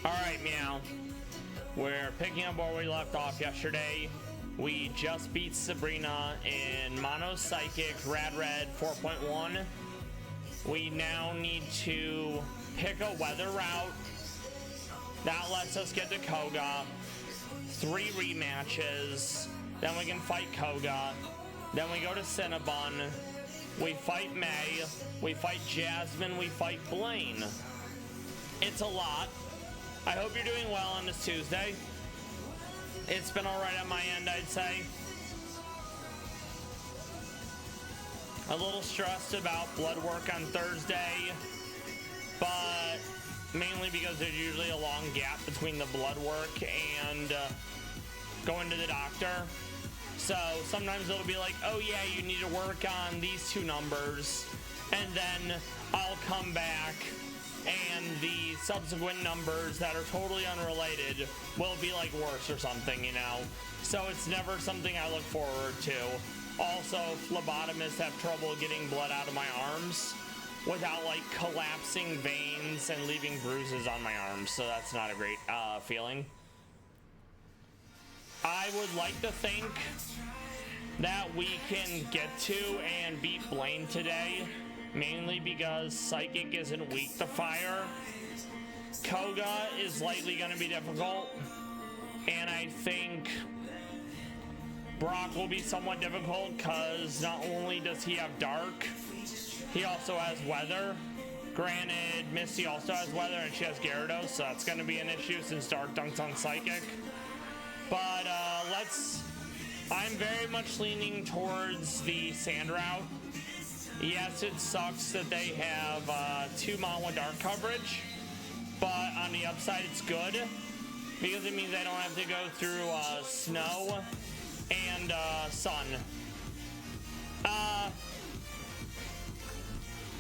Alright, Meow. We're picking up where we left off yesterday. We just beat Sabrina in Mono Psychic Rad Red 4.1. We now need to pick a weather route. That lets us get to Koga. 3 rematches. Then we can fight Koga. Then we go to Cinnabon. We fight May. We fight Jasmine. We fight Blaine. It's a lot. I hope you're doing well on this Tuesday. It's been alright on my end, I'd say. A little stressed about blood work on Thursday, but mainly because there's usually a long gap between the blood work and going to the doctor. So sometimes it'll be like, oh yeah, you need to work on these 2 numbers, and then I'll come back and the subsequent numbers that are totally unrelated will be like worse or something, you know? So it's never something I look forward to. Also, phlebotomists have trouble getting blood out of my arms without like collapsing veins and leaving bruises on my arms, so that's not a great feeling. I would like to think that we can get to and beat Blaine today, mainly because Psychic isn't weak to fire. Koga is likely going to be difficult, and I think Brock will be somewhat difficult because not only does he have Dark, he also has Weather. Granted, Misty also has Weather and she has Gyarados, so that's going to be an issue since Dark dunks on Psychic. But I'm very much leaning towards the Sand route. Yes, it sucks that they have 2 Mono Dark coverage, but on the upside it's good because it means I don't have to go through snow and sun.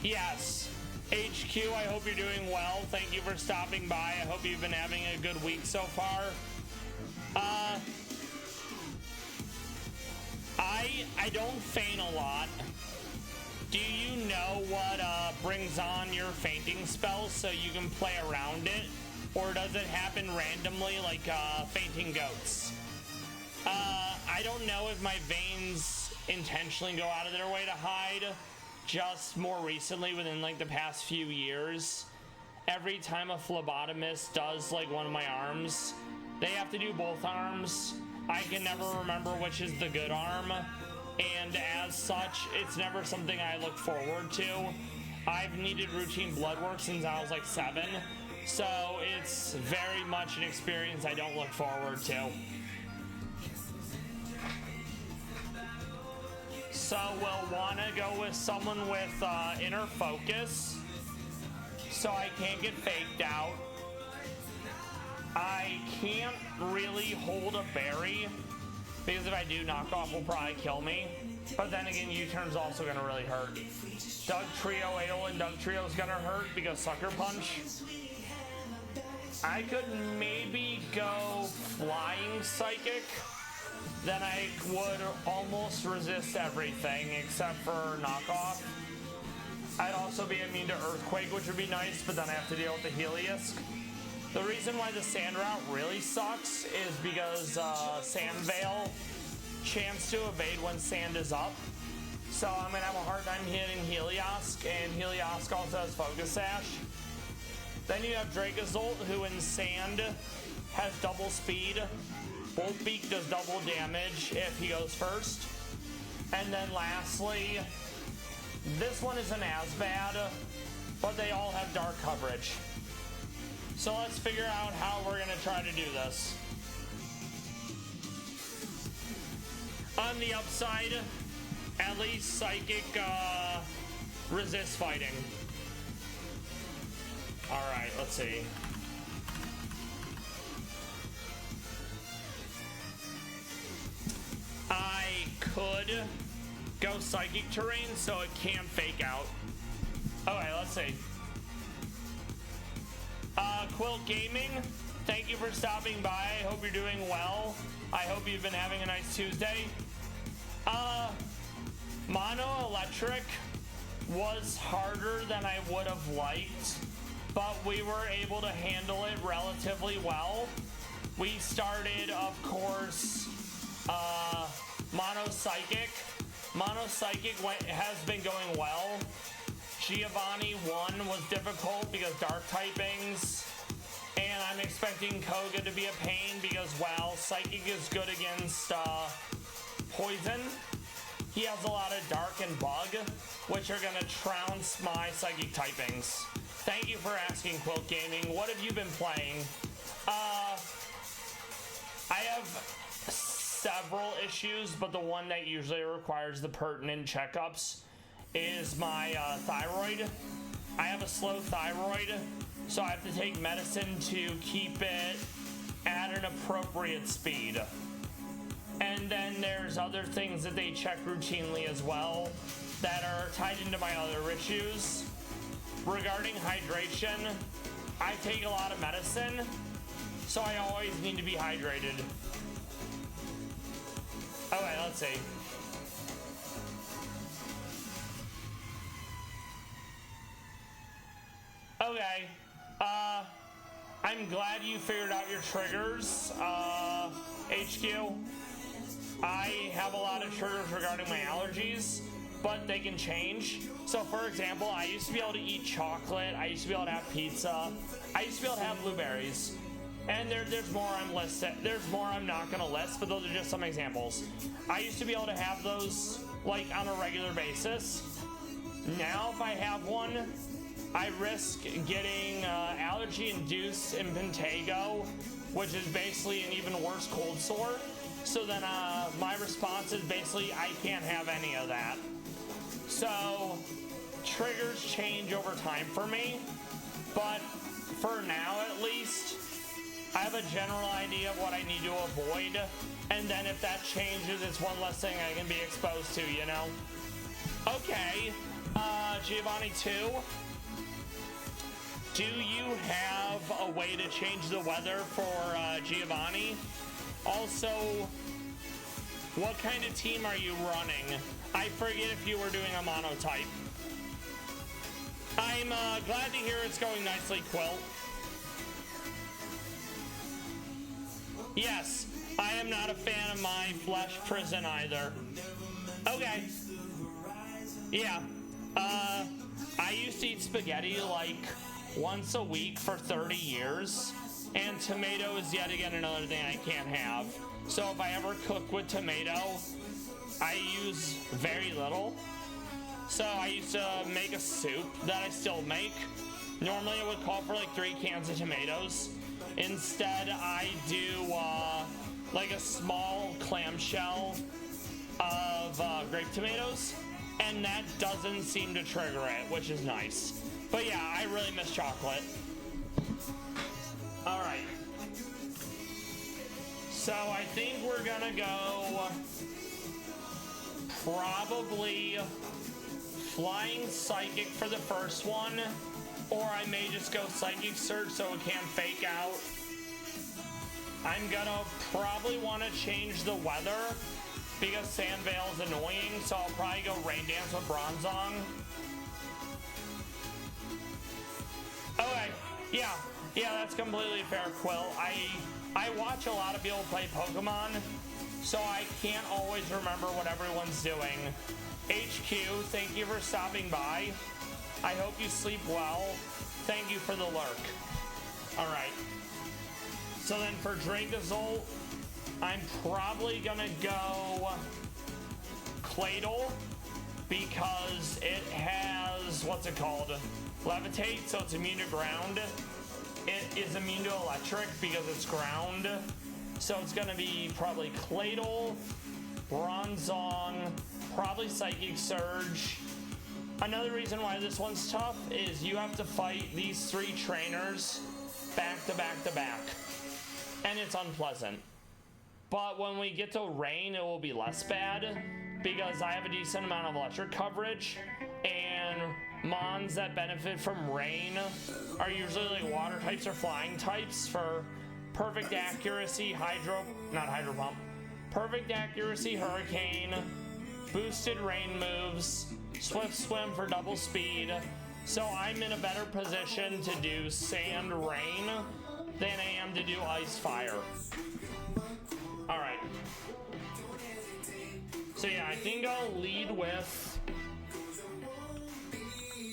Yes, HQ, I hope you're doing well. Thank you for stopping by. I hope you've been having a good week so far. I don't feint a lot. Do you know what brings on your fainting spells so you can play around it? Or does it happen randomly like fainting goats? I don't know if my veins intentionally go out of their way to hide. Just more recently, within like the past few years, every time a phlebotomist does like one of my arms, they have to do both arms. I can never remember which is the good arm, and as such, it's never something I look forward to. I've needed routine blood work since I was like 7, so it's very much an experience I don't look forward to. So we'll want to go with someone with inner focus, so I can't get faked out. I can't really hold a berry, because if I do, knockoff will probably kill me. But then again, U-turn's also going to really hurt. Doug Trio, Aeolin Doug Trio is going to hurt because Sucker Punch. I could maybe go Flying Psychic. Then I would almost resist everything except for knockoff. I'd also be immune to Earthquake, which would be nice, but then I have to deal with the Heliusk. The reason why the Sand route really sucks is because Sand Veil chance to evade when Sand is up. So I'm going to have a hard time hitting Heliusk, and Heliusk also has Focus Sash. Then you have Dracozolt, who in Sand has double speed. Bolt Beak does double damage if he goes first. And then lastly, this one isn't as bad, but they all have dark coverage. So let's figure out how we're going to try to do this. On the upside, at least Psychic resists fighting. Alright, let's see. I could go Psychic Terrain so it can fake out. Okay, let's see. Quilt Gaming, thank you for stopping by. I hope you're doing well. I hope you've been having a nice Tuesday. Mono Electric was harder than I would have liked but we were able to handle it relatively well. We started, of course, Mono Psychic. Mono Psychic has been going well. Giovanni 1 was difficult because dark typings. And I'm expecting Koga to be a pain because, well, Psychic is good against Poison. He has a lot of Dark and Bug, which are going to trounce my Psychic typings. Thank you for asking, Quilt Gaming. What have you been playing? I have several issues, but the one that usually requires the pertinent checkups is my thyroid. I have a slow thyroid, so I have to take medicine to keep it at an appropriate speed. And then there's other things that they check routinely as well that are tied into my other issues. Regarding hydration, I take a lot of medicine, so I always need to be hydrated. Okay, let's see. Okay, I'm glad you figured out your triggers, HQ. I have a lot of triggers regarding my allergies, but they can change. So for example, I used to be able to eat chocolate, I used to be able to have pizza, I used to be able to have blueberries. And there's more I'm listed. There's more I'm not gonna list, but those are just some examples. I used to be able to have those like on a regular basis. Now if I have one, I risk getting allergy-induced impetigo, which is basically an even worse cold sore. So then my response is basically I can't have any of that. So triggers change over time for me, but for now at least, I have a general idea of what I need to avoid, and then if that changes, it's one less thing I can be exposed to, you know? Okay, Giovanni 2. Do you have a way to change the weather for Giovanni? Also, what kind of team are you running? I forget if you were doing a monotype. I'm glad to hear it's going nicely, Quilt. Yes, I am not a fan of my flesh prison either. Okay. Yeah. I used to eat spaghetti like once a week for 30 years, and tomato is yet again another thing I can't have. So if I ever cook with tomato, I use very little. So I used to make a soup that I still make. Normally it would call for like 3 cans of tomatoes. Instead, I do like a small clamshell of grape tomatoes, and that doesn't seem to trigger it, which is nice. But yeah, I really miss chocolate. All right. So I think we're gonna go probably Flying Psychic for the first one. Or I may just go Psychic Surge so it can't fake out. I'm gonna probably want to change the weather because Sandvale is annoying, so I'll probably go Rain Dance with Bronzong. Okay, yeah, that's completely fair, Quill. I watch a lot of people play Pokemon, so I can't always remember what everyone's doing. HQ, thank you for stopping by. I hope you sleep well. Thank you for the lurk. All right. So then for Dracozolt, I'm probably gonna go Claydol because it has, what's it called? Levitate, so it's immune to ground. It is immune to electric because it's ground. So it's gonna be probably Claydol, Bronzong, probably Psychic Surge. Another reason why this one's tough is you have to fight these 3 trainers back to back to back, and it's unpleasant. But when we get to Rain, it will be less bad because I have a decent amount of electric coverage, and Mons that benefit from Rain are usually like water types or flying types for perfect accuracy, perfect accuracy, Hurricane, boosted Rain moves, Swift Swim for double speed, So I'm in a better position to do sand rain than I am to do ice fire. All right. So yeah, I think I'll lead with,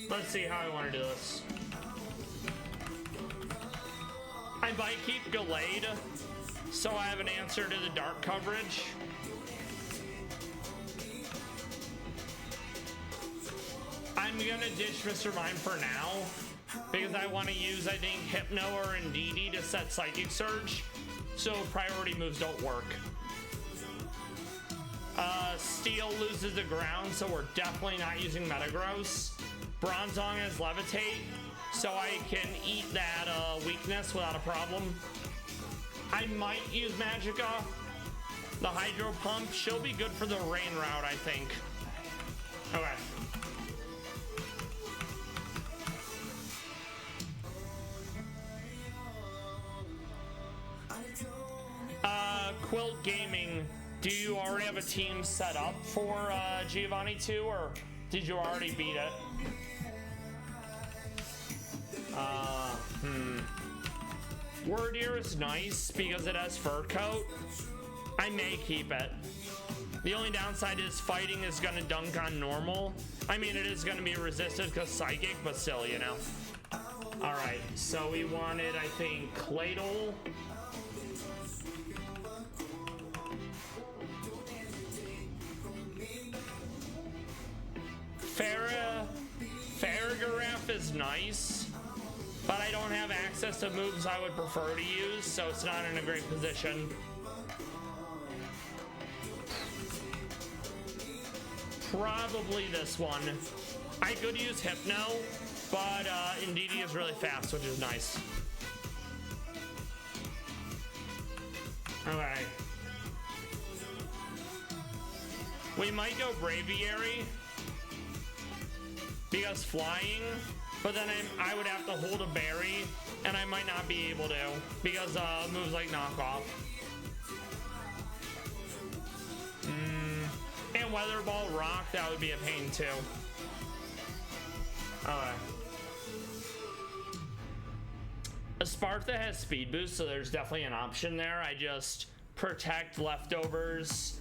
let's see how I want to do this. I might keep Gallade, so I have an answer to the dark coverage. I'm gonna ditch Mr. Mime for now, because I want to use, I think, Hypno or Indeedee to set Psychic Surge, so priority moves don't work. Steel loses the ground, so we're definitely not using Metagross. Bronzong has Levitate, so I can eat that weakness without a problem. I might use Magica. The Hydro Pump, she'll be good for the rain route, I think. Okay. Quilt Gaming, do you already have a team set up for Giovanni 2, or did you already beat it? Wordier is nice because it has Fur Coat. I may keep it. The only downside is fighting is gonna dunk on normal. I mean, it is gonna be resisted because Psychic, but still, you know. Alright, so we wanted, I think, Claydol. Farigiraf is nice, but I don't have access to moves I would prefer to use, so it's not in a great position. Probably this one. I could use Hypno, but Indeedee is really fast, which is nice. Okay. We might go Braviary, because flying, but then I would have to hold a berry, and I might not be able to, because moves like knockoff. And Weather Ball Rock, that would be a pain too. Alright. Sparta has speed boost, so there's definitely an option there. I just protect leftovers,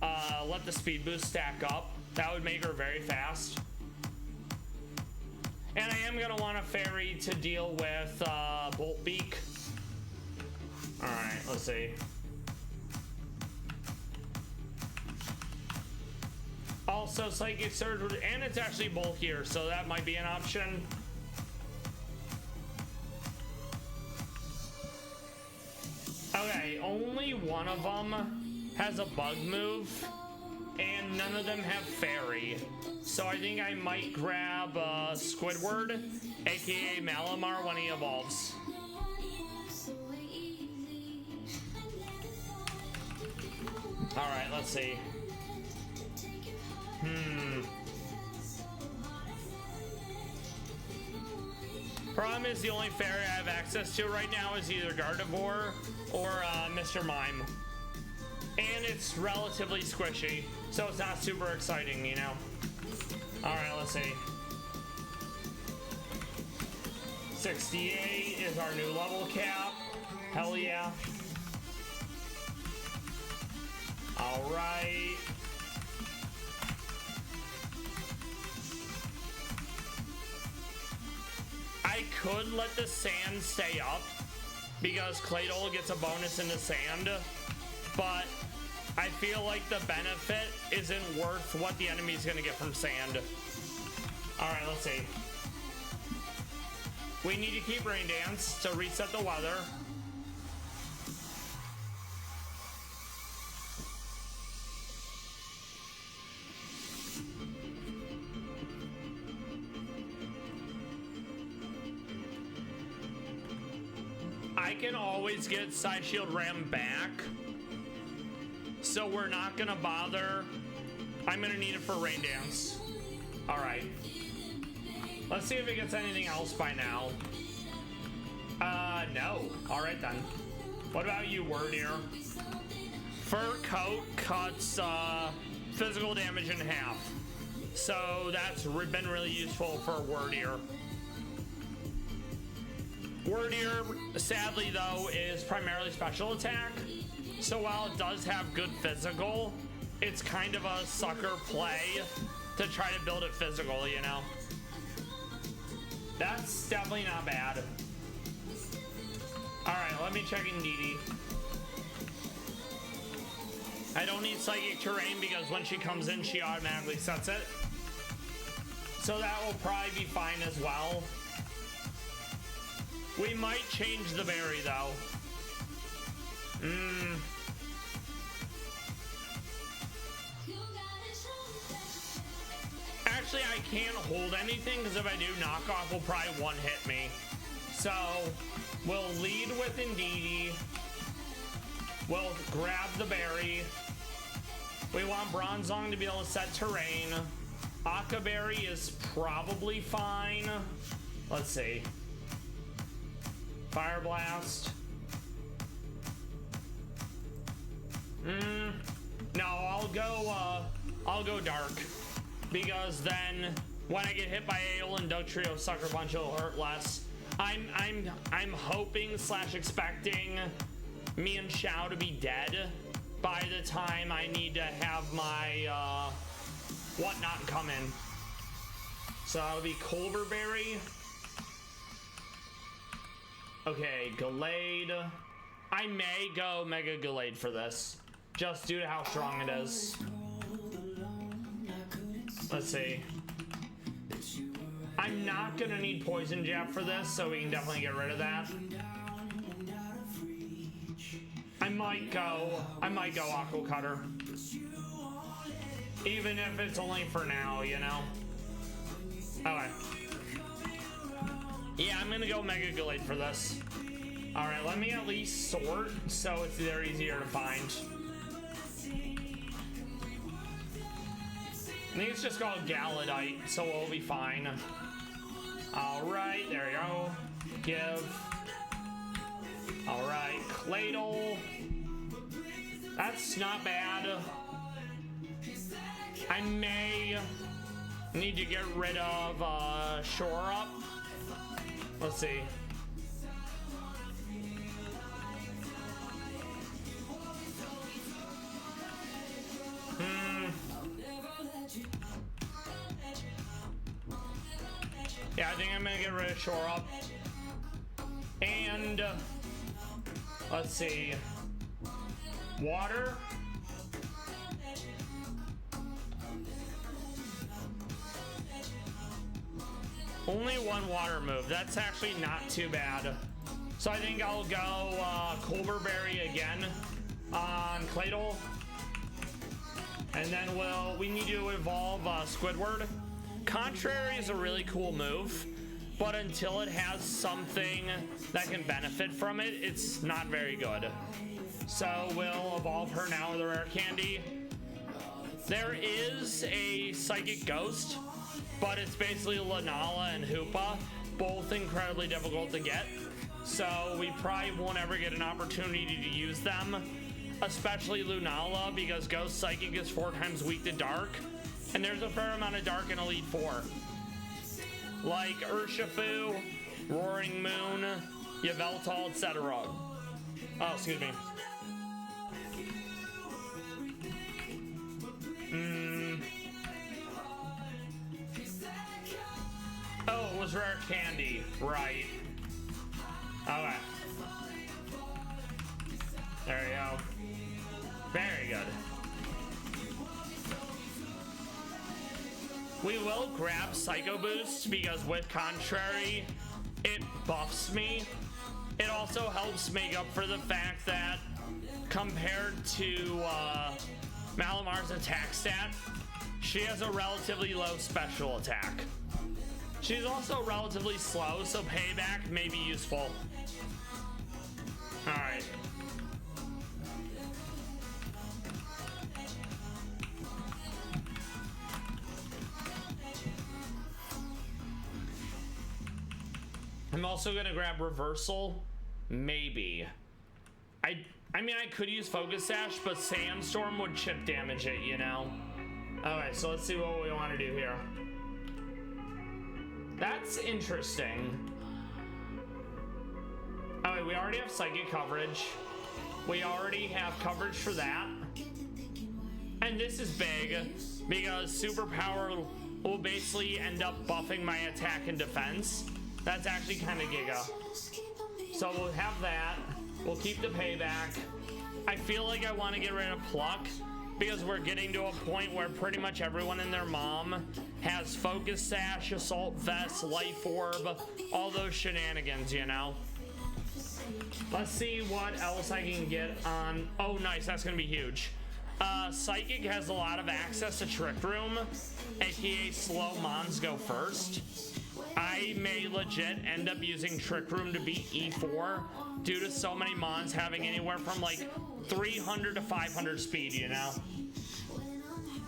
let the speed boost stack up. That would make her very fast. And I am going to want a fairy to deal with Bolt Beak. Alright, let's see. Also, Psychic Surge, and it's actually bulkier, so that might be an option. Okay, only one of them has a bug move, and none of them have fairy. So I think I might grab Squidward, aka Malamar, when he evolves. Alright, let's see. Problem is, the only fairy I have access to right now is either Gardevoir or Mr. Mime. And it's relatively squishy, so it's not super exciting, you know? Alright, let's see. 68 is our new level cap. Hell yeah. Alright. I could let the sand stay up because Claydol gets a bonus in the sand, but I feel like the benefit isn't worth what the enemy's gonna get from sand. Alright, let's see. We need to keep Rain Dance to reset the weather. I can always get Side Shield Ram back, so we're not gonna bother. I'm gonna need it for Rain Dance. Alright. Let's see if it gets anything else by now. No. Alright then. What about you, Wordier? Fur Coat cuts physical damage in half. So that's been really useful for Word Ear. Word Ear, sadly though, is primarily special attack. So while it does have good physical, it's kind of a sucker play to try to build it physical, you know? That's definitely not bad. Alright, let me check Indeedee. I don't need Psychic Terrain because when she comes in, she automatically sets it. So that will probably be fine as well. We might change the berry though. Actually, I can't hold anything because if I do, knockoff will probably one-hit me. So we'll lead with Indeedee. We'll grab the berry. We want Bronzong to be able to set terrain. Akaberry is probably fine. Let's see. Fire Blast. No, I'll go Dark. Because then when I get hit by Ale and Dugtrio Sucker Punch, it'll hurt less. I'm hoping / expecting me and Xiao to be dead by the time I need to have my whatnot come in. So that'll be Colberberry. Okay, Gallade. I may go Mega Gallade for this, just due to how strong it is. Let's see. I'm not gonna need Poison Jab for this, so we can definitely get rid of that. I might go Aqua Cutter. Even if it's only for now, you know? Okay. Yeah, I'm gonna go Mega Gallade for this. Alright, let me at least sort so they're easier to find. I think it's just called Galadite, so we'll be fine. Alright, there we go. Give. Alright, Claydol. That's not bad. I may need to get rid of Shore Up. Let's see. Yeah, I think I'm gonna get rid of Shore Up. And let's see. Water. Only one water move. That's actually not too bad. So I think I'll go Colberberry again on Claydol. And then we need to evolve Squidward. Contrary is a really cool move, but until it has something that can benefit from it, it's not very good. So we'll evolve her now with a rare candy. There is a Psychic Ghost, but it's basically Lunala and Hoopa, both incredibly difficult to get. So we probably won't ever get an opportunity to use them, especially Lunala, because Ghost Psychic is 4 times weak to Dark, and there's a fair amount of Dark in Elite Four. Like Urshifu, Roaring Moon, Yveltal, etc. Oh, excuse me. Oh, it was rare candy, right? Okay. There we go. Very good. We will grab Psycho Boost because with Contrary, it buffs me. It also helps make up for the fact that compared to Malamar's attack stat, she has a relatively low special attack. She's also relatively slow, so payback may be useful. Alright. I'm also gonna grab Reversal. Maybe. I mean, I could use Focus Sash, but Sandstorm would chip damage it, you know? Alright, so let's see what we want to do here. That's interesting. Alright, we already have psychic coverage. We already have coverage for that. And this is big because superpower will basically end up buffing my attack and defense. That's actually kind of giga. So we'll have that. We'll keep the payback. I feel like I want to get rid of pluck because we're getting to a point where pretty much everyone and their mom has focus sash, assault vest, life orb, all those shenanigans, you know. Let's see what else I can get on. Oh, nice. That's going to be huge. Psychic has a lot of access to Trick Room, aka slow mons go first. I may legit end up using Trick Room to beat E4 due to so many mons having anywhere from like 300 to 500 speed, you know?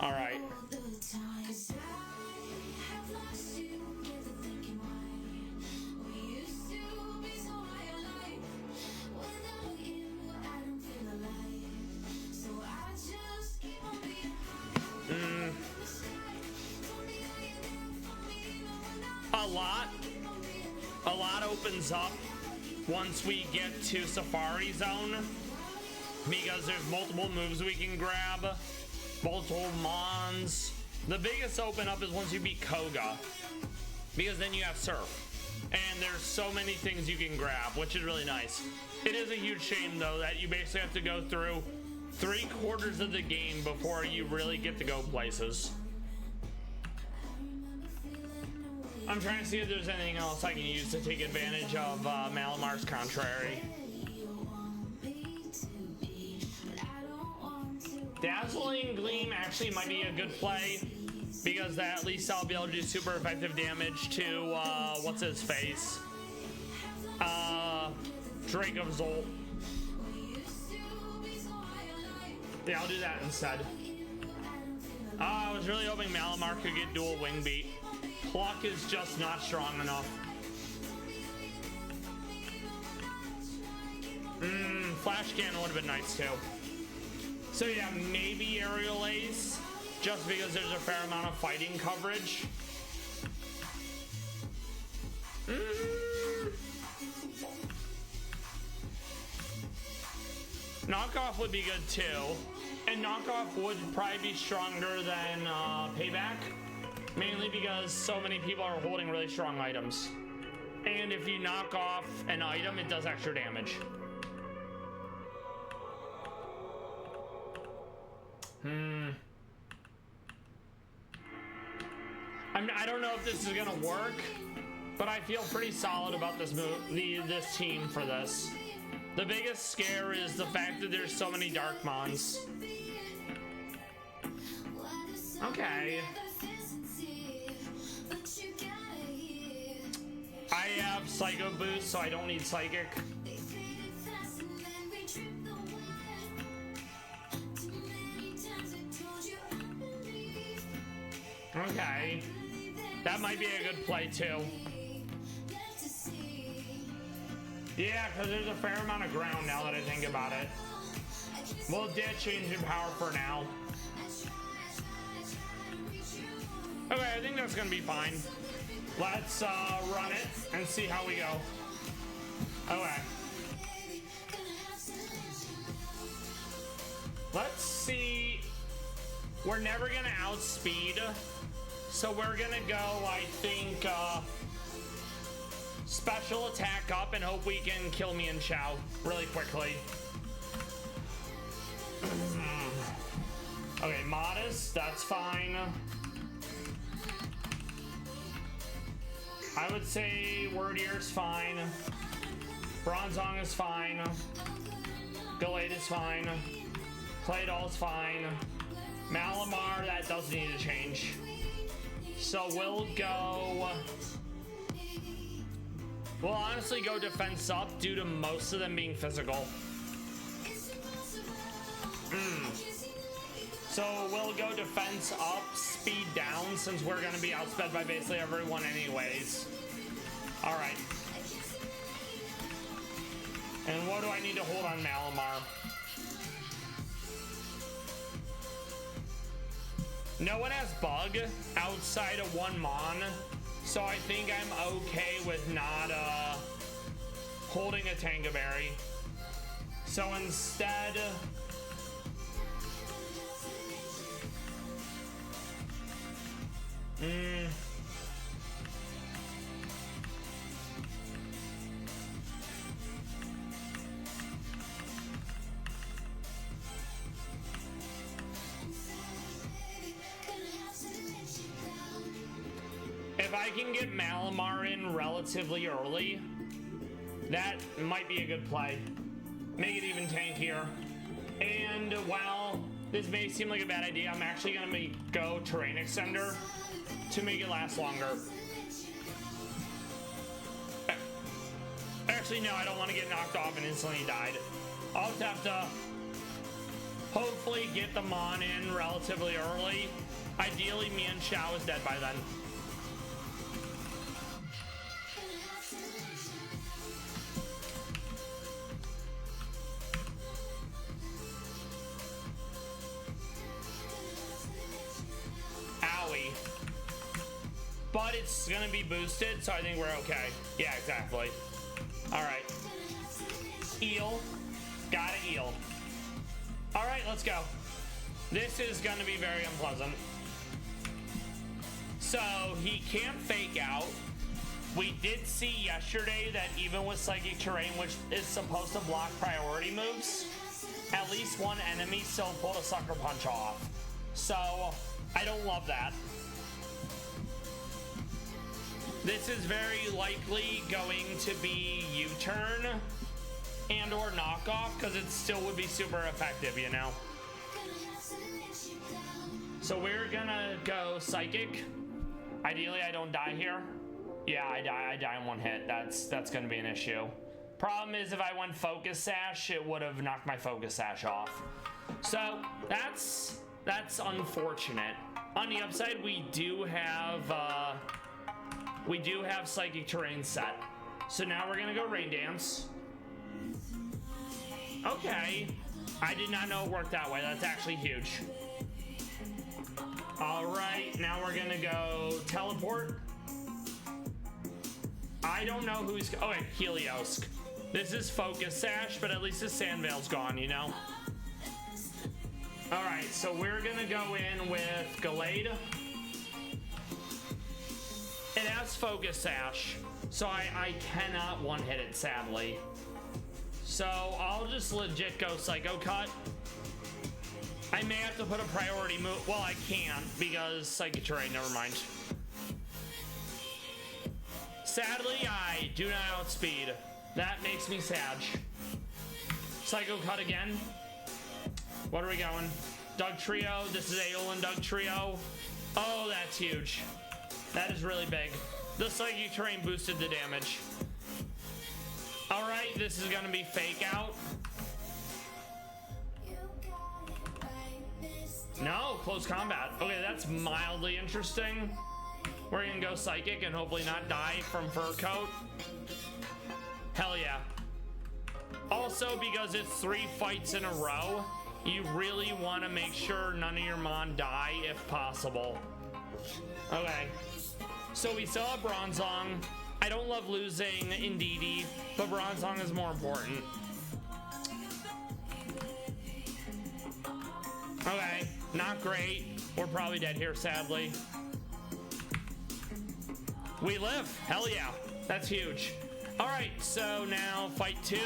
Alright. A lot opens up once we get to Safari Zone because there's multiple moves we can grab, multiple mons. The biggest open up is once you beat Koga because then you have Surf and there's so many things you can grab, which is really nice. It is a huge shame though that you basically have to go through 3/4 of the game before you really get to go places. I'm trying to see if there's anything else I can use to take advantage of Malamar's Contrary. Dazzling Gleam actually might be a good play because at least I'll be able to do super effective damage to, what's his face? Drake of Zolt. Yeah, I'll do that instead. I was really hoping Malamar could get dual wing beat. Pluck is just not strong enough. Flash cannon would have been nice too. So yeah, maybe Aerial Ace, just because there's a fair amount of fighting coverage. Knockoff would be good too. And knockoff would probably be stronger than payback. Mainly because so many people are holding really strong items. And if you knock off an item, it does extra damage. I don't know if this is gonna work, but I feel pretty solid about this this team for this. The biggest scare is the fact that there's so many Dark Mons. Okay. I have Psycho Boost, so I don't need Psychic. Okay. That might be a good play, too. Yeah, because there's a fair amount of ground now that I think about it. We'll ditch Ancient Power for now. Okay, I think that's going to be fine. Let's run it and see how we go. Okay. Let's see. We're never going to outspeed. So we're going to go, I think, special attack up and hope we can kill me and Chow really quickly. Okay, Modest, that's fine. I would say Word Ear's fine. Bronzong is fine. Gallade is fine. Claydol's fine. Malamar, that does need to change. So we'll go... We'll honestly go defense up due to most of them being physical. So we'll go defense up, speed down, since we're going to be outsped by basically everyone anyways. All right. And what do I need to hold on Malamar? No one has bug outside of one Mon, so I think I'm okay with not holding a Tangaberry. So instead, if I can get Malamar in relatively early, that might be a good play. Make it even tankier. And while this may seem like a bad idea, I'm actually gonna go Terrain Extender to make it last longer. Actually, no, I don't want to get knocked off and instantly died. I'll just have to hopefully get the Mon in relatively early. Ideally, Meownwell is dead by then. Owie. But it's gonna be boosted, so I think we're okay. Yeah, exactly. Alright. Eel. Got an eel. Alright, let's go. This is gonna be very unpleasant. So, he can't fake out. We did see yesterday that even with Psychic Terrain, which is supposed to block priority moves, at least one enemy still pulled a Sucker Punch off. So, I don't love that. This is very likely going to be U-turn and or knockoff, because it still would be super effective, you know? So we're gonna go Psychic. Ideally, I don't die here. Yeah, I die in one hit. That's gonna be an issue. Problem is, if I went Focus Sash, it would have knocked my Focus Sash off. So that's unfortunate. On the upside, we do have Psychic Terrain set. So now we're gonna go Rain Dance. Okay, I did not know it worked that way. That's actually huge. All right, now we're gonna go Teleport. I don't know who's, oh wait, Helios. This is Focus Sash, but at least his Sand Veil's gone, you know? All right, so we're gonna go in with Gallade. It has Focus Sash, so I cannot one-hit it, sadly. So I'll just legit go Psycho Cut. I may have to put a priority move. Well, I can't because Psychic Terrain, never mind. Sadly, I do not outspeed. That makes me sad. Psycho Cut again. What are we going? Doug Trio. This is Aeolin Doug Trio. Oh, that's huge. That is really big. The Psychic Terrain boosted the damage. All right, this is gonna be Fake Out. No, Close Combat. Okay, that's mildly interesting. We're gonna go Psychic and hopefully not die from Fur Coat. Hell yeah. Also, because it's 3 fights in a row, you really want to make sure none of your Mon die if possible. Okay. So we still have Bronzong. I don't love losing Indeedee, but Bronzong is more important. Okay, not great. We're probably dead here, sadly. We live. Hell yeah. That's huge. All right, so now fight 2.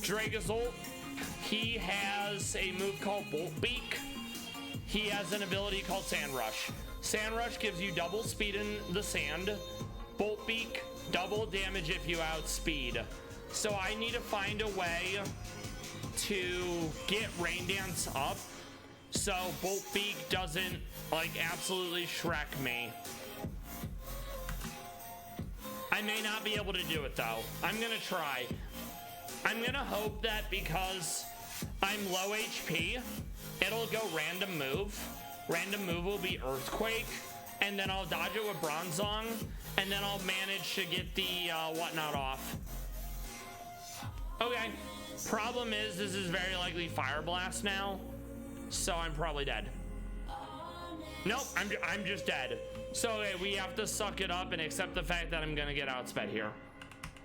Dragozolt. He has a move called Bolt Beak. He has an ability called Sand Rush. Sand Rush gives you double speed in the sand. Bolt Beak, double damage if you outspeed. So I need to find a way to get Rain Dance up so Bolt Beak doesn't like absolutely Shrek me. I may not be able to do it though. I'm gonna try. I'm gonna hope that because I'm low HP, it'll go random move. Random move will be Earthquake, and then I'll dodge it with Bronzong, and then I'll manage to get the whatnot off. Okay. Problem is, this is very likely Fire Blast now, so I'm probably dead. Nope, I'm just dead. So okay, we have to suck it up and accept the fact that I'm gonna get outsped here.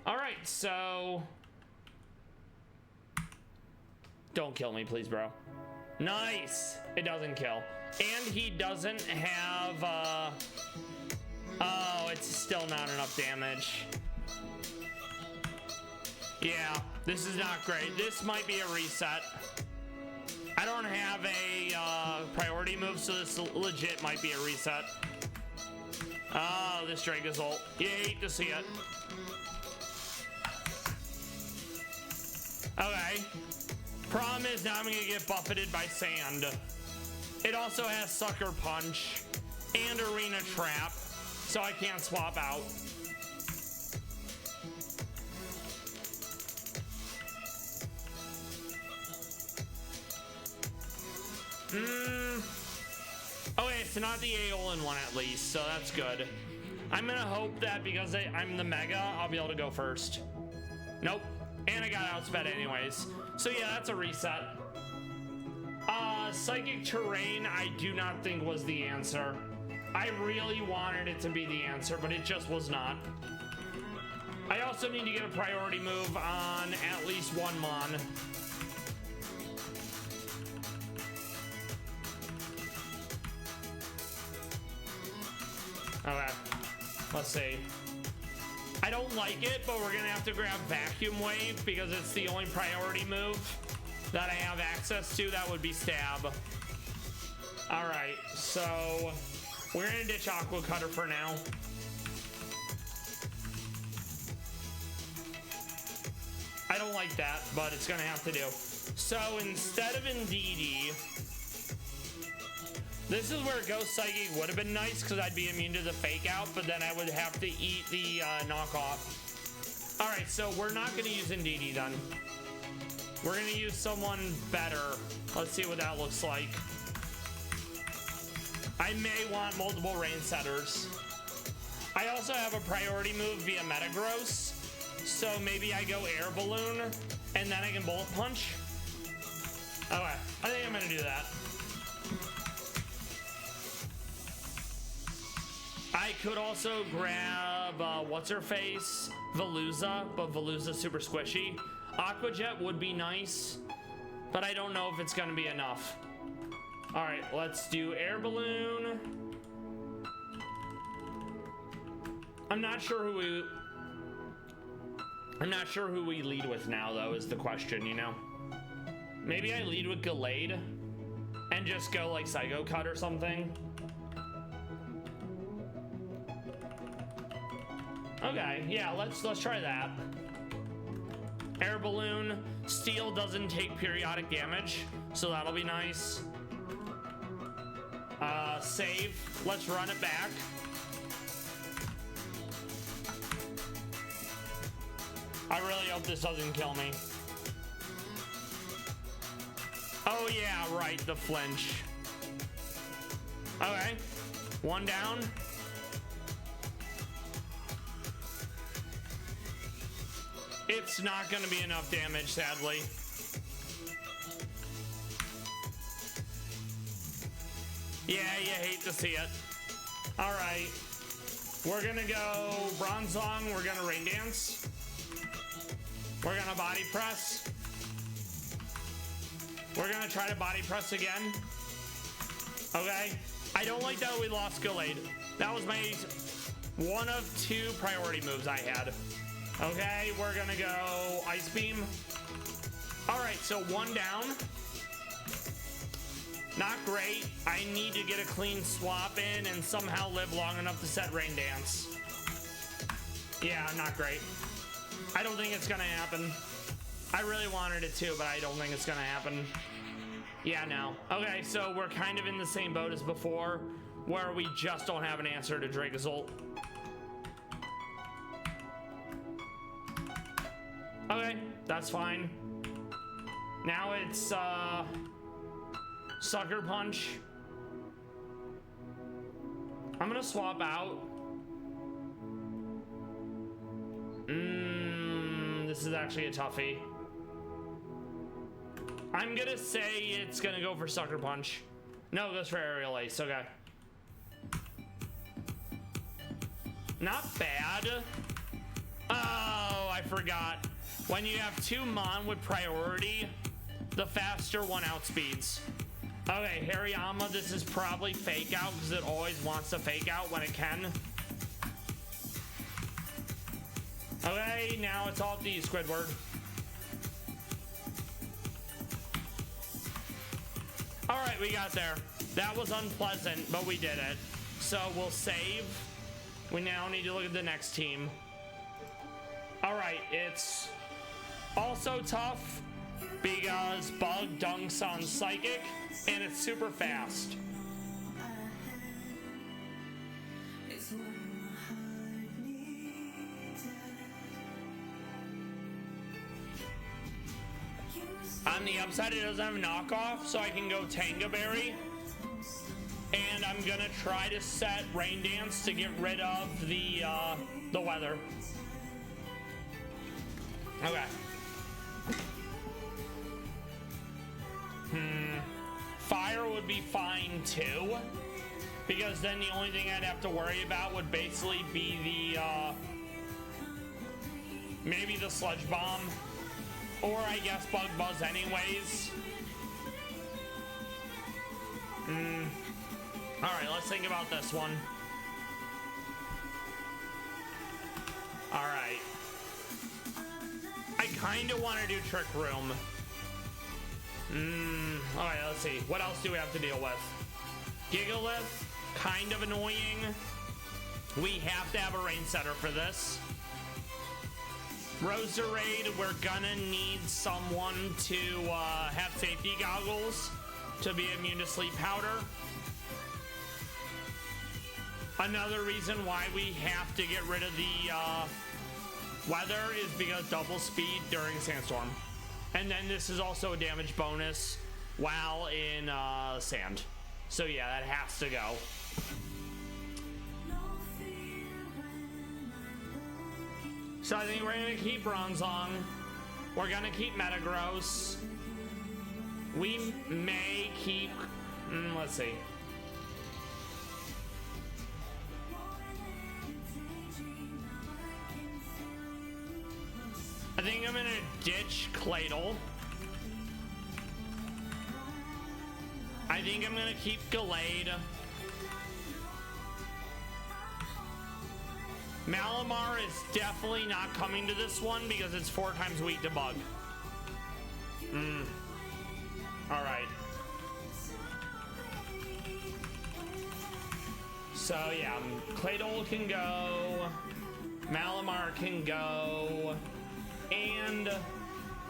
All right, so don't kill me, please, bro. Nice. It doesn't kill, and he doesn't have. Oh, it's still not enough damage. Yeah, this is not great. This might be a reset. I don't have a priority move, so this legit might be a reset. Oh, this Drake's ult. You hate to see it. Okay. Problem is now I'm gonna get buffeted by sand. It also has Sucker Punch and Arena Trap, so I can't swap out. Okay, it's not the Aeolin one at least, so that's good. I'm gonna hope that because I'm the Mega, I'll be able to go first. Nope. And I got outsped anyways. So yeah, that's a reset. Psychic Terrain, I do not think was the answer. I really wanted it to be the answer, but it just was not. I also need to get a priority move on at least one Mon. Okay, let's see. I don't like it, but we're gonna have to grab Vacuum Wave because it's the only priority move that I have access to. That would be Stab. All right, so we're gonna ditch Aqua Cutter for now. I don't like that, but it's gonna have to do. So instead of Indeedee, this is where Ghost Psychic would have been nice because I'd be immune to the fake out, but then I would have to eat the knockoff. All right, so we're not going to use Indeedee then. We're going to use someone better. Let's see what that looks like. I may want multiple rain setters. I also have a priority move via Metagross, so maybe I go Air Balloon and then I can Bullet Punch. Okay, I think I'm going to do that. I could also grab, what's-her-face? Veluza, but Veluza's super squishy. Aqua Jet would be nice, but I don't know if it's gonna be enough. All right, let's do Air Balloon. I'm not sure who we lead with now, though, is the question, you know? Maybe I lead with Gallade and just go, like, Psycho Cut or something. Okay, yeah, let's try that. Air Balloon. Steel doesn't take periodic damage, so that'll be nice. Save. Let's run it back. I really hope this doesn't kill me. Oh yeah, right, the flinch. Okay, one down. It's not going to be enough damage, sadly. Yeah, you hate to see it. All right. We're going to go Bronzong. We're going to Rain Dance. We're going to Body Press. We're going to try to Body Press again. Okay. I don't like that we lost Gallade. That was my one of two priority moves I had. Okay, we're gonna go Ice Beam. All right, so one down. Not great. I need to get a clean swap in and somehow live long enough to set Rain Dance. Yeah, not great. I don't think it's gonna happen. I really wanted it to, but I don't think it's gonna happen. Yeah, no. Okay, so we're kind of in the same boat as before, where we just don't have an answer to Drake's ult. Okay, that's fine. Now it's Sucker Punch. I'm gonna swap out. This is actually a toughie. I'm gonna say it's gonna go for Sucker Punch. No, it goes for Aerial Ace. Okay. not bad. Oh, I forgot. When you have 2 Mon with priority, the faster one outspeeds. Okay, Hariyama, this is probably fake out because it always wants to fake out when it can. Okay, now it's all D, Squidward. Alright, we got there. That was unpleasant, but we did it. So we'll save. We now need to look at the next team. Alright, it's also tough because Bug dunks on Psychic, and it's super fast. On the upside, it doesn't have knockoff, so I can go Tanga Berry. And I'm gonna try to set Rain Dance to get rid of the weather. Okay. Fire would be fine too, because then the only thing I'd have to worry about would basically be the maybe the Sludge Bomb, or I guess Bug Buzz anyways. Alright, let's think about this one. Alright. I kind of want to do Trick Room. Alright, let's see. What else do we have to deal with? Gigalith, kind of annoying. We have to have a rain setter for this. Roserade, we're gonna need someone to have safety goggles to be immune to sleep powder. Another reason why we have to get rid of the weather is because double speed during sandstorm. And then this is also a damage bonus while in sand. So yeah, that has to go. So I think we're gonna keep Bronzong. We're gonna keep Metagross. We may keep, let's see. I think I'm gonna ditch Claydol. I think I'm gonna keep Gallade. Malamar is definitely not coming to this one because it's 4 times weak to Bug. Alright. So yeah, Claydol can go. Malamar can go. And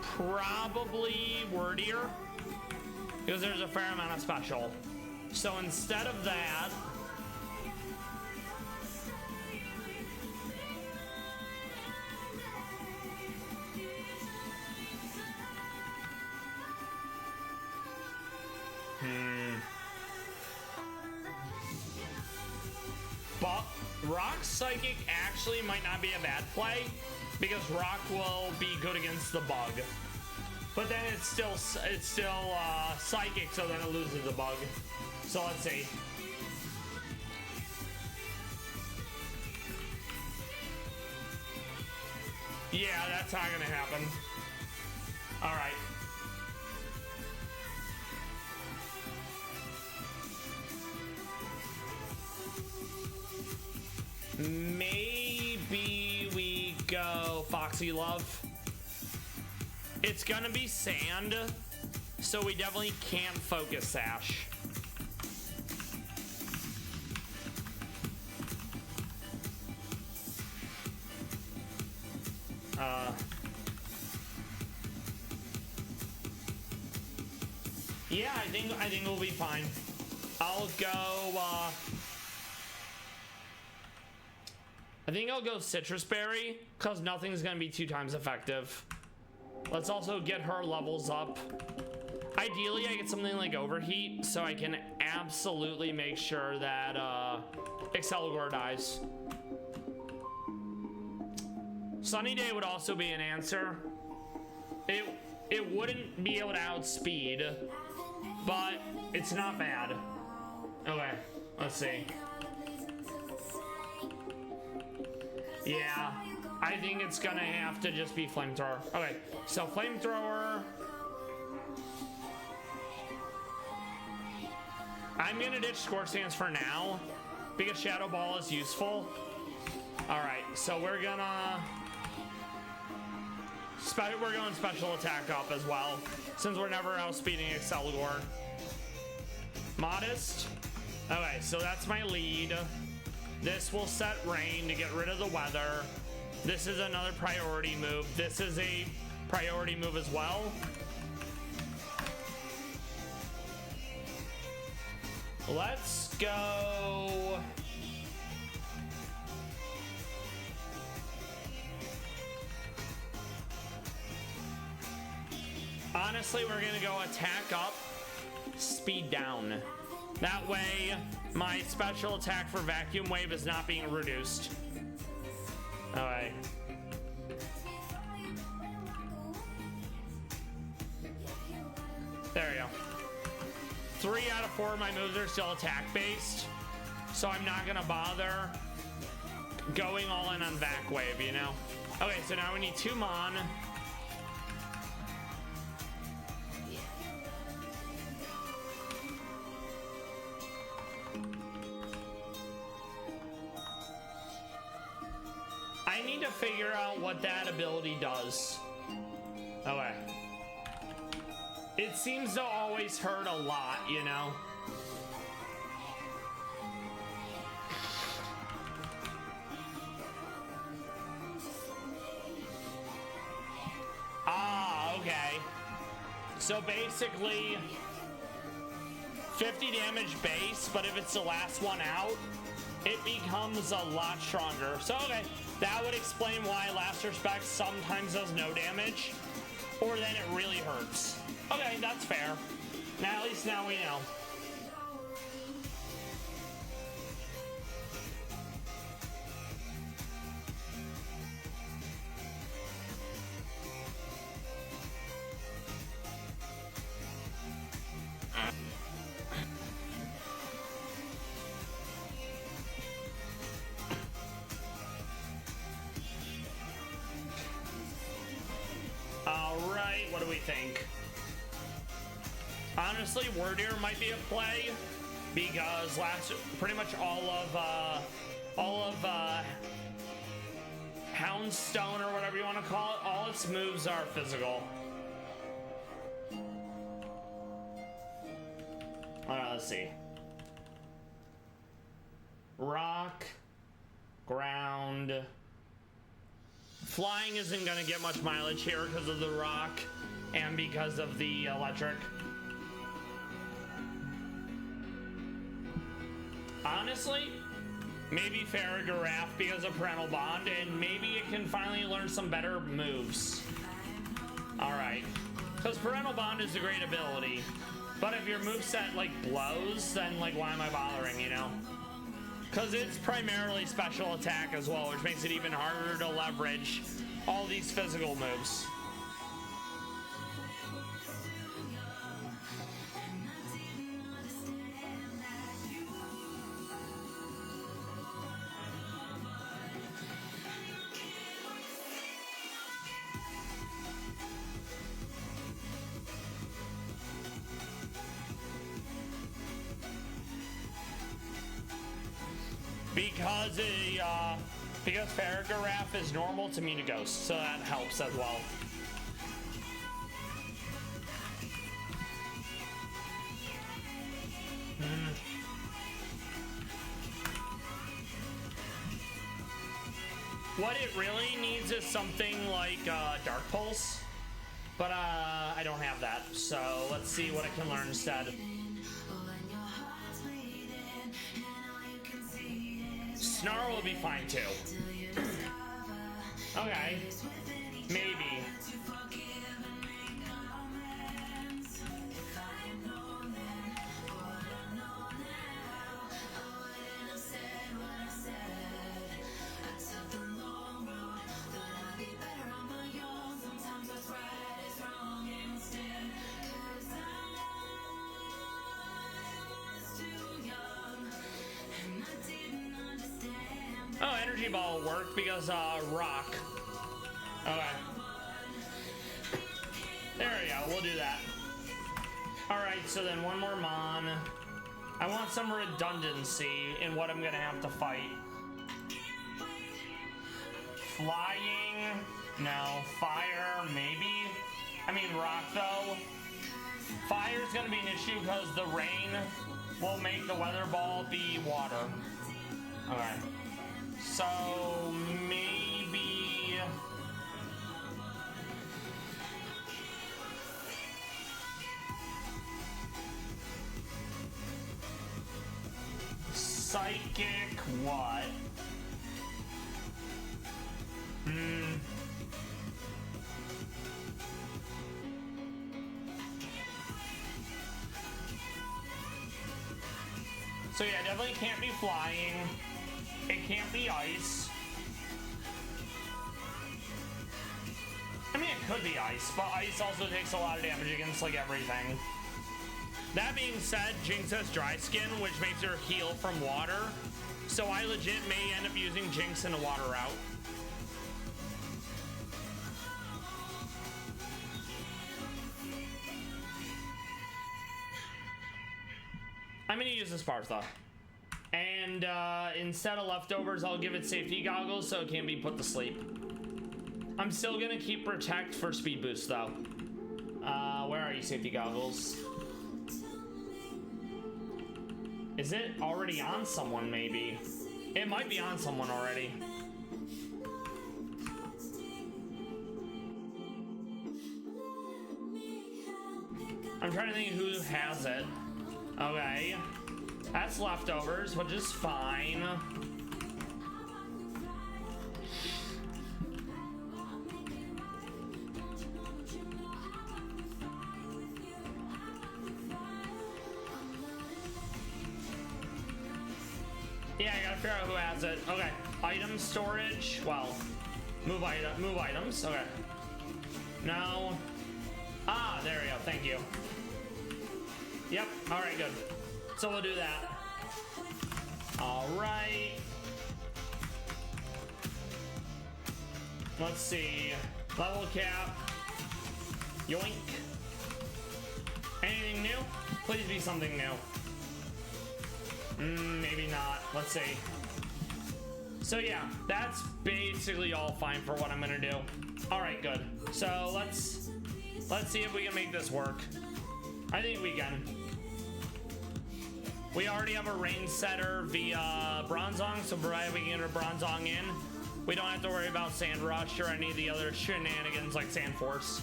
probably Wordier, because there's a fair amount of special. So instead of that, but Rock Psychic actually might not be a bad play, because Rock will be good against the Bug. But then it's still Psychic, so then it loses the Bug. So let's see. Yeah, that's not gonna happen. Alright. Maybe we go Foxy Love. It's gonna be sand, so we definitely can't focus Sash. Yeah, I think we'll be fine. I'll go I think I'll go Citrus Berry, because nothing's gonna be 2 times effective. Let's also get her levels up. Ideally, I get something like Overheat, so I can absolutely make sure that Excalibur dies. Sunny Day would also be an answer. It wouldn't be able to outspeed, but it's not bad. Okay, let's see. Yeah, I think it's gonna have to just be flamethrower. Okay, so flamethrower. I'm gonna ditch Scorch Stance for now because Shadow Ball is useful. All right, so we're going special attack up as well, since we're never outspeeding Excelgor. Modest. Okay, so that's my lead. This will set rain to get rid of the weather. This is another priority move. This is a priority move as well. Let's go. Honestly, we're gonna go attack up, speed down. That way, my special attack for Vacuum Wave is not being reduced. Alright. There we go. 3 out of 4 of my moves are still attack based, so I'm not gonna bother going all in on Vac Wave, you know? Okay, so now we need 2 Mon. I need to figure out what that ability does. Okay. It seems to always hurt a lot, you know? Ah, okay. So basically, 50 damage base, but if it's the last one out, it becomes a lot stronger. So, okay, that would explain why Last Respect sometimes does no damage, or then it really hurts. Okay, that's fair. Now, at least now we know. All right, what do we think? Honestly, Wordier might be a play because pretty much all of Houndstone or whatever you want to call it, all its moves are physical. Let's see. Rock, ground. Flying isn't going to get much mileage here because of the rock and because of the electric. Honestly, maybe Farragiraffe because of Parental Bond, and maybe it can finally learn some better moves. Alright. Because Parental Bond is a great ability. But if your moveset, like, blows, then, like, why am I bothering, you know? Because it's primarily special attack as well, which makes it even harder to leverage all these physical moves. Because Farragiraffe is normal to Mina Ghost, so that helps as well. What it really needs is something like Dark Pulse, but I don't have that, so let's see what it can learn instead. Snarl will be fine too. Okay. Maybe. energy ball will work because rock. Okay. There we go. We'll do that. All right. So then one more mon. I want some redundancy in what I'm gonna have to fight. Flying. No. Fire. Maybe. I mean rock though. Fire is gonna be an issue because the rain will make the weather ball be water. Okay. So maybe psychic what? So yeah, definitely can't be flying. It can't be ice. I mean, it could be ice, but ice also takes a lot of damage against like everything. That being said, Jinx has dry skin, which makes her heal from water. So I legit may end up using Jinx in a water route. I'm gonna use the Spartha. And instead of leftovers, I'll give it safety goggles so it can't be put to sleep. I'm still gonna keep protect for speed boost though. Where are you, safety goggles? Is it already on someone maybe? It might be on someone already. I'm trying to think who has it. Okay. That's leftovers, which is fine. Yeah, I gotta figure out who has it. Okay. Item storage. Well, move items. Okay. No. Ah, there we go. Thank you. Yep. All right, good. So we'll do that. All right. Let's see. Level cap. Yoink. Anything new? Please be something new. Maybe not. Let's see. So yeah, that's basically all fine for what I'm gonna do. All right, good. So let's see if we can make this work. I think we can. We already have a range setter via Bronzong, so provided we can get our Bronzong in, we don't have to worry about Sand Rush or any of the other shenanigans like Sand Force.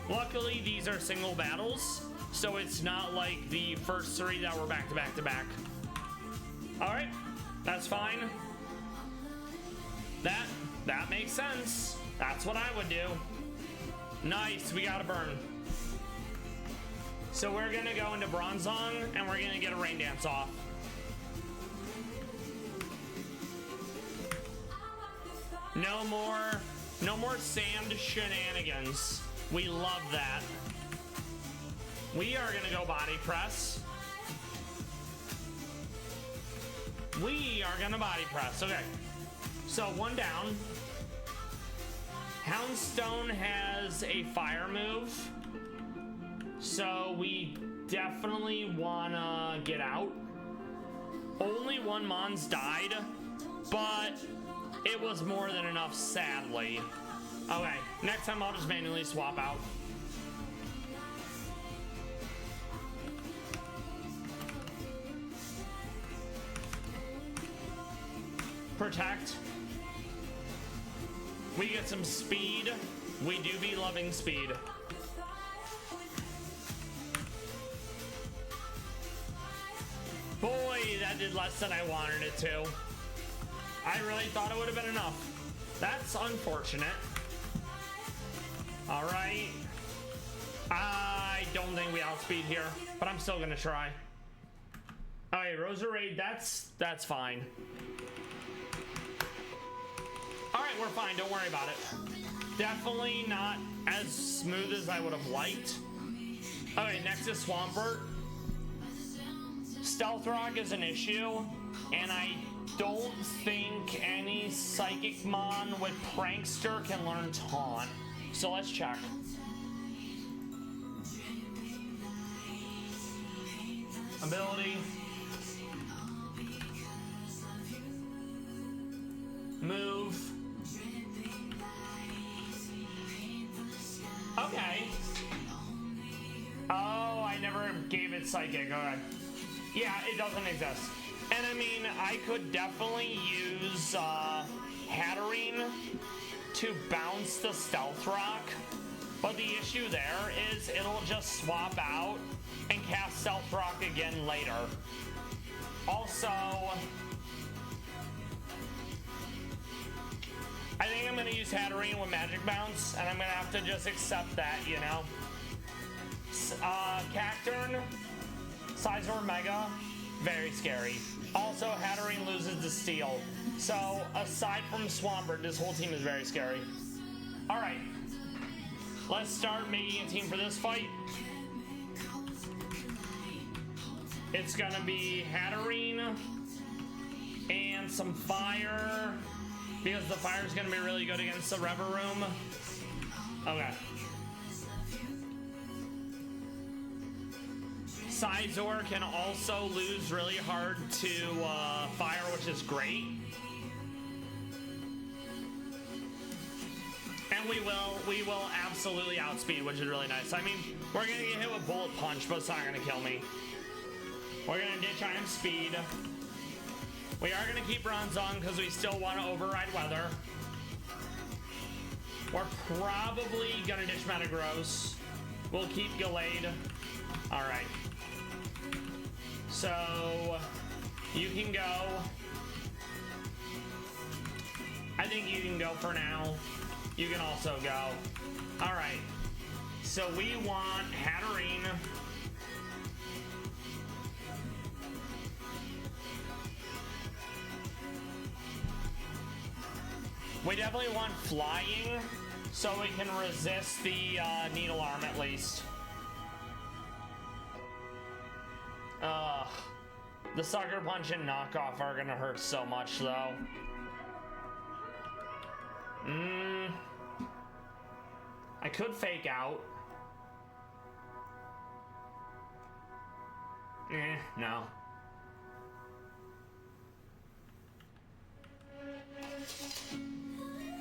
Luckily, these are single battles, so it's not like the first three that were back to back to back. All right, that's fine. That makes sense. That's what I would do. Nice, we got a burn. So we're gonna go into Bronzong and we're gonna get a Rain Dance off. No more sand shenanigans. We love that. We are gonna go body press. We are gonna body press. Okay. So one down. Houndstone has a fire move. So we definitely wanna get out. Only one Mon's died, but it was more than enough, sadly. Okay, next time I'll just manually swap out. Protect. We get some speed. We do be loving speed. Boy, that did less than I wanted it to. I really thought it would have been enough. That's unfortunate. All right. I don't think we outspeed here, but I'm still gonna try. All right, Roserade, that's fine. All right, we're fine. Don't worry about it. Definitely not as smooth as I would have liked. Okay, next is Swampert. Stealth Rock is an issue, and I don't think any Psychic Mon with Prankster can learn Taunt. So let's check. Ability. Move. Okay. Oh, I never gave it Psychic. Okay. Yeah, it doesn't exist. And I mean, I could definitely use Hatterene to bounce the Stealth Rock, but the issue there is it'll just swap out and cast Stealth Rock again later. Also, I think I'm gonna use Hatterene with Magic Bounce, and I'm gonna have to just accept that, you know? Cacturn, Sizor Mega, very scary. Also, Hatterene loses to Steel. So, aside from Swampert, this whole team is very scary. Alright. Let's start making a team for this fight. It's gonna be Hatterene and some Fire, because the Fire is gonna be really good against the Reverum. Okay. Sizor can also lose really hard to Fire, which is great. And we will absolutely outspeed, which is really nice. I mean, we're gonna get hit with Bullet Punch, but it's not gonna kill me. We're gonna ditch Iron Speed. We are gonna keep Bronzong because we still want to override Weather. We're probably gonna ditch Metagross. We'll keep Gallade. Alright. So, you can go. I think you can go for now. You can also go. Alright. So we want Hatterene. We definitely want Flying, so we can resist the Needle Arm at least. The Sucker Punch and Knockoff are gonna hurt so much, though. I could Fake Out. No.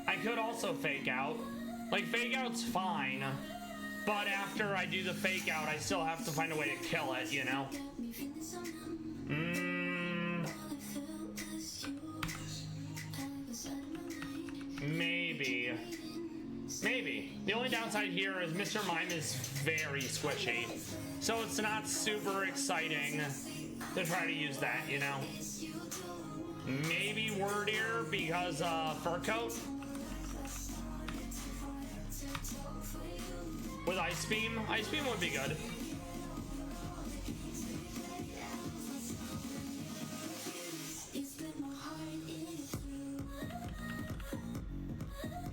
I could also Fake Out. Like, Fake Out's fine, but after I do the Fake Out, I still have to find a way to kill it, you know? Maybe. Maybe. The only downside here is Mr. Mime is very squishy, so it's not super exciting to try to use that, you know? Maybe Word Ear because Fur Coat with Ice Beam. Ice Beam would be good.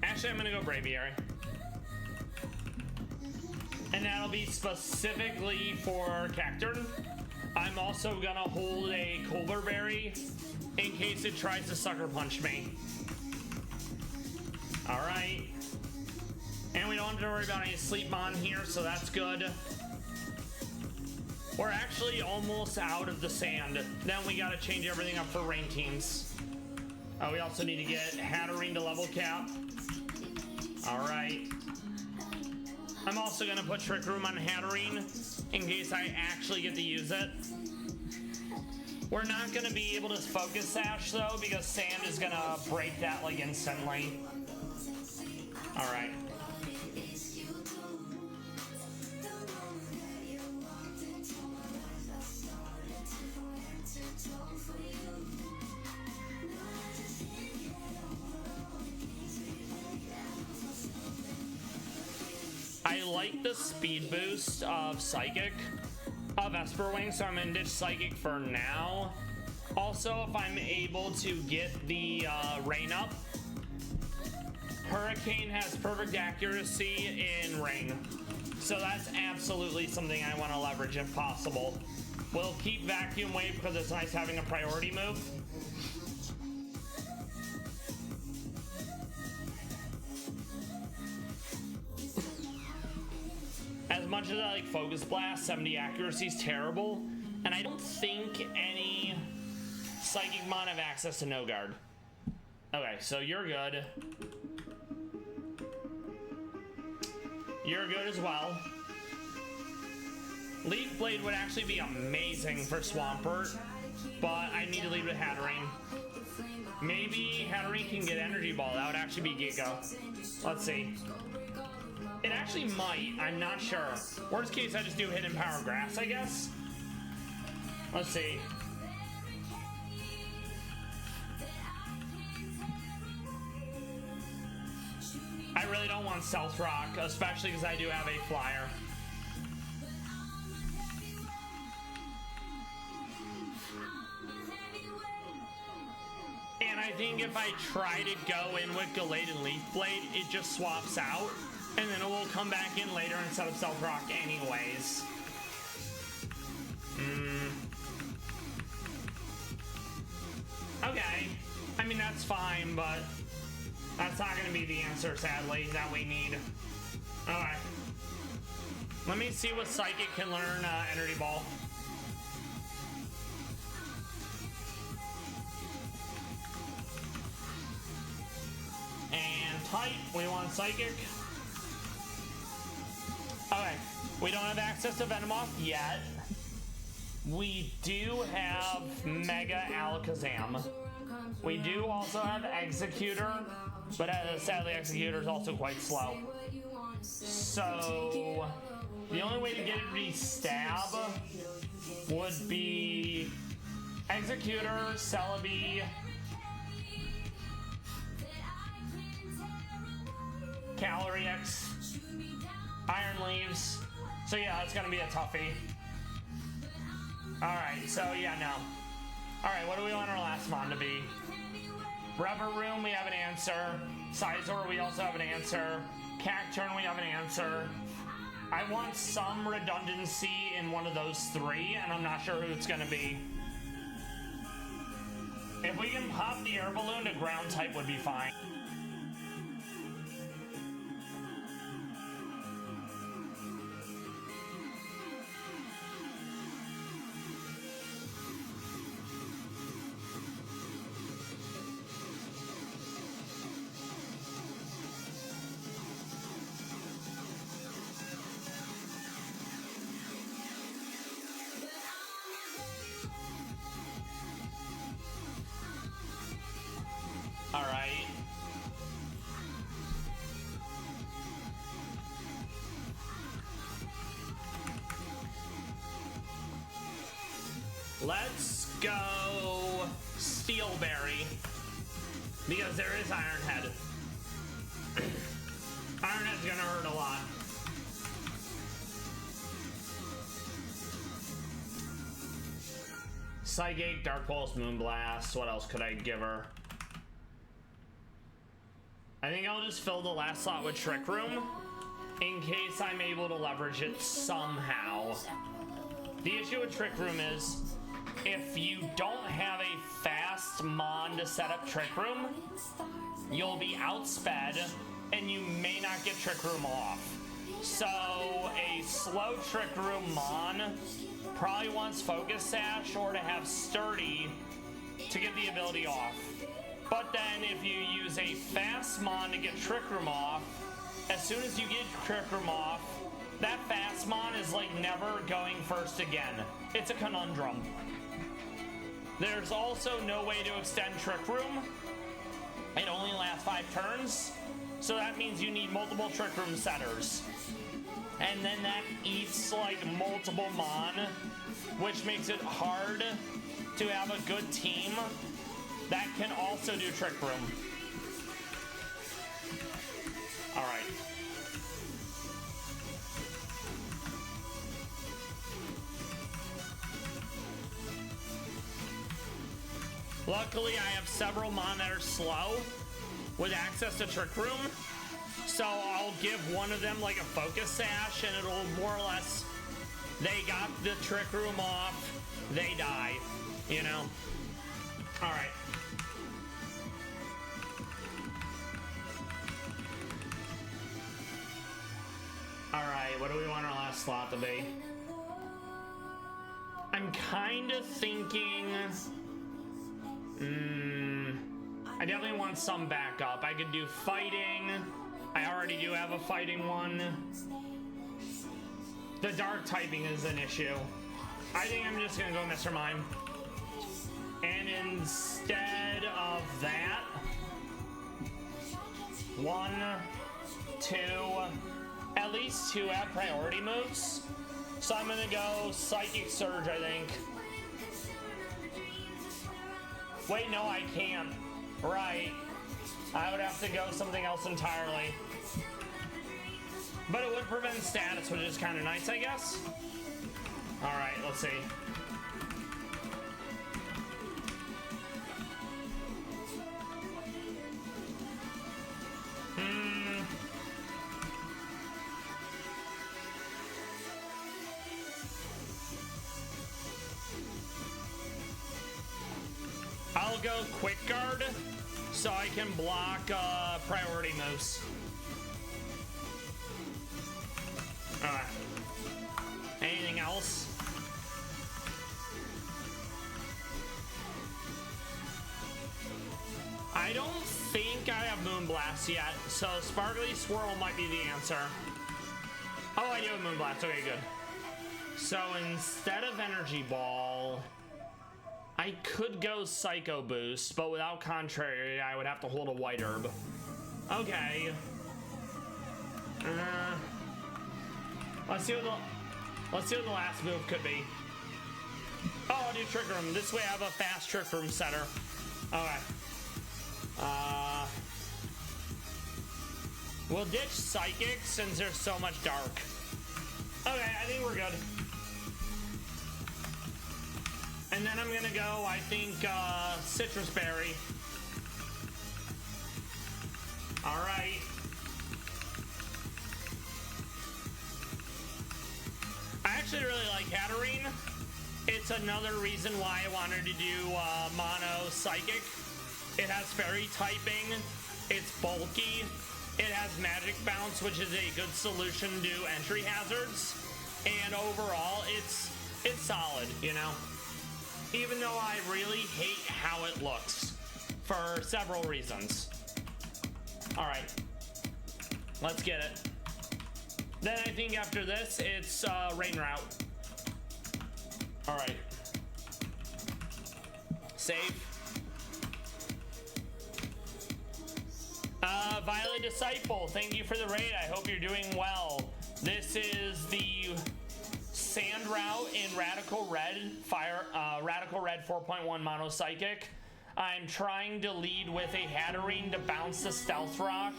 Actually, I'm gonna go Braviary. And that'll be specifically for Cacturn. I'm also gonna hold a Colbur Berry in case it tries to Sucker Punch me. Alright. And we don't have to worry about any Sleep Mon here, so that's good. We're actually almost out of the sand. Then we gotta change everything up for rain teams. We also need to get Hatterene to level cap. Alright. I'm also gonna put Trick Room on Hatterene in case I actually get to use it. We're not gonna be able to Focus Sash though, because Sand is gonna break that like instantly. Alright. I like the speed boost of Psychic, of Esper Wing, so I'm gonna ditch Psychic for now. Also, if I'm able to get the Rain up, Hurricane has perfect accuracy in Rain. So that's absolutely something I want to leverage if possible. We'll keep Vacuum Wave because it's nice having a priority move. much as I like Focus Blast, 70 accuracy is terrible, and I don't think any Psychic Mon have access to No Guard. Okay, so you're good. You're good as well. Leaf Blade would actually be amazing for Swampert, but I need to lead with Hatterene. Maybe Hatterene can get Energy Ball. That would actually be Giga. Let's see. It actually might. I'm not sure. Worst case, I just do Hidden Power Grass, I guess. Let's see. I really don't want Stealth Rock, especially because I do have a Flyer. And I think if I try to go in with Gallade and Leaf Blade, it just swaps out, and then it will come back in later instead of Stealth Rock anyways. Okay. I mean, that's fine, but that's not going to be the answer, sadly, that we need. Alright. Let me see what Psychic can learn Energy Ball. And type, we want Psychic. Okay, we don't have access to Venomoth yet. We do have Mega Alakazam. We do also have Executor, but sadly Executor is also quite slow. So the only way to get it to re-stab would be Executor, Celebi, Calyrex, Iron Leaves. So yeah, it's gonna be a toughie. Alright, so yeah, no. Alright, what do we want our last mon to be? Rubber Room, we have an answer. Sizor, we also have an answer. Cacturn, we have an answer. I want some redundancy in one of those three, and I'm not sure who it's gonna be. If we can pop the air balloon to ground type would be fine. Alright. Let's go Steelberry, because there is Iron Head. Iron Head's gonna hurt a lot. Psychic, Dark Pulse, Moonblast. What else could I give her? I think I'll just fill the last slot with Trick Room in case I'm able to leverage it somehow. The issue with Trick Room is if you don't have a fast mon to set up Trick Room, you'll be outsped and you may not get Trick Room off. So a slow Trick Room mon probably wants Focus Sash or to have Sturdy to get the ability off. But then if you use a fast mon to get Trick Room off, as soon as you get Trick Room off, that fast mon is like never going first again. It's a conundrum. There's also no way to extend Trick Room. It only lasts 5 turns, so that means you need multiple Trick Room setters. And then that eats like multiple mon, which makes it hard to have a good team that can also do Trick Room. Alright. Luckily, I have several mon that are slow with access to Trick Room, so I'll give one of them like a Focus Sash, and it'll more or less, they got the Trick Room off, they die, you know? Alright. Alright, Alright, what do we want our last slot to be? I'm kind of thinking... I definitely want some backup. I could do fighting. I already do have a fighting one. The dark typing is an issue. I think I'm just gonna go Mr. Mime. And instead of that, 1, 2, at least 2 have priority moves. So I'm gonna go Psychic Surge, I think. Wait, no, I can't. Right. I would have to go something else entirely. But it would prevent status, which is kind of nice, I guess. Alright, let's see. I'll go Quick Guard so I can block priority moves. Alright. Anything else? I don't think I have Moonblast yet, so Sparkly Swirl might be the answer. Oh, I do have Moonblast. Okay, good. So instead of Energy Ball, I could go Psycho Boost, but without Contrary, I would have to hold a White Herb. Okay. Let's see what the last move could be. Oh, I'll do Trick Room. This way I have a fast Trick Room setter. Okay. We'll ditch Psychic since there's so much dark. Okay, I think we're good. And then I'm gonna go, I think, Citrus Berry. Alright. I actually really like Hatterene. It's another reason why I wanted to do Mono Psychic. It has Fairy typing. It's bulky. It has Magic Bounce, which is a good solution to entry hazards. And overall, it's solid, you know? Even though I really hate how it looks for several reasons. Alright. Let's get it. Then I think after this, it's Rain Route. Alright. Save. Violet Disciple, thank you for the raid. I hope you're doing well. This is the Sand Route in Radical Red, Radical Red 4.1 Mono Psychic. I'm trying to lead with a Hatterene to bounce the Stealth Rock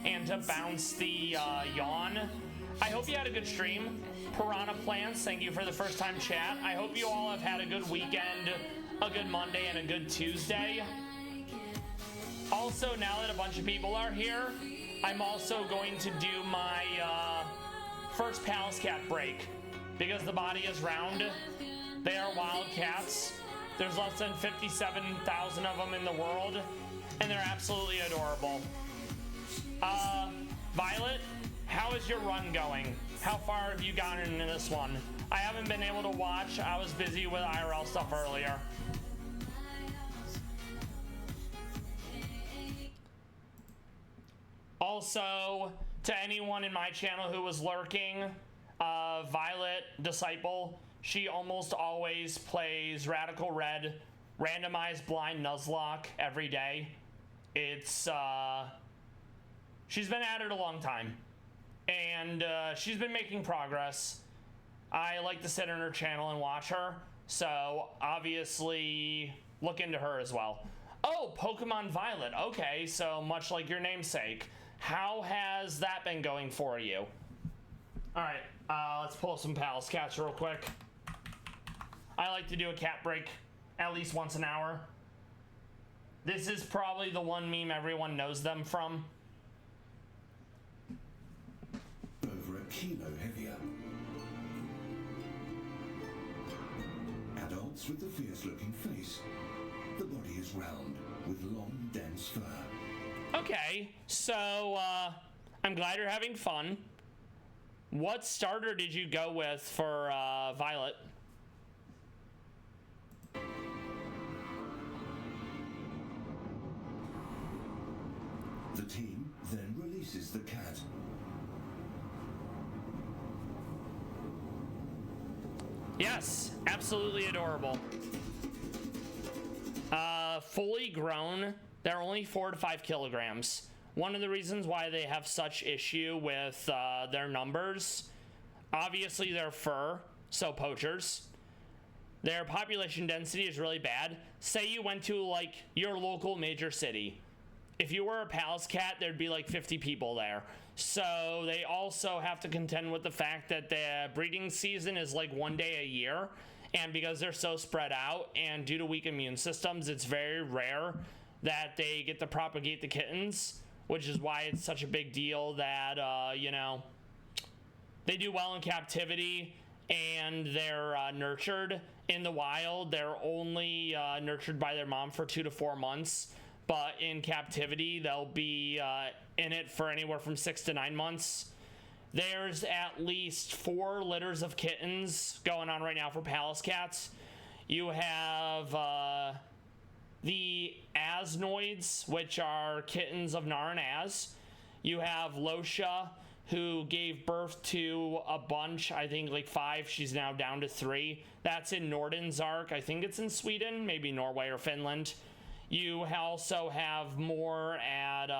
and to bounce the Yawn. I hope you had a good stream. Piranha Plants, thank you for the first time chat. I hope you all have had a good weekend, a good Monday, and a good Tuesday. Also, now that a bunch of people are here, I'm also going to do my first Pallas Cat break. Because the body is round, they are wild cats. There's less than 57,000 of them in the world, and they're absolutely adorable. Violet, how is your run going? How far have you gotten into this one? I haven't been able to watch. I was busy with IRL stuff earlier. Also, to anyone in my channel who was lurking, Violet Disciple, she almost always plays Radical Red, randomized blind Nuzlocke every day. It's, she's been at it a long time, and she's been making progress. I like to sit on her channel and watch her, so obviously look into her as well. Oh, Pokemon Violet. Okay, so much like your namesake. How has that been going for you? Alright, let's pull some Pallas Cats real quick. I like to do a cat break at least once an hour. This is probably the one meme everyone knows them from. Over a kilo heavier. Adults with a fierce-looking face. The body is round, with long, dense fur. Okay, so, I'm glad you're having fun. What starter did you go with for Violet? The team then releases the cat. Yes, absolutely adorable. Fully grown, they're only 4 to 5 kilograms. One of the reasons why they have such issue with their numbers, obviously their fur, so poachers. Their population density is really bad. Say you went to like your local major city. If you were a Pallas cat, there'd be like 50 people there. So they also have to contend with the fact that the breeding season is like 1 day a year. And because they're so spread out and due to weak immune systems, it's very rare that they get to propagate the kittens, which is why it's such a big deal that, you know, they do well in captivity and they're nurtured. In the wild, they're only nurtured by their mom for 2 to 4 months. But in captivity, they'll be in it for anywhere from 6 to 9 months. There's at least 4 litters of kittens going on right now for Pallas cats. You have the Asnoids, which are kittens of Nar and Az. You have Losha, who gave birth to a bunch, I think like 5. She's now down to 3. That's in Nordensark. I think it's in Sweden, maybe Norway or Finland. You also have more at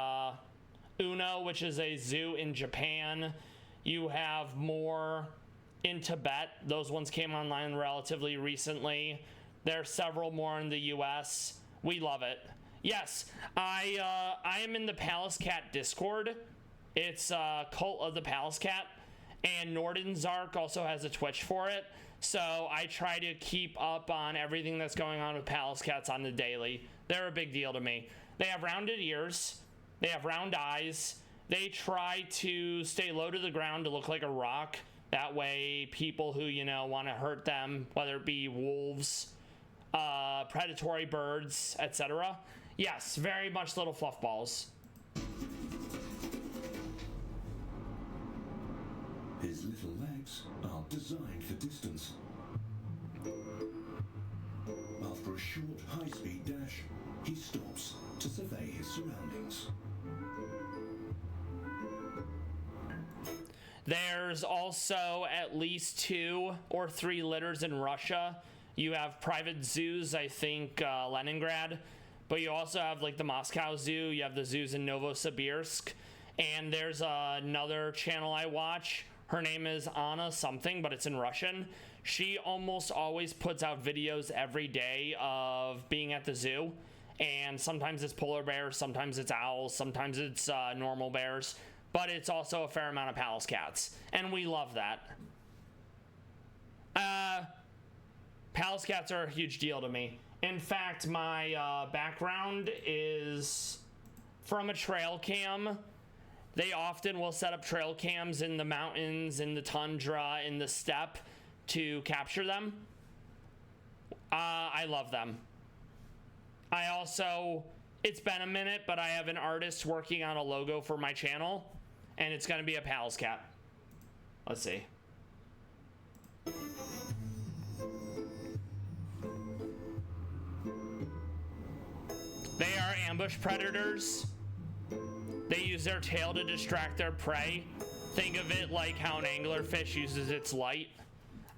Uno, which is a zoo in Japan. You have more in Tibet. Those ones came online relatively recently. There are several more in the US. We love it. Yes, I am in the Pallas Cat Discord. It's Cult of the Pallas Cat. And Nordensark also has a Twitch for it. So I try to keep up on everything that's going on with Pallas Cats on the daily. They're a big deal to me. They have rounded ears. They have round eyes. They try to stay low to the ground to look like a rock. That way people who, you know, want to hurt them, whether it be wolves, predatory birds, etc. Yes, very much little fluff balls. His little legs are designed for distance. After a short high-speed dash, he stops to survey his surroundings. There's also at least 2 or 3 litters in Russia. You have private zoos, I think Leningrad, but you also have like the Moscow Zoo. You have the zoos in Novosibirsk, and there's another channel I watch. Her name is Anna something, but it's in Russian. She almost always puts out videos every day of being at the zoo, and sometimes it's polar bears, sometimes it's owls, sometimes it's normal bears. But it's also a fair amount of Pallas cats, and we love that. Pallas cats are a huge deal to me. In fact, my background is from a trail cam. They often will set up trail cams in the mountains, in the tundra, in the steppe to capture them. I love them. I also, it's been a minute, but I have an artist working on a logo for my channel. And it's going to be a Pallas cat. Let's see. They are ambush predators. They use their tail to distract their prey. Think of it like how an anglerfish uses its light.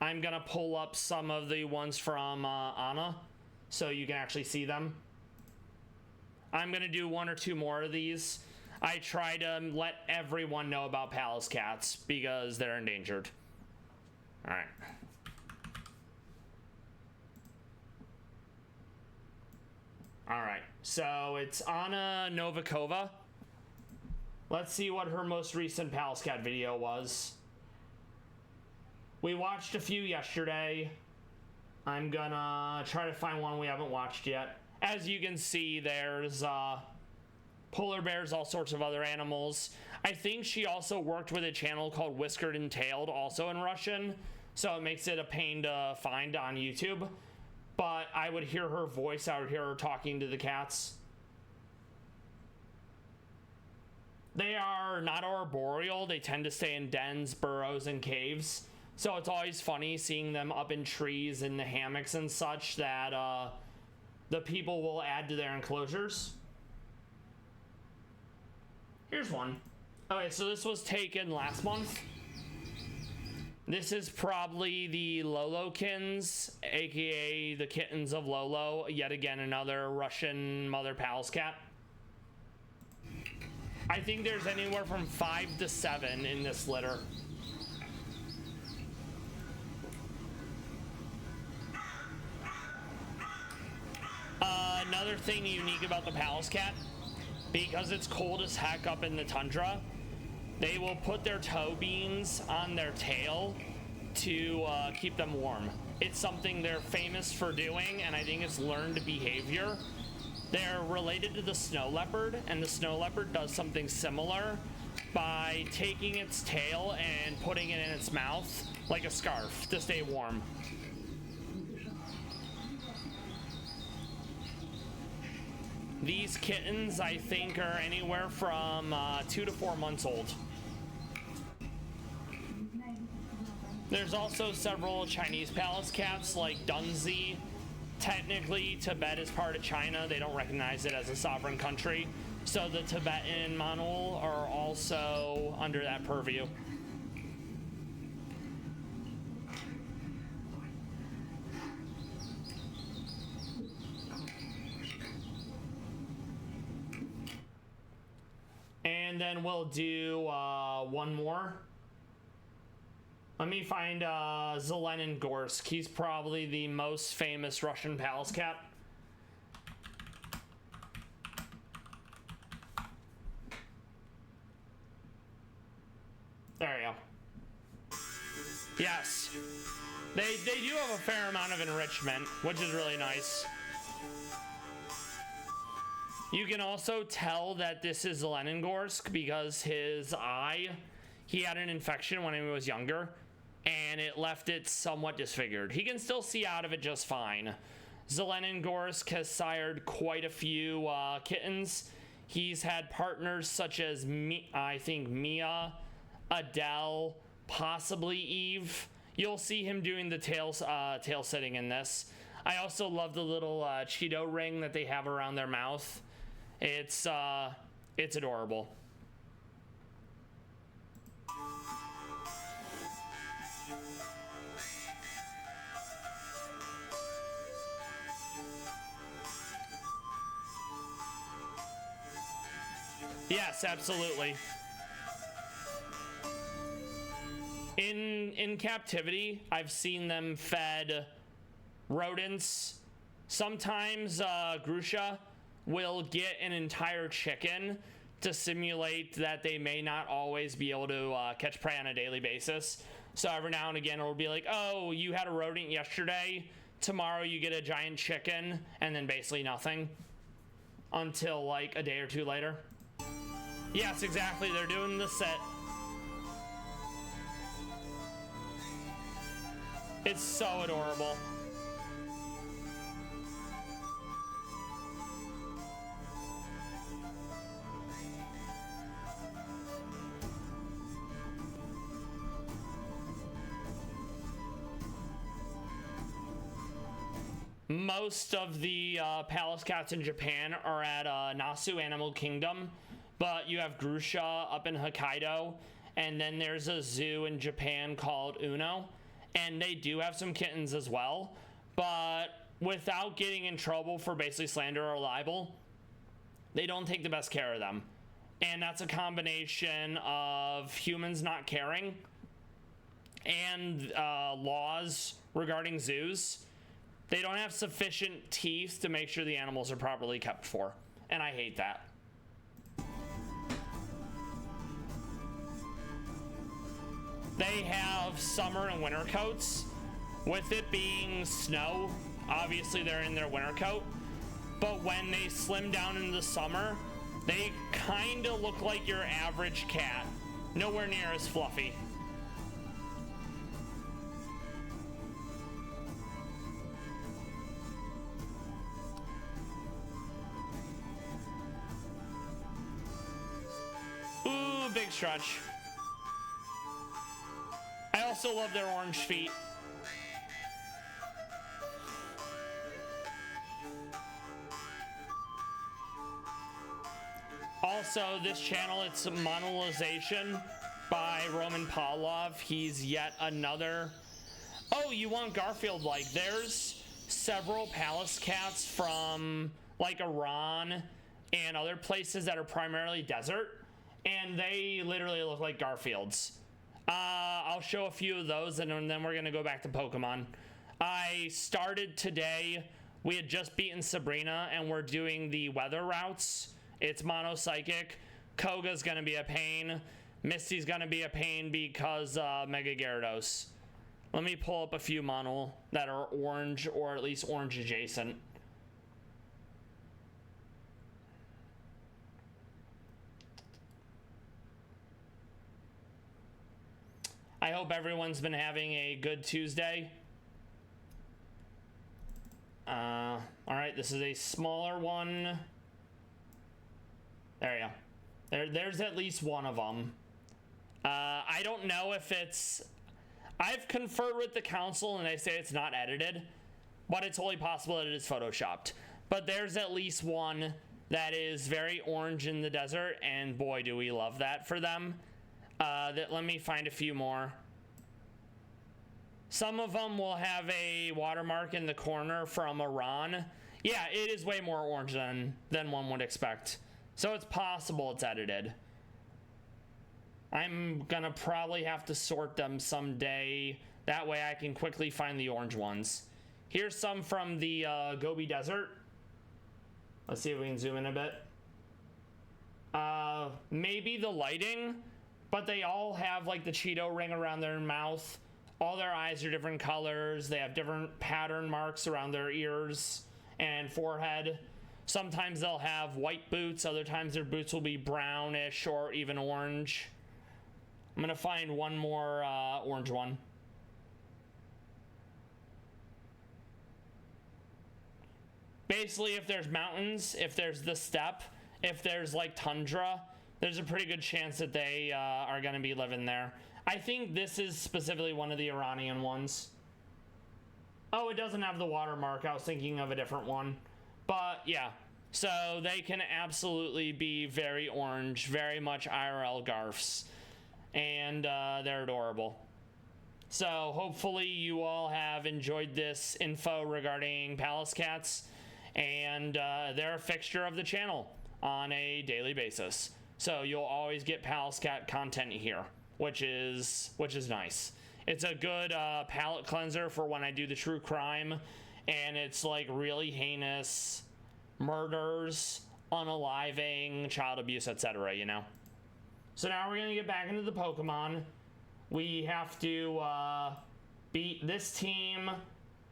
I'm going to pull up some of the ones from Anna so you can actually see them. I'm going to do 1 or 2 more of these. I try to let everyone know about Pallas cats because they're endangered. All right. All right. So it's Anna Novikova. Let's see what her most recent Pallas cat video was. We watched a few yesterday. I'm gonna try to find one we haven't watched yet. As you can see, there's polar bears, all sorts of other animals. I think she also worked with a channel called Whiskered and Tailed, also in Russian, so it makes it a pain to find on YouTube. But I would hear her voice, I would hear her talking to the cats. They are not arboreal. They tend to stay in dens, burrows, and caves. So it's always funny seeing them up in trees and the hammocks and such that the people will add to their enclosures. Here's one. Okay, so this was taken last month. This is probably the Lolokins, aka the kittens of Lolo. Yet again, another Russian mother Pallas cat. I think there's anywhere from 5 to 7 in this litter. Another thing unique about the Pallas cat, because it's cold as heck up in the tundra, they will put their toe beans on their tail to keep them warm. It's something they're famous for doing, and I think it's learned behavior. They're related to the snow leopard, and the snow leopard does something similar by taking its tail and putting it in its mouth like a scarf to stay warm. These kittens, I think, are anywhere from 2 to 4 months old. There's also several Chinese Pallas cats like Dunzi. Technically, Tibet is part of China. They don't recognize it as a sovereign country. So the Tibetan Meownwell are also under that purview. And then we'll do one more. Let me find Zelenogorsk. He's probably the most famous Russian Pallas cat. There you go. Yes. They do have a fair amount of enrichment, which is really nice. You can also tell that this is Zelenogorsk because his eye, he had an infection when he was younger, and it left it somewhat disfigured. He can still see out of it just fine. Zelenogorsk has sired quite a few kittens. He's had partners such as, I think, Mia, Adele, possibly Eve. You'll see him doing the tail sitting in this. I also love the little Cheeto ring that they have around their mouth. It's adorable. Yes, absolutely. In captivity, I've seen them fed rodents. Sometimes Grusha will get an entire chicken to simulate that they may not always be able to catch prey on a daily basis. So every now and again, it'll be like, oh, you had a rodent yesterday. Tomorrow you get a giant chicken, and then basically nothing until like a day or two later. Yes, exactly. They're doing the sit. It's so adorable. Most of the Pallas cats in Japan are at Nasu Animal Kingdom, but you have Grusha up in Hokkaido, and then there's a zoo in Japan called Uno, and they do have some kittens as well, but without getting in trouble for basically slander or libel, they don't take the best care of them. And that's a combination of humans not caring and laws regarding zoos. They don't have sufficient teeth to make sure the animals are properly kept for, and I hate that. They have summer and winter coats. With it being snow, obviously they're in their winter coat, but when they slim down in the summer, they kind of look like your average cat, nowhere near as fluffy. Thanks, Stretch. I also love their orange feet. Also, this channel, it's Monolization by Roman Pavlov. He's yet another. Oh, you want Garfield like? There's several Pallas cats from like Iran and other places that are primarily desert, and they literally look like Garfields. I'll show a few of those, and then we're gonna go back to Pokemon. I started today. We had just beaten Sabrina, and we're doing the weather routes. It's mono psychic. Koga's gonna be a pain. Misty's gonna be a pain because Mega Gyarados. Let me pull up a few mono that are orange, or at least orange adjacent. I hope everyone's been having a good Tuesday. All right, this is a smaller one. There you go. There's at least one of them. I don't know if it's... I've conferred with the council and they say it's not edited, but it's only possible that it is photoshopped. But there's at least one that is very orange in the desert, and boy, do we love that for them. Let me find a few more. Some of them will have a watermark in the corner from Iran. Yeah, it is way more orange than one would expect. So it's possible it's edited. I'm gonna probably have to sort them someday. That way I can quickly find the orange ones. Here's some from the Gobi Desert. Let's see if we can zoom in a bit. Maybe the lighting, but they all have like the Cheeto ring around their mouth. All their eyes are different colors. They have different pattern marks around their ears and forehead. Sometimes they'll have white boots. Other times their boots will be brownish or even orange. I'm gonna find one more orange one. Basically, if there's mountains, if there's the steppe, if there's like tundra, there's a pretty good chance that they are gonna be living there. I think this is specifically one of the Iranian ones. Oh, it doesn't have the watermark. I was thinking of a different one. But yeah, so they can absolutely be very orange, very much IRL Garfs. And they're adorable. So hopefully you all have enjoyed this info regarding Pallas cats, and they're a fixture of the channel on a daily basis. So you'll always get Pallas cat content here, which is nice. It's a good palate cleanser for when I do the true crime, and it's like really heinous murders, unaliving, child abuse, etc., you know. So now we're gonna get back into the Pokemon. We have to beat this team.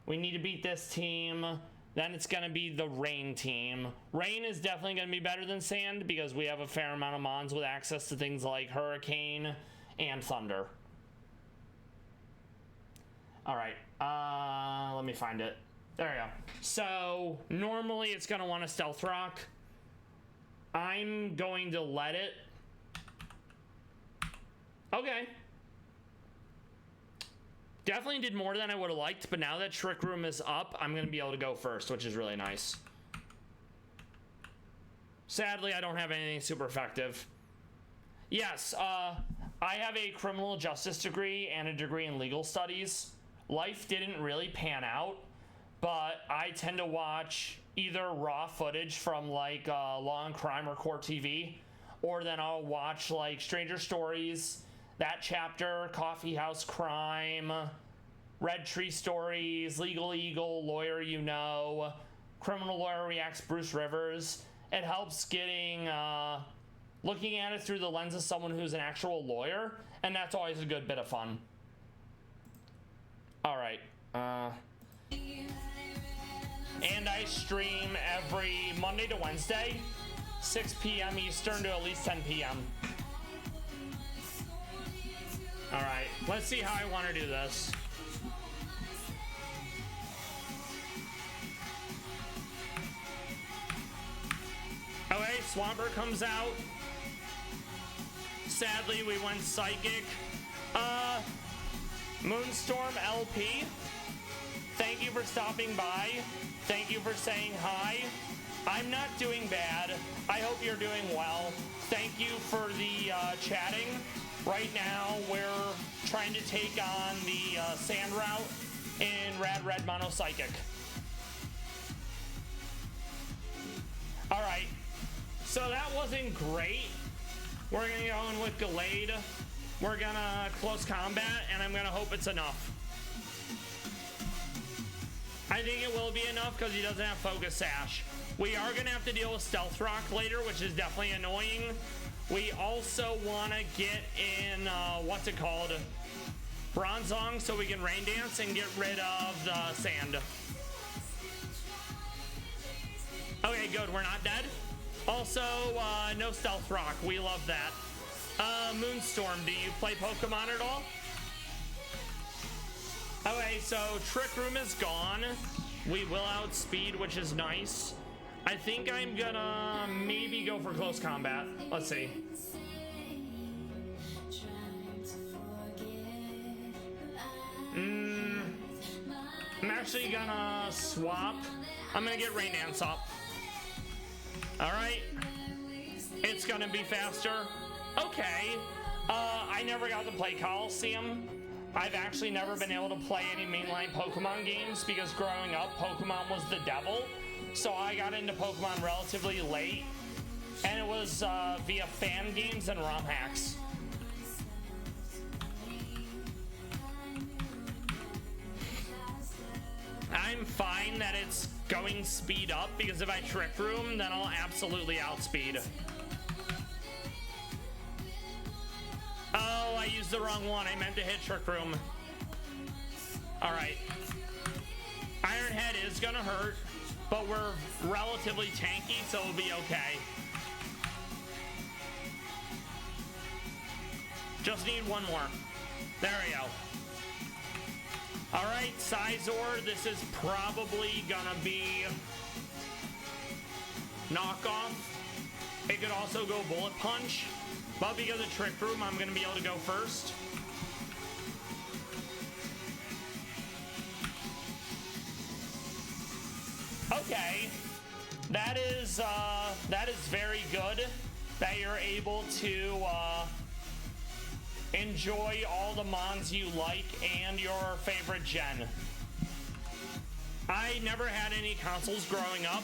We need to beat this team. Then it's gonna be the Rain team. Rain is definitely gonna be better than Sand because we have a fair amount of Mons with access to things like Hurricane and Thunder. All right, let me find it. There we go. So normally it's gonna want to Stealth Rock. I'm going to let it. Okay. Definitely did more than I would have liked, but now that Trick Room is up, I'm going to be able to go first, which is really nice. Sadly, I don't have anything super effective. Yes, I have a criminal justice degree and a degree in legal studies. Life didn't really pan out, but I tend to watch either raw footage from like Law and Crime or Court TV, or then I'll watch like Stranger Stories, That Chapter, Coffee House Crime, Red Tree Stories, Legal Eagle, Lawyer You Know, Criminal Lawyer Reacts Bruce Rivers. It helps getting, looking at it through the lens of someone who's an actual lawyer, and that's always a good bit of fun. All right. And I stream every Monday to Wednesday, 6 p.m. Eastern to at least 10 p.m. All right, let's see how I want to do this. Okay, Swampert comes out. sadly, we went Psychic. Moonstorm LP, thank you for stopping by. Thank you for saying hi. I'm not doing bad. I hope you're doing well. Thank you for the chatting. Right now, we're trying to take on the Sand Route in Rad Red Mono Psychic. All right, so that wasn't great. We're gonna go in with Gallade. We're gonna close combat, and I'm gonna hope it's enough. I think it will be enough because he doesn't have Focus Sash. We are gonna have to deal with Stealth Rock later, which is definitely annoying. We also wanna get in, what's it called? Bronzong, so we can Rain Dance and get rid of the sand. Okay, good, we're not dead. Also, no Stealth Rock, we love that. Moonstorm, do you play Pokemon at all? Okay, so Trick Room is gone. We will outspeed, which is nice. I think I'm gonna maybe go for close combat. Let's see. I'm actually gonna swap. I'm gonna get Rain Dance up. Alright. It's gonna be faster. Okay. I never got to play Coliseum. I've actually never been able to play any mainline Pokemon games because growing up, Pokemon was the devil. So I got into Pokemon relatively late. And it was via fan games and ROM hacks. I'm fine that it's going speed up because if I Trick Room, then I'll absolutely outspeed. Oh, I used the wrong one. I meant to hit Trick Room. Alright. Iron Head is gonna hurt, but we're relatively tanky, so it'll be okay. Just need one more. There we go. Alright, Sizor, this is probably gonna be knockoff. It could also go Bullet Punch, but because of Trick Room, I'm gonna be able to go first. Okay, that is very good that you're able to enjoy all the mons you like and your favorite gen. I never had any consoles growing up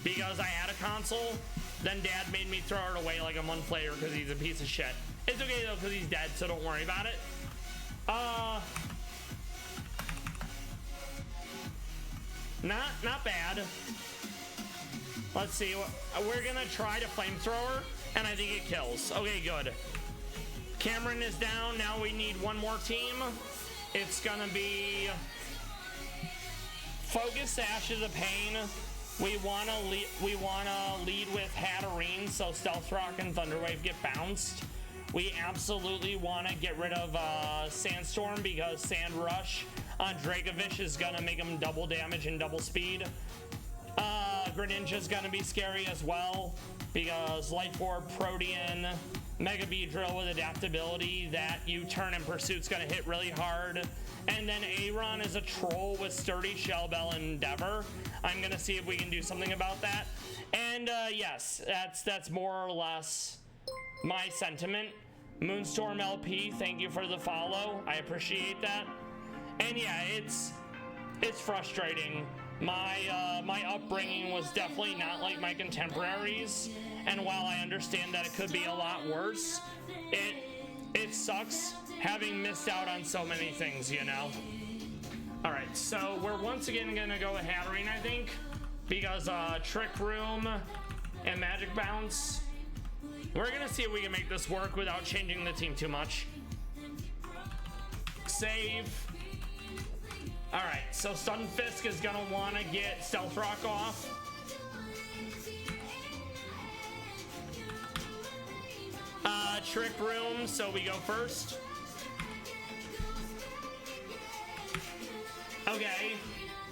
because I had a console, then Dad made me throw it away like a month later because he's a piece of shit. It's okay though because he's dead, so don't worry about it. Not bad. Let's see, we're gonna try to Flamethrower, and I think it kills. Okay, good. Cameron is down. Now we need one more team. It's gonna be Focus Sash is a pain. We wanna lead with Hatterene so Stealth Rock and Thunder Wave get bounced. We absolutely wanna get rid of Sandstorm because Sand Rush on Dracovish is gonna make him double damage and double speed. Greninja's gonna be scary as well because Life Orb, Protean, Mega Beedrill with adaptability, that U-turn and Pursuit's gonna hit really hard. And then Aron is a troll with Sturdy, Shell Bell, and Endeavor. I'm gonna see if we can do something about that. And yes, that's more or less my sentiment. Moonstorm LP, thank you for the follow. I appreciate that. And yeah, it's frustrating. My upbringing was definitely not like my contemporaries, and while I understand that it could be a lot worse, it sucks having missed out on so many things, you know? Alright, so we're once again gonna go with Hatterene, I think, because Trick Room and Magic Bounce. We're gonna see if we can make this work without changing the team too much. Save. Alright, so Stunfisk is gonna wanna get Stealth Rock off. Trick Room, so we go first. Okay,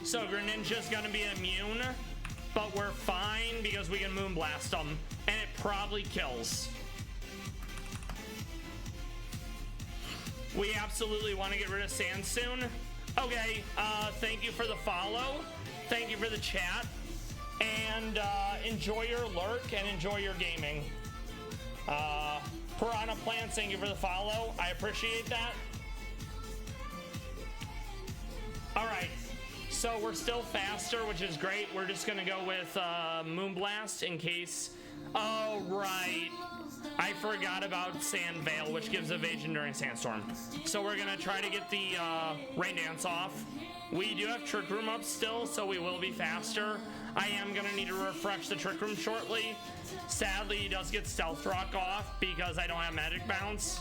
so Greninja's gonna be immune, but we're fine because we can Moonblast them, and it probably kills. We absolutely want to get rid of sand soon. Okay, thank you for the follow. Thank you for the chat. And enjoy your lurk and enjoy your gaming. Piranha Plants, thank you for the follow. I appreciate that. All right, so we're still faster, which is great. We're just gonna go with Moonblast in case. Oh, right. I forgot about Sand Veil, which gives evasion during Sandstorm. So we're gonna try to get the Rain Dance off. We do have Trick Room up still, so we will be faster. I am gonna need to refresh the Trick Room shortly. Sadly, he does get Stealth Rock off because I don't have Magic Bounce.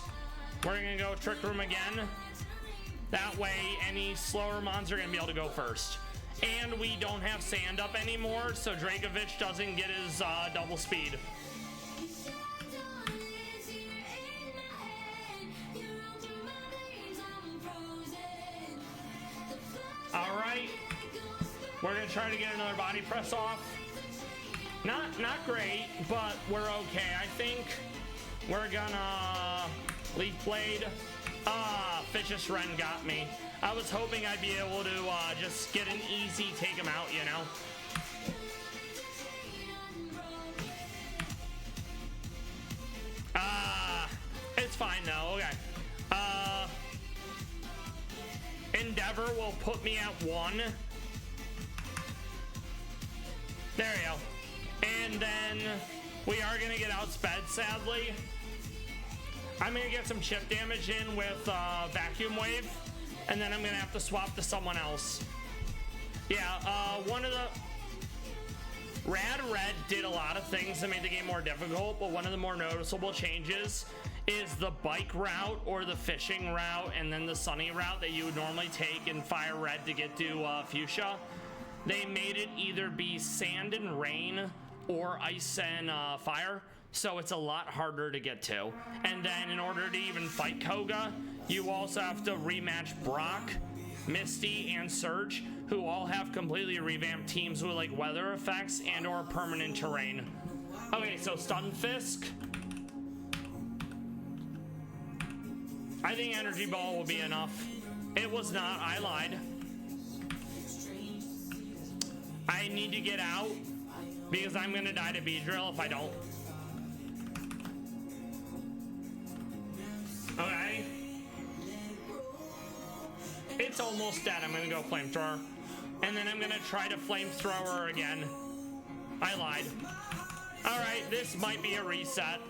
We're gonna go Trick Room again. That way, any slower mons are gonna be able to go first. And we don't have Sand up anymore, so Dragovich doesn't get his double speed. All right, we're gonna try to get another body press off. Not great, but we're okay. I think we're gonna Leaf Blade. Vicious Wren got me. I was hoping I'd be able to just get an easy take him out, you know. It's fine though. Okay. Endeavor will put me at 1. There you go. And then we are gonna get outsped, sadly. I'm gonna get some chip damage in with Vacuum Wave, and then I'm gonna have to swap to someone else. Yeah, one of the Rad Red did a lot of things that made the game more difficult, but one of the more noticeable changes is the bike route or the fishing route, and then the sunny route that you would normally take in Fire Red to get to Fuchsia. They made it either be sand and rain or ice and fire, so it's a lot harder to get to. And then in order to even fight Koga, you also have to rematch Brock, Misty, and Surge, who all have completely revamped teams with like weather effects and or permanent terrain. Okay, so Stunfisk. I think Energy Ball will be enough. It was not, I lied. I need to get out because I'm gonna die to Beedrill if I don't. Okay. It's almost dead. I'm gonna go Flamethrower. And then I'm gonna try to Flamethrower again. I lied. Alright, this might be a reset.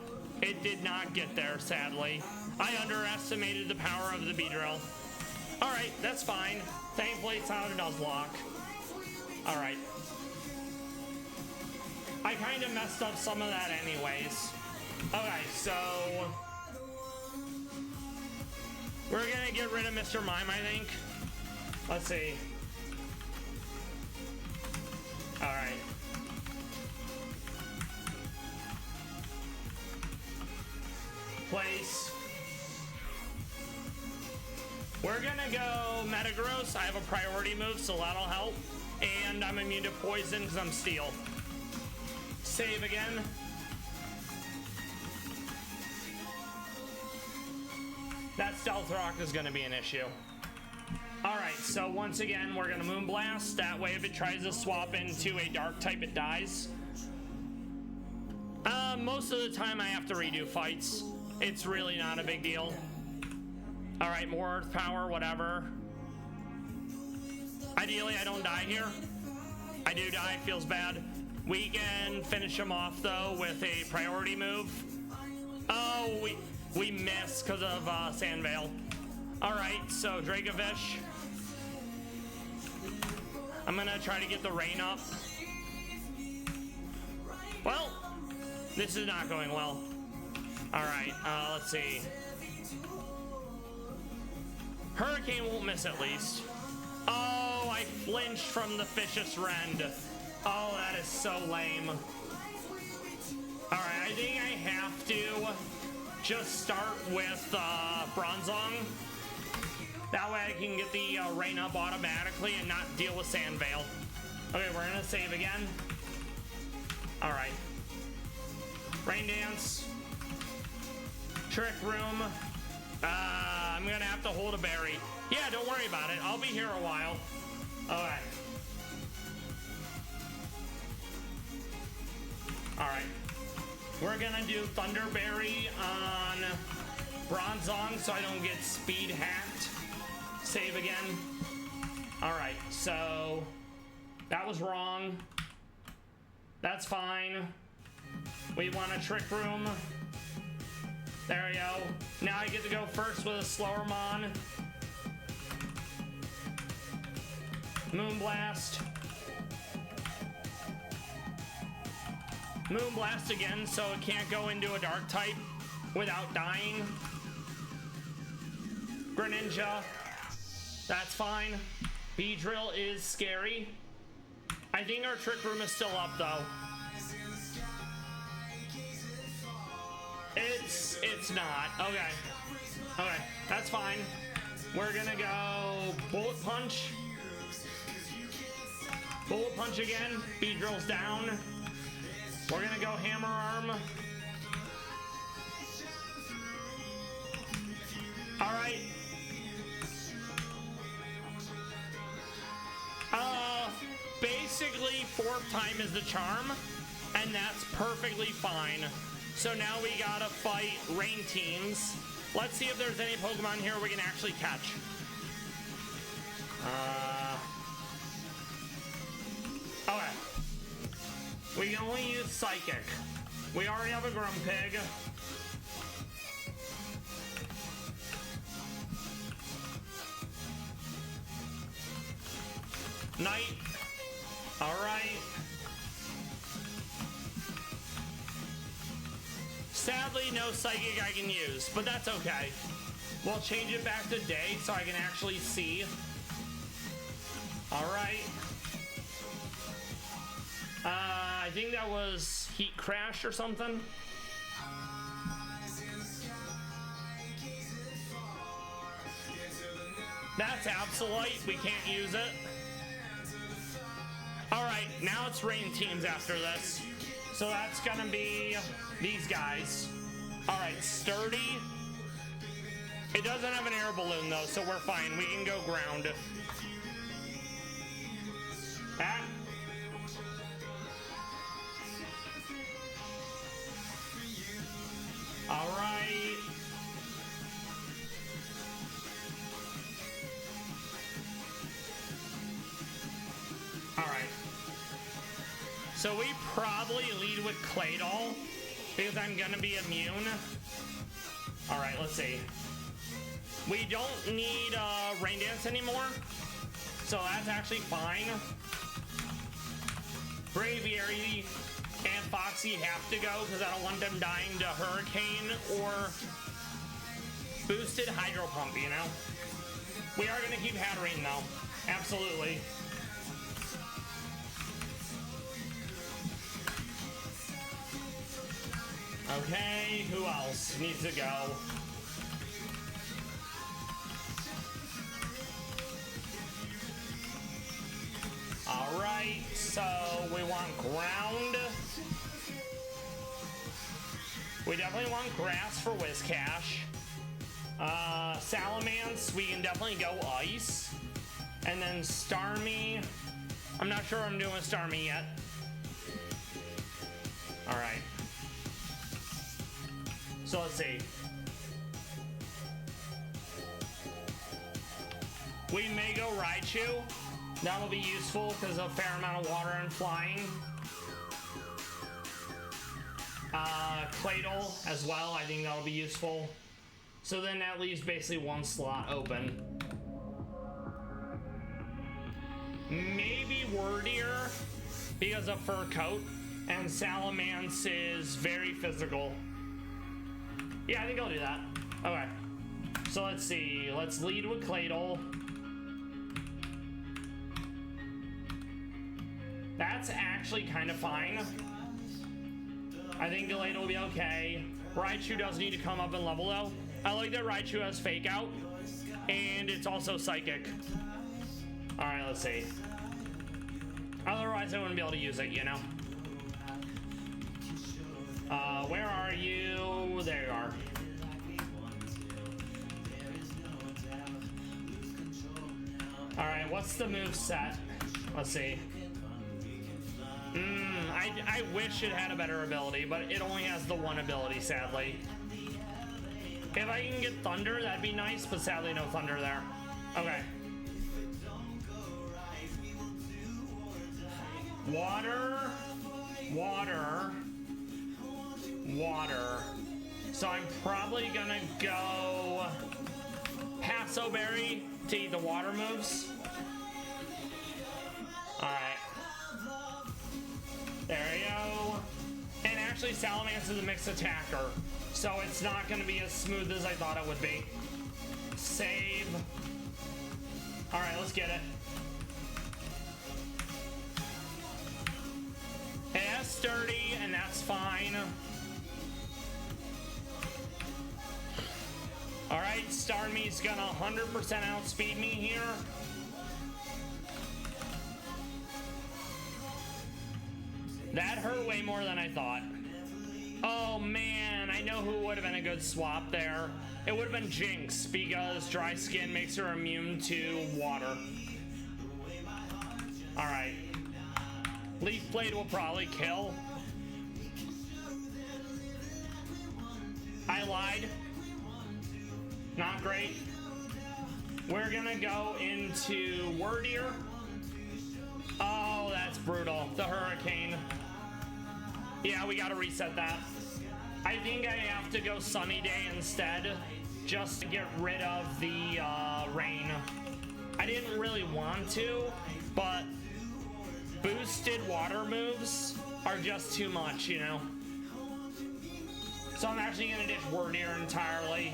It did not get there, sadly. I underestimated the power of the Beedrill. Alright, that's fine. Thankfully, it's how it does block. Alright. I kind of messed up some of that anyways. Okay, so we're gonna get rid of Mr. Mime, I think. Let's see. Alright. Place. We're gonna go Metagross. I have a priority move, so that'll help. And I'm immune to poison because I'm steel. Save again. That Stealth Rock is gonna be an issue. Alright, so once again, we're gonna Moonblast. That way, if it tries to swap into a dark type, it dies. Most of the time, I have to redo fights. It's really not a big deal. Alright, more Earth Power, whatever. Ideally, I don't die here. I do die, feels bad. We can finish him off, though, with a priority move. Oh, we missed because of Sand Veil. Alright, so Dragovich. I'm gonna try to get the rain up. Well, this is not going well. Alright, let's see. Hurricane won't miss at least. Oh, I flinched from the Vicious Rend. Oh, that is so lame. Alright, I think I have to just start with Bronzong. That way I can get the rain up automatically and not deal with Sand Veil. Okay, we're gonna save again. Alright. Rain Dance. Trick Room. I'm gonna have to hold a berry. Yeah, don't worry about it. I'll be here a while. Okay. Alright. We're gonna do Thunderberry on Bronzong so I don't get speed hacked. Save again. Alright, so that was wrong. That's fine. We want a Trick Room. There we go. Now I get to go first with a slower mon. Moonblast. Moonblast again, so it can't go into a dark type without dying. Greninja. That's fine. Beedrill is scary. I think our Trick Room is still up though. It's not. Okay. Okay, that's fine. We're gonna go Bullet Punch. Bullet Punch again. Beedrill's down. We're gonna go Hammer Arm. Alright. Basically, fourth time is the charm, and that's perfectly fine. So now we gotta fight rain teams. Let's see if there's any Pokemon here we can actually catch. Okay. We can only use Psychic. We already have a Grumpig. Night. Alright. Sadly, no Psychic I can use, but that's okay. We'll change it back to day so I can actually see. Alright. I think that was Heat Crash or something. That's Absolute. We can't use it. Alright, now it's rain teams after this. So that's gonna be these guys. Alright, Sturdy. It doesn't have an air balloon though, so we're fine. We can go ground. Ah. Alright. Alright. So we probably lead with Claydol because I'm gonna be immune. Alright, let's see. We don't need Rain Dance anymore, so that's actually fine. Braviary and Foxy have to go because I don't want them dying to Hurricane or boosted Hydro Pump, you know? We are gonna keep Hattering though, absolutely. Okay, who else needs to go? Alright, so we want ground. We definitely want grass for Whiscash. Salamence, we can definitely go ice. And then Starmie. I'm not sure I'm doing Starmie yet. Alright. So let's see. We may go Raichu. That'll be useful because of a fair amount of water and flying. Claydol as well, I think that'll be useful. So then that leaves basically one slot open. Maybe Wordier because of Fur Coat, and Salamence is very physical. Yeah, I think I'll do that. Okay. So let's see. Let's lead with Claydol. That's actually kind of fine. I think Gallade will be okay. Raichu does need to come up and level though. I like that Raichu has Fake Out, and it's also Psychic. Alright, let's see. Otherwise I wouldn't be able to use it, you know? Where are you? There you are. All right, what's the move set? Let's see. I wish it had a better ability, but it only has the one ability, sadly. If I can get Thunder, that'd be nice, but sadly no Thunder there. Okay. Water, water, water. So I'm probably gonna go Passo Berry to eat the water moves. Alright. There we go. And actually Salamence is a mixed attacker, so it's not gonna be as smooth as I thought it would be. Save. Alright, let's get it. It has sturdy, and that's fine. Alright, Starmie's gonna 100% outspeed me here. That hurt way more than I thought. Oh man, I know who would have been a good swap there. It would have been Jinx, because Dry Skin makes her immune to water. Alright. Leaf Blade will probably kill. I lied. Not great. We're gonna go into Wordier. Oh, that's brutal. The Hurricane. Yeah, we gotta reset that. I think I have to go Sunny Day instead, just to get rid of the rain. I didn't really want to, but boosted water moves are just too much, you know? So I'm actually gonna ditch Wordier entirely.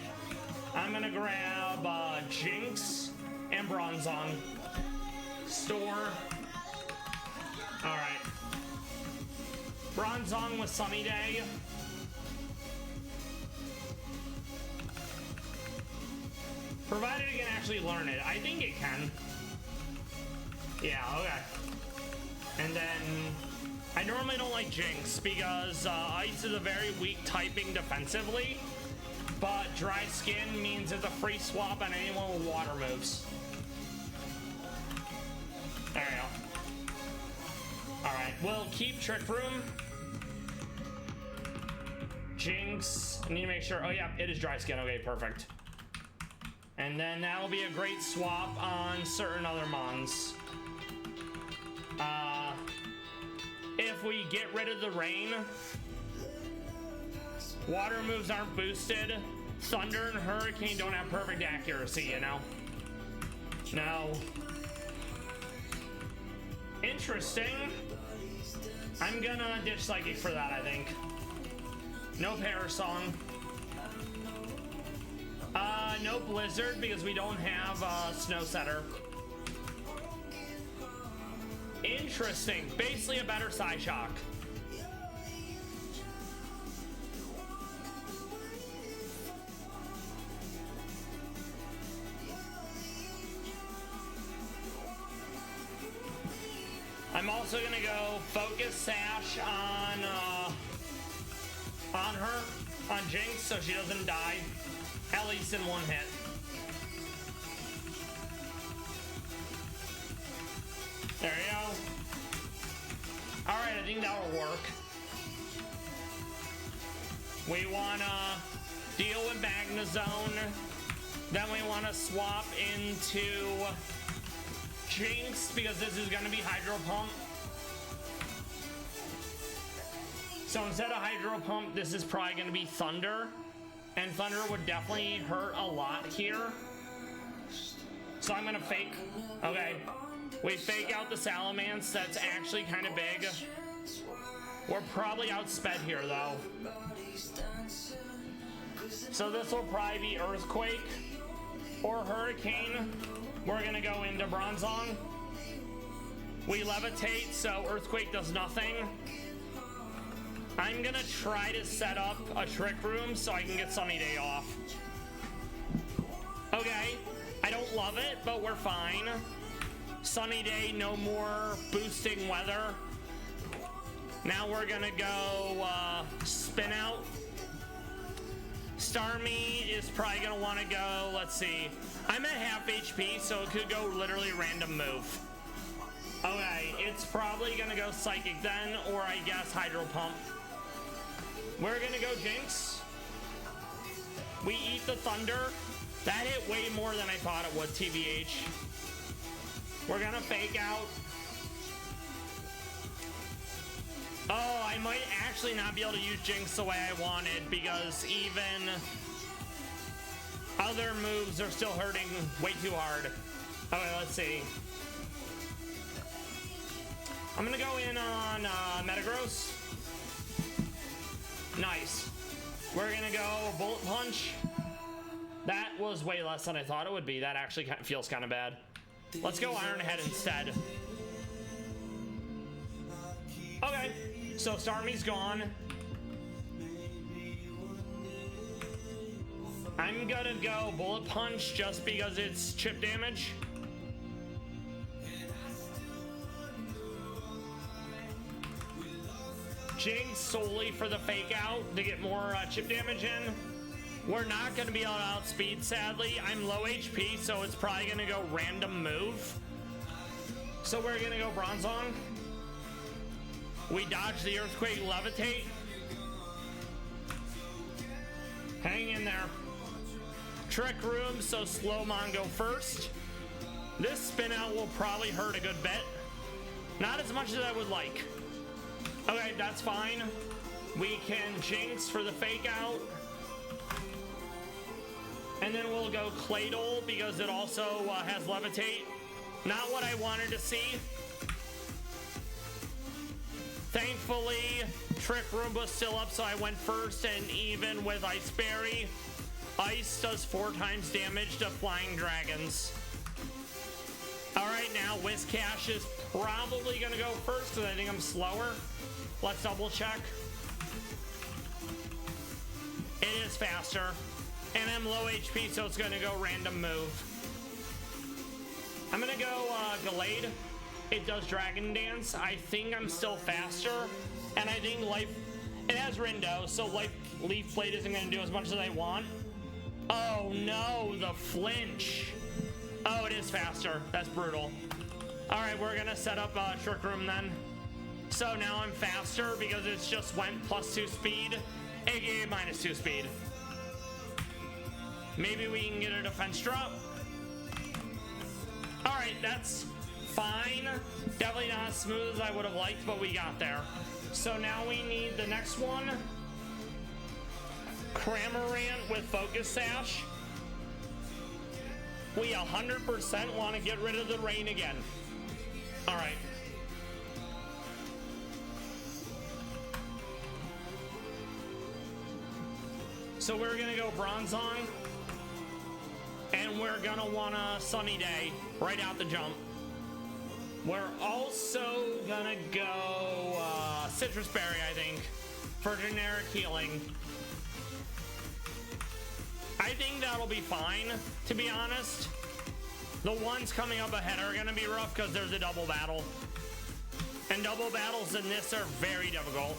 I'm gonna grab Jinx and Bronzong. Store. Alright. Bronzong with Sunny Day. Provided it can actually learn it. I think it can. Yeah, okay. And then I normally don't like Jinx because Ice is a very weak typing defensively, but Dry Skin means it's a free swap on anyone with water moves. There you go. Alright, we'll keep Trick Room. Jinx. I need to make sure. Oh yeah, it is Dry Skin. Okay, perfect. And then that'll be a great swap on certain other mons. If we get rid of the rain, water moves aren't boosted. Thunder and Hurricane don't have perfect accuracy, you know? No. Interesting. I'm gonna ditch Psychic for that, I think. No Parasong. No Blizzard because we don't have Snow Setter. Interesting. Basically a better Psyshock. I'm also gonna go Focus Sash on her, on Jinx, so she doesn't die, at least in one hit. There you go. Alright, I think that'll work. We wanna deal with Magnezone. Then we wanna swap into Jinx because this is gonna be Hydro Pump. So instead of Hydro Pump, this is probably gonna be Thunder. And Thunder would definitely hurt a lot here. So I'm gonna fake. Okay. We fake out the Salamence. That's actually kind of big. We're probably outsped here, though. So this will probably be Earthquake or Hurricane. We're going to go into Bronzong. We Levitate, so Earthquake does nothing. I'm going to try to set up a Trick Room so I can get Sunny Day off. Okay. I don't love it, but we're fine. Sunny Day, no more boosting weather. Now we're gonna go spin out. Starmie is probably gonna want to go, let's see. I'm at half HP, so it could go literally random move. Okay, it's probably gonna go Psychic then, or I guess Hydro Pump. We're gonna go Jinx. We eat the Thunder. That hit way more than I thought it would, TVH. We're gonna Fake Out. Oh, I might actually not be able to use Jinx the way I wanted because even other moves are still hurting way too hard. Okay, let's see. I'm gonna go in on Metagross. Nice. We're gonna go Bullet Punch. That was way less than I thought it would be. That actually feels kind of bad. Let's go Iron Head instead. Okay, so Starmie's gone. I'm gonna go Bullet Punch just because it's chip damage. Jinx solely for the Fake Out to get more chip damage in. We're not going to be able to outspeed, sadly. I'm low HP, so it's probably going to go random move. So we're going to go Bronzong. We dodge the Earthquake, Levitate. Hang in there. Trick Room, so Slowmon go first. This spin out will probably hurt a good bit. Not as much as I would like. Okay, that's fine. We can Jinx for the Fake Out. And then we'll go Claydol because it also has Levitate. Not what I wanted to see. Thankfully, Trick Room was still up, so I went first, and even with Ice Berry, Ice does 4 times damage to flying dragons. Alright, now Whiscash is probably gonna go first because I think I'm slower. Let's double check. It is faster. And I'm low HP, so it's gonna go random move. I'm gonna go Gallade. It does Dragon Dance. I think I'm still faster. And I think it has Rindo, so Leaf Blade isn't gonna do as much as I want. Oh no, the flinch. Oh, it is faster. That's brutal. Alright, we're gonna set up Trick Room then. So now I'm faster because it's just went +2 speed, aka -2 speed. Maybe we can get a defense drop. Alright, that's fine. Definitely not as smooth as I would have liked, but we got there. So now we need the next one. Cramorant with Focus Sash. We 100% want to get rid of the rain again. Alright. So we're gonna go Bronzong. And we're gonna want a Sunny Day right out the jump. We're also gonna go Citrus Berry, I think, for generic healing. I think that'll be fine, to be honest. The ones coming up ahead are gonna be rough because there's a double battle. And double battles in this are very difficult.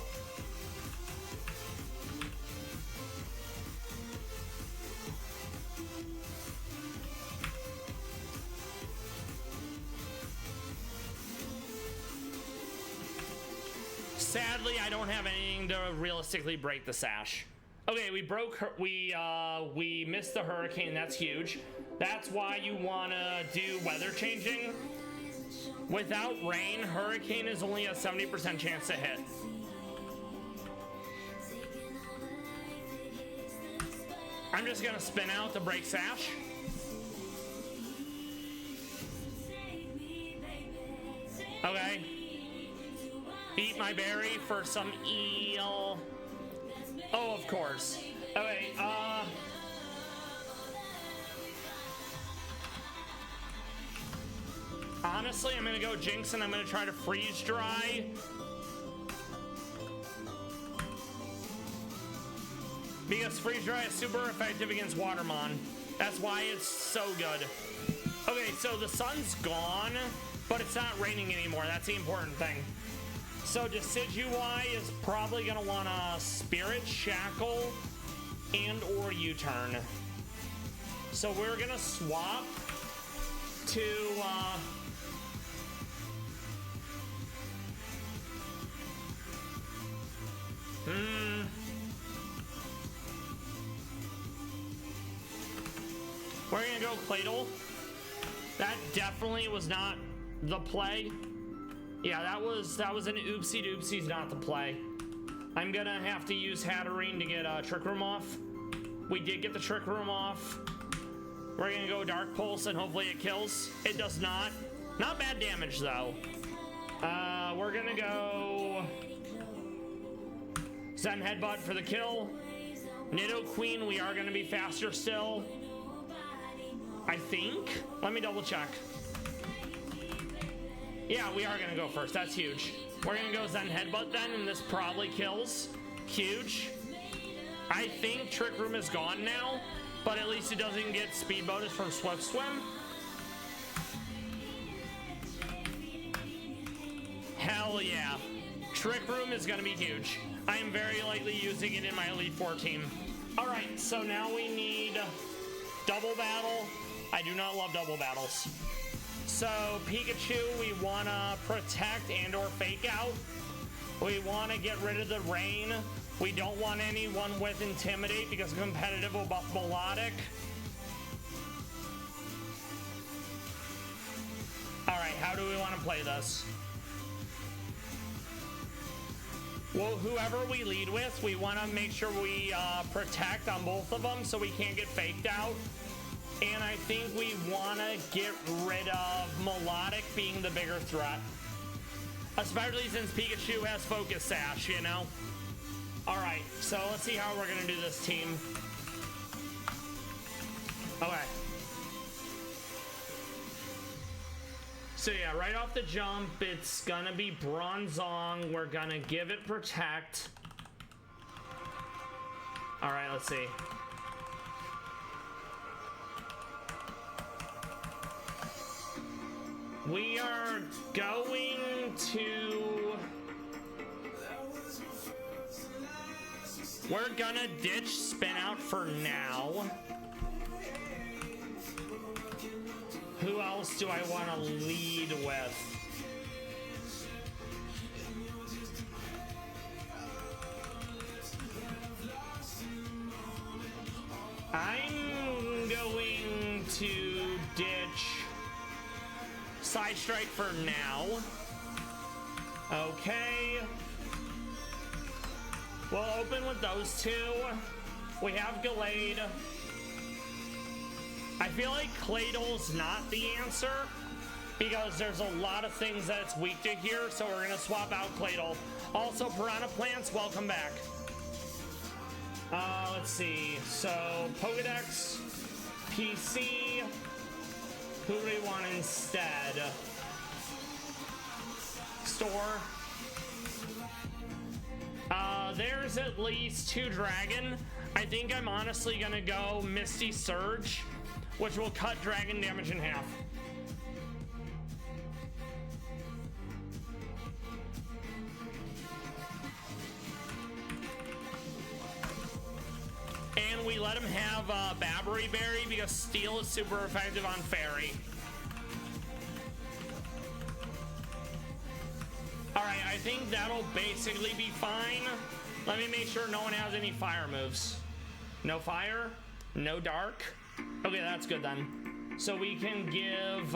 Sadly, I don't have anything to realistically break the sash. Okay, we missed the hurricane. That's huge. That's why you wanna do weather changing. Without rain, hurricane is only a 70% chance to hit. I'm just gonna spin out to break sash. Okay. Eat my berry for some eel. Oh, of course. Okay, honestly, I'm gonna go Jinx and I'm gonna try to freeze dry. Because freeze dry is super effective against Watermon. That's why it's so good. Okay, so the sun's gone, but it's not raining anymore. That's the important thing. So Decidueye is probably gonna want a Spirit Shackle and or U-turn. So we're gonna swap to we're gonna go Cladle. That definitely was not the play. Yeah, that was an oopsie doopsies, not the play. I'm gonna have to use Hatterene to get Trick Room off. We did get the Trick Room off. We're gonna go Dark Pulse and hopefully it kills. It does not. Not bad damage though. We're gonna go Zen Headbutt for the kill. Nidoqueen, we are gonna be faster still. I think. Let me double check. Yeah, we are gonna go first. That's huge. We're gonna go Zen Headbutt then, and this probably kills. Huge. I think Trick Room is gone now, but at least it doesn't get speed bonus from Swift Swim. Hell yeah. Trick Room is gonna be huge. I am very likely using it in my Elite Four team. Alright, so now we need double battle. I do not love double battles. So Pikachu, we want to protect and or fake out. We want to get rid of the rain. We don't want anyone with Intimidate because competitive will buff Melodic. Alright, how do we want to play this? Well, whoever we lead with, we want to make sure we protect on both of them so we can't get faked out. And I think we want to get rid of Melodic being the bigger threat. Especially since Pikachu has Focus Sash, you know? Alright, so let's see how we're going to do this team. Okay. So yeah, right off the jump, it's going to be Bronzong. We're going to give it Protect. Alright, let's see. We are going to... We're gonna ditch Spin Out for now. Who else do I want to lead with? I'm going to ditch Side Strike for now. Okay. We'll open with those two. We have Gallade. I feel like Cladle's not the answer because there's a lot of things that it's weak to here, so we're gonna swap out Cladle. Also, Piranha Plants, welcome back. Let's see. So, Pokedex, PC. Who do we want instead? Store. There's at least 2 Dragon. I think I'm honestly gonna go Misty Surge, which will cut Dragon damage in half. And we let him have Babbery Berry because Steel is super effective on Fairy. Alright, I think that'll basically be fine. Let me make sure no one has any fire moves. No fire, no dark. Okay, that's good then. So we can give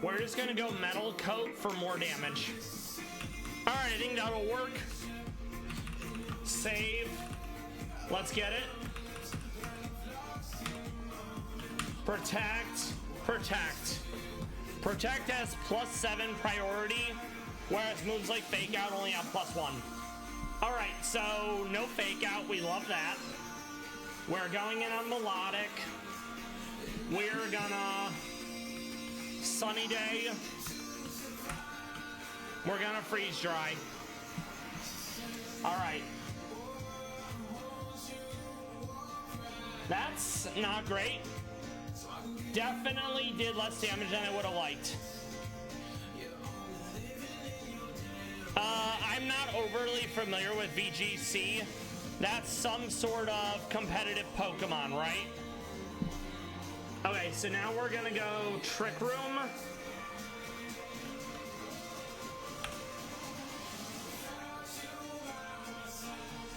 we're just gonna go Metal Coat for more damage. Alright, I think that'll work. Save. Let's get it. Protect. Protect. Protect has +7 priority, whereas moves like Fake Out only have +1. Alright, so no Fake Out. We love that. We're going in on Melodic. We're gonna sunny day, we're gonna freeze dry. All right. That's not great. Definitely did less damage than I would have liked. I'm not overly familiar with VGC. That's some sort of competitive Pokemon, right? Okay, so now we're gonna go Trick Room.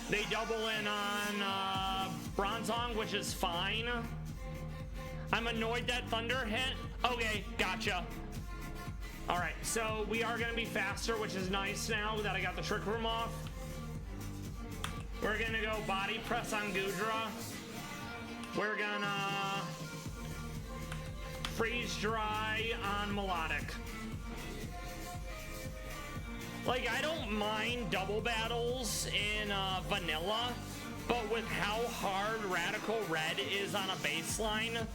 They double in on Bronzong, which is fine. I'm annoyed that Thunder hit. Okay, gotcha. All right, so we are gonna be faster, which is nice now that I got the Trick Room off. We're gonna go Body Press on Goodra. We're gonna Freeze Dry on Melodic. Like, I don't mind double battles in vanilla, but with how hard Radical Red is on a baseline,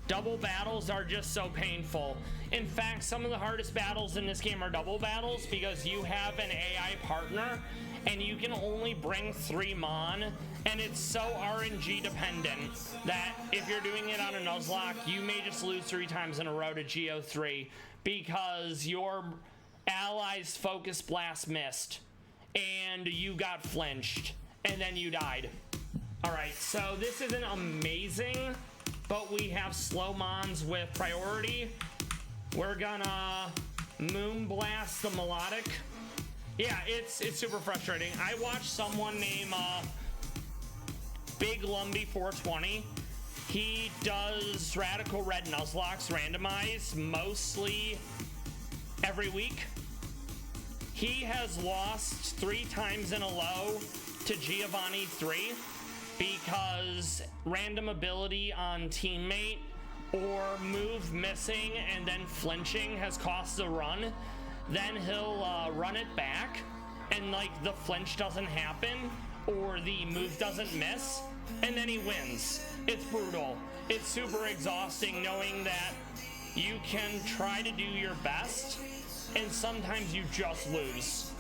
double battles are just so painful. In fact, some of the hardest battles in this game are double battles because you have an AI partner and you can only bring 3 Mon, and it's so RNG dependent that if you're doing it on a Nuzlocke, you may just lose 3 times in a row to Geo3 because your allies Focus Blast missed and you got flinched and then you died. All right, so this isn't amazing, but we have slow Mons with priority. We're gonna Moonblast the Melodic. Yeah, it's super frustrating. I watched someone named Big Lumbee 420. He does Radical Red Nuzlocks randomized mostly every week. He has lost 3 times in a row to Giovanni 3 because random ability on teammate or move missing and then flinching has cost the run. Then he'll run it back and like the flinch doesn't happen or the move doesn't miss and then he wins. It's brutal. It's super exhausting knowing that you can try to do your best and sometimes you just lose.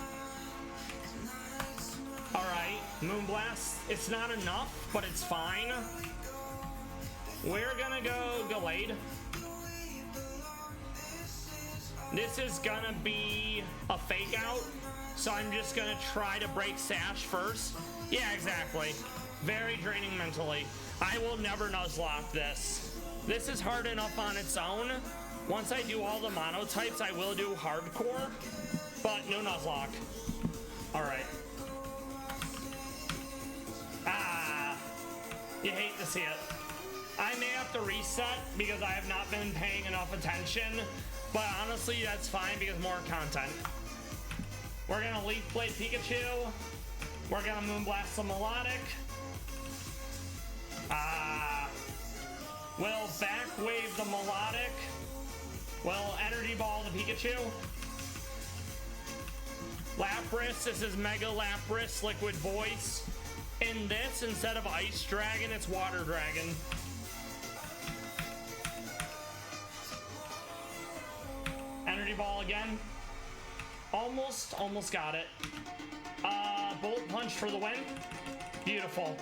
All right, Moonblast. It's not enough, but it's fine. We're gonna go Gallade. This is gonna be a fake out, so I'm just gonna try to break Sash first. Yeah, exactly. Very draining mentally. I will never Nuzlocke this. This is hard enough on its own. Once I do all the monotypes, I will do hardcore, but no Nuzlocke. All right. Ah, you hate to see it. I may have to reset because I have not been paying enough attention, but honestly, that's fine because more content. We're gonna Leaf Blade Pikachu. We're gonna Moonblast the Melodic. We'll Back Wave the Melodic. We'll Energy Ball the Pikachu. Lapras, this is Mega Lapras, Liquid Voice. In this, instead of Ice Dragon, it's Water Dragon. Energy Ball again. Almost got it. Bullet Punch for the win. Beautiful.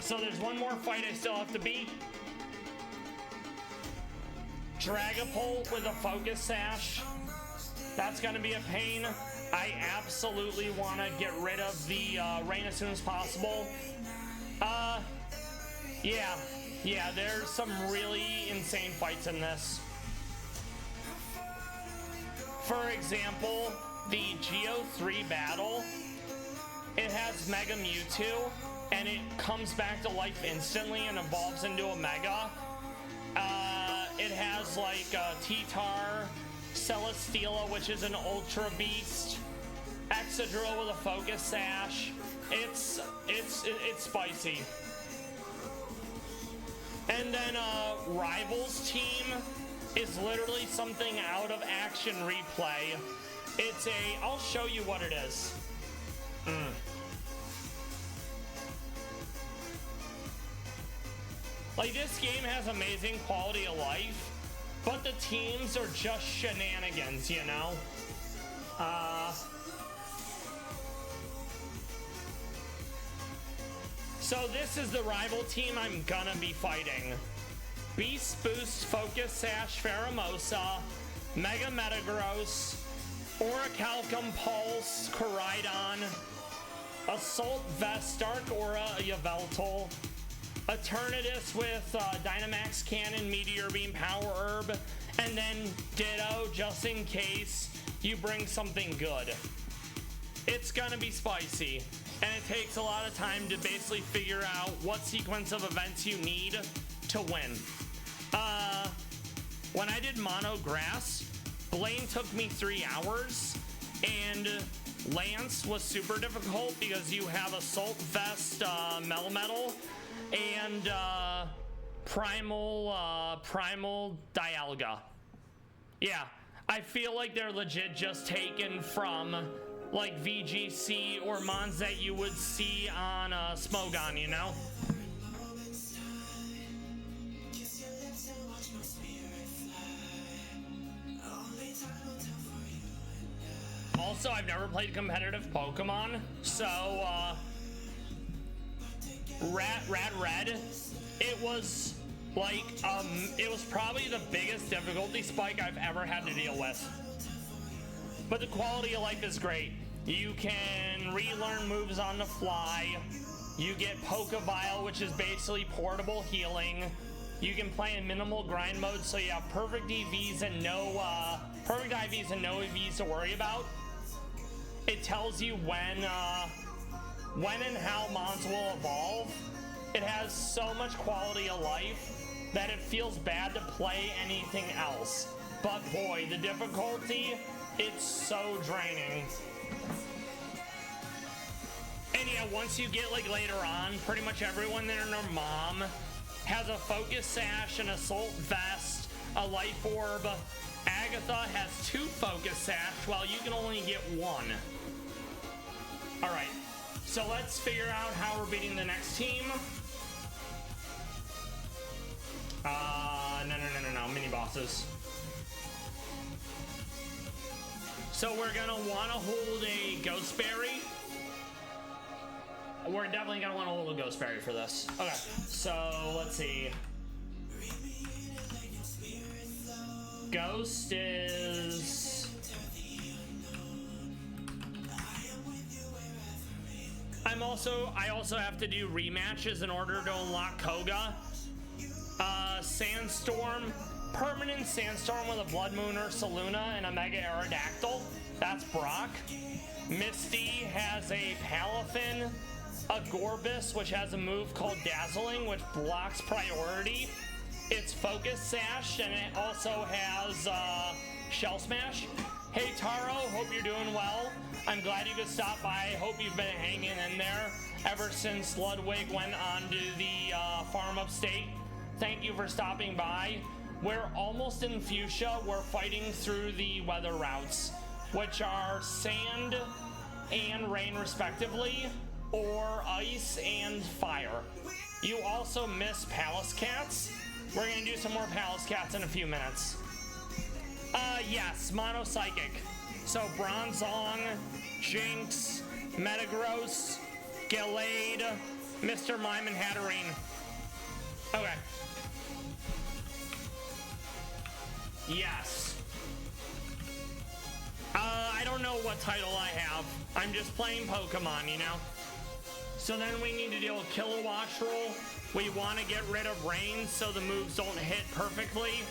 So there's one more fight I still have to beat. Dragapult with a Focus Sash. That's gonna be a pain. I absolutely want to get rid of the rain as soon as possible. Yeah, there's some really insane fights in this. For example, the Geo 3 battle, it has Mega Mewtwo, and it comes back to life instantly and evolves into a Mega. It has like T-Tar, Celesteela, which is an Ultra Beast, Excadrill with a Focus Sash. It's spicy. And then Rivals Team is literally something out of Action Replay. It's I'll show you what it is. Like, this game has amazing quality of life, but the teams are just shenanigans, you know? So this is the rival team I'm gonna be fighting. Beast Boost, Focus Sash, Pheromosa, Mega Metagross, Orichalcum, Pulse, Koraidon, Assault Vest, Dark Aura, Yveltal, Eternatus with Dynamax Cannon, Meteor Beam, Power Herb, and then Ditto just in case you bring something good. It's gonna be spicy, and it takes a lot of time to basically figure out what sequence of events you need to win. When I did Mono Grass, Blaine took me 3 hours, and Lance was super difficult because you have Assault Vest, Melmetal, and Primal Dialga. Yeah, I feel like they're legit just taken from like VGC or mons that you would see on Smogon, you know? Also, I've never played competitive Pokemon, so Red, it was like it was probably the biggest difficulty spike I've ever had to deal with. But the quality of life is great. You can relearn moves on the fly. You get Pokebile, which is basically portable healing. You can play in minimal grind mode, so you have perfect EVs and no EVs to worry about. It tells you when and how mons will evolve. It has so much quality of life that it feels bad to play anything else. But boy, the difficulty, it's so draining. And yeah, once you get like later on, pretty much everyone and their mom has a Focus Sash, an Assault Vest, a Life Orb. Agatha has 2 Focus Sash, while you can only get 1. Alright, so let's figure out how we're beating the next team. No, mini bosses. So we're gonna wanna hold a Ghost Berry. We're definitely gonna wanna hold a Ghost Berry for this. Okay, so let's see. Ghost is... I also have to do rematches in order to unlock Koga. Sandstorm, permanent Sandstorm with a Blood Moon or Saluna and a Mega Aerodactyl. That's Brock. Misty has a Palafin, a Gorbis, which has a move called Dazzling, which blocks priority. It's Focus Sash, and it also has Shell Smash. Hey Taro, hope you're doing well. I'm glad you could stop by. I hope you've been hanging in there ever since Ludwig went on to the farm upstate. Thank you for stopping by. We're almost in Fuchsia. We're fighting through the weather routes, which are sand and rain respectively, or ice and fire. You also miss Pallas Cats. We're gonna do some more Pallas Cats in a few minutes. Yes, Mono Psychic. So Bronzong, Jinx, Metagross, Gallade, Mr. Mime, and Hatterene. Okay. Yes. I don't know what title I have. I'm just playing Pokemon, you know? So then we need to deal with Kilowatt Roll. We want to get rid of rain so the moves don't hit perfectly.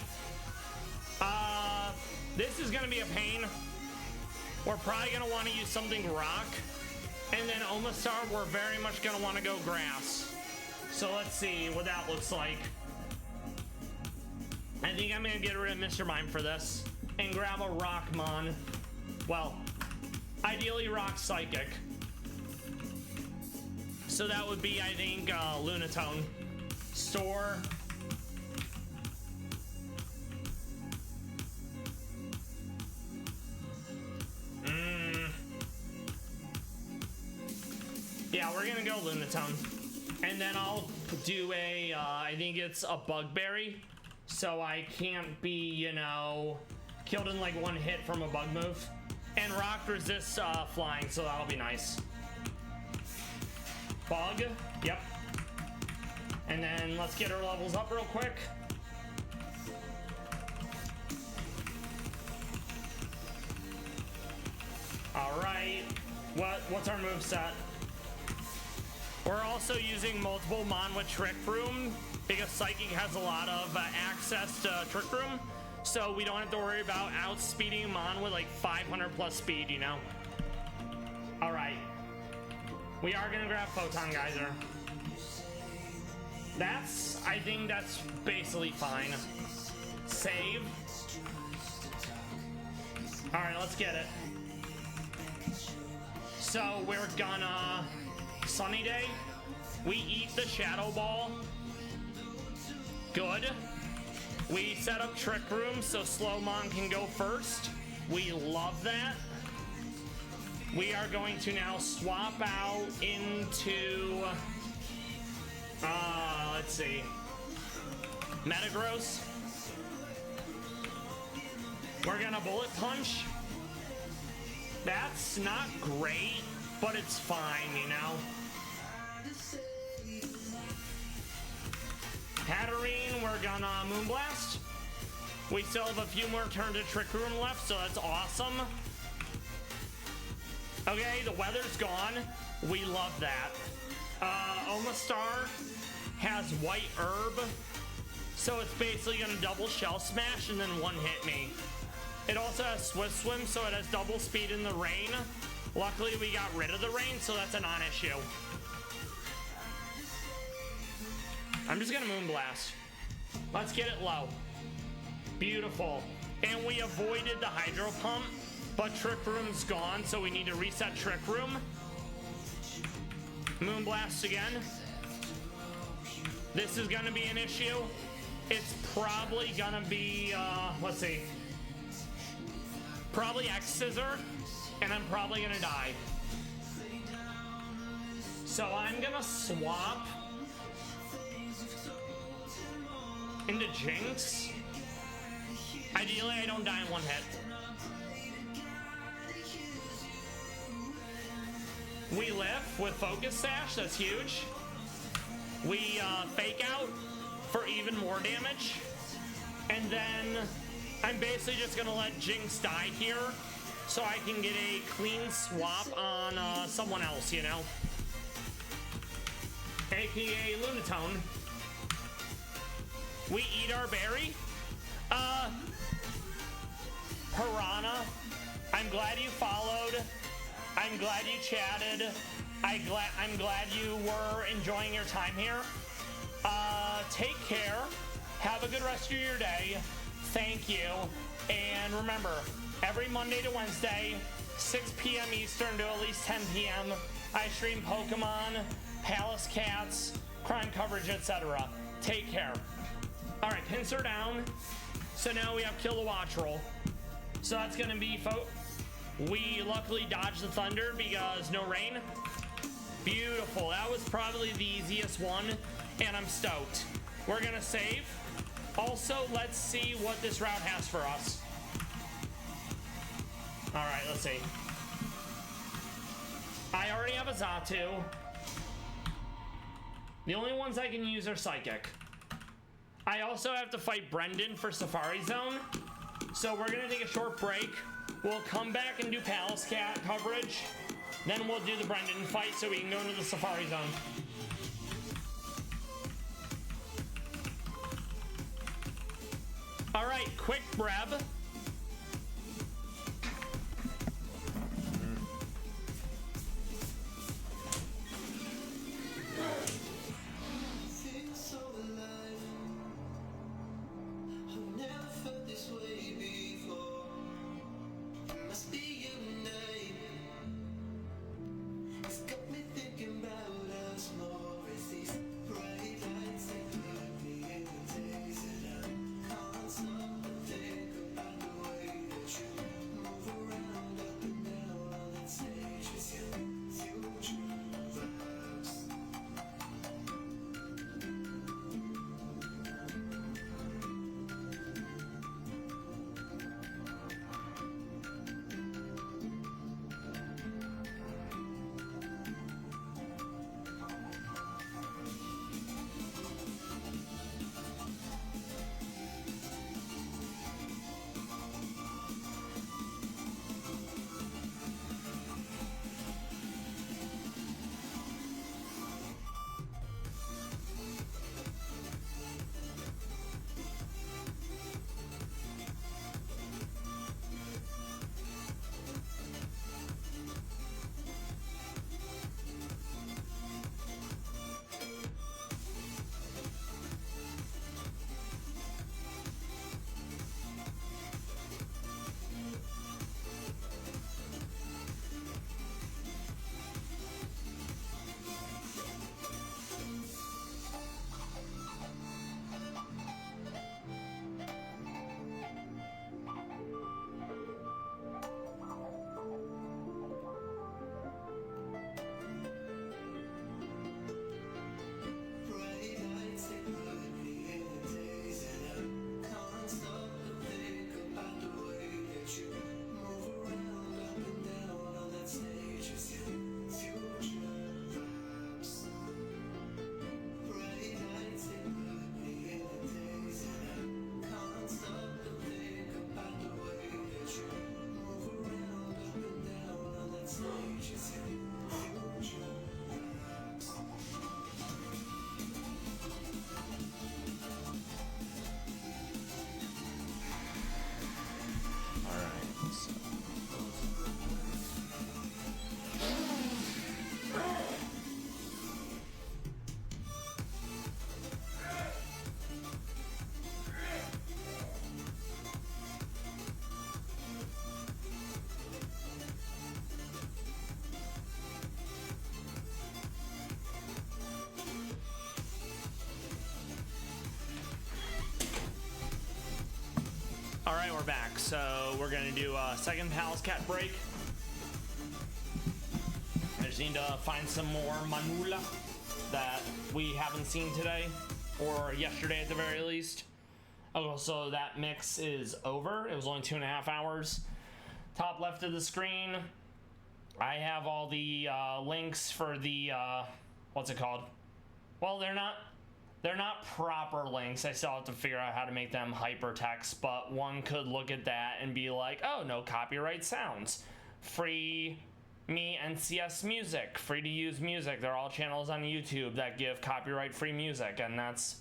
This is going to be a pain. We're probably going to want to use something rock. And then Omastar, we're very much going to want to go grass. So let's see what that looks like. I think I'm going to get rid of Mr. Mime for this and grab a Rockmon. Well, ideally Rock Psychic. So that would be, I think, Lunatone. Store. Yeah, we're gonna go Lunatone. And then I'll do a, I think it's a Bugberry. so I can't be, you know, killed in like one hit from a bug move. And rock resists flying, so that'll be nice. Bug, yep. And then let's get our levels up real quick. All right, what's our move set? We're also using multiple Mon with Trick Room because Psychic has a lot of access to Trick Room, so we don't have to worry about outspeeding Mon with like 500 plus speed, you know? All right, we are gonna grab Photon Geyser. I think that's basically fine. Save. All right, let's get it. So we're gonna Sunny Day. We eat the Shadow Ball. Good. We set up Trick Room so Slowmon can go first. We love that. We are going to now swap out into let's see, Metagross. We're gonna Bullet Punch. That's not great, but it's fine, you know? Hatterene, we're gonna Moonblast. We still have a few more turns of Trick Room left, so that's awesome. Okay, the weather's gone. We love that. Omastar has White Herb, so it's basically gonna double Shell Smash and then one hit me. It also has Swift Swim, so it has double speed in the rain. Luckily, we got rid of the rain, so that's a non-issue. I'm just gonna Moonblast. Let's get it low. Beautiful. And we avoided the Hydro Pump, but Trick Room's gone, so we need to reset Trick Room. Moonblast again. This is gonna be an issue. It's probably gonna be, let's see. Probably X-Scissor, and I'm probably gonna die. So I'm gonna swap into Jinx. Ideally, I don't die in one hit. We live with Focus Sash, that's huge. We Fake Out for even more damage. And then I'm basically just gonna let Jinx die here so I can get a clean swap on someone else, you know? AKA Lunatone. We eat our berry. Piranha, I'm glad you followed. I'm glad you chatted. I'm glad you were enjoying your time here. Take care. Have a good rest of your day. Thank you. And remember, every Monday to Wednesday, 6 p.m. Eastern to at least 10 p.m., I stream Pokemon, Pallas Cats, crime coverage, etc. Take care. All right, Pinsir down. So now we have Kill the Watch Roll. So that's going to be... We luckily dodged the Thunder because no rain. Beautiful. That was probably the easiest one, and I'm stoked. We're going to save. Also, let's see what this route has for us. All right, let's see. I already have a Xatu. The only ones I can use are Psychic. I also have to fight Brendan for Safari Zone. So we're gonna take a short break. We'll come back and do Pallas Cat coverage. Then we'll do the Brendan fight so we can go into the Safari Zone. All right, quick Breb. All right, we're back. So we're gonna do a second Pallas cat break. I just need to find some more manula that we haven't seen today, or yesterday at the very least. Oh, so that mix is over. It was only 2.5 hours. Top left of the screen, I have all the links for the what's it called? Well, they're not proper links. I still have to figure out how to make them hypertext, but one could look at that and be like, oh, no copyright sounds. Free me NCS music, free to use music. They're all channels on YouTube that give copyright free music, and that's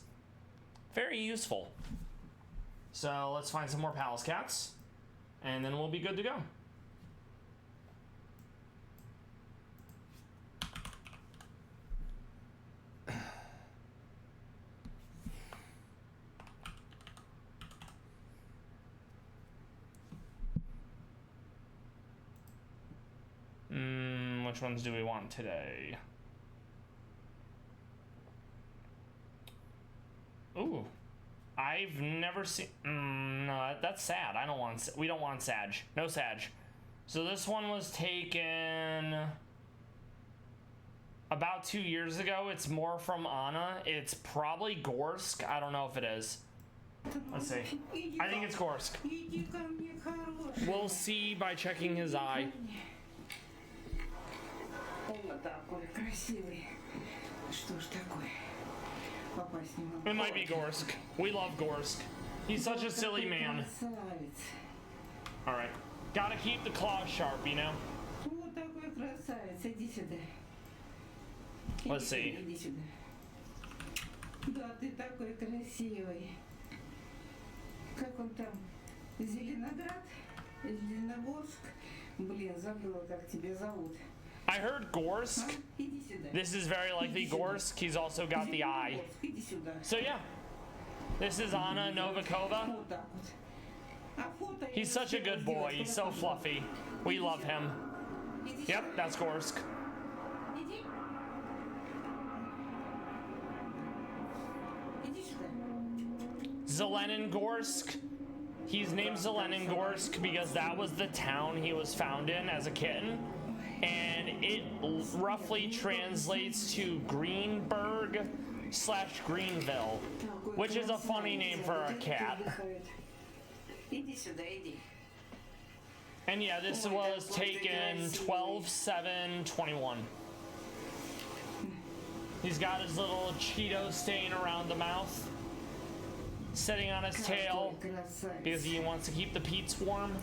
very useful. So let's find some more Pallas cats, and then we'll be good to go. Which ones do we want today? Ooh, I've never seen. No, that's sad. I don't want. We don't want Sag. No Sag. So this one was taken about 2 years ago. It's more from Anna. It's probably Gorsk. I don't know if it is. Let's see. I think it's Gorsk. We'll see by checking his eye. It might be Gorsk. We love Gorsk. He's such a silly man. Alright. Gotta keep the claws sharp, you know? Let's see. Как он там? Зеленоград? Зеленогорск? Блин, забыла, как тебя зовут. I heard Gorsk. This is very likely Gorsk. He's also got the eye. So yeah, this is Anna Novikova. He's such a good boy. He's so fluffy. We love him. Yep, that's Gorsk. Zelenogorsk. He's named Zelenogorsk because that was the town he was found in as a kitten. And it roughly translates to Greenburg/Greenville, which is a funny name for a cat. And yeah, this was taken 12/7/21. He's got his little Cheeto stain around the mouth, sitting on his tail because he wants to keep the Pete's warm.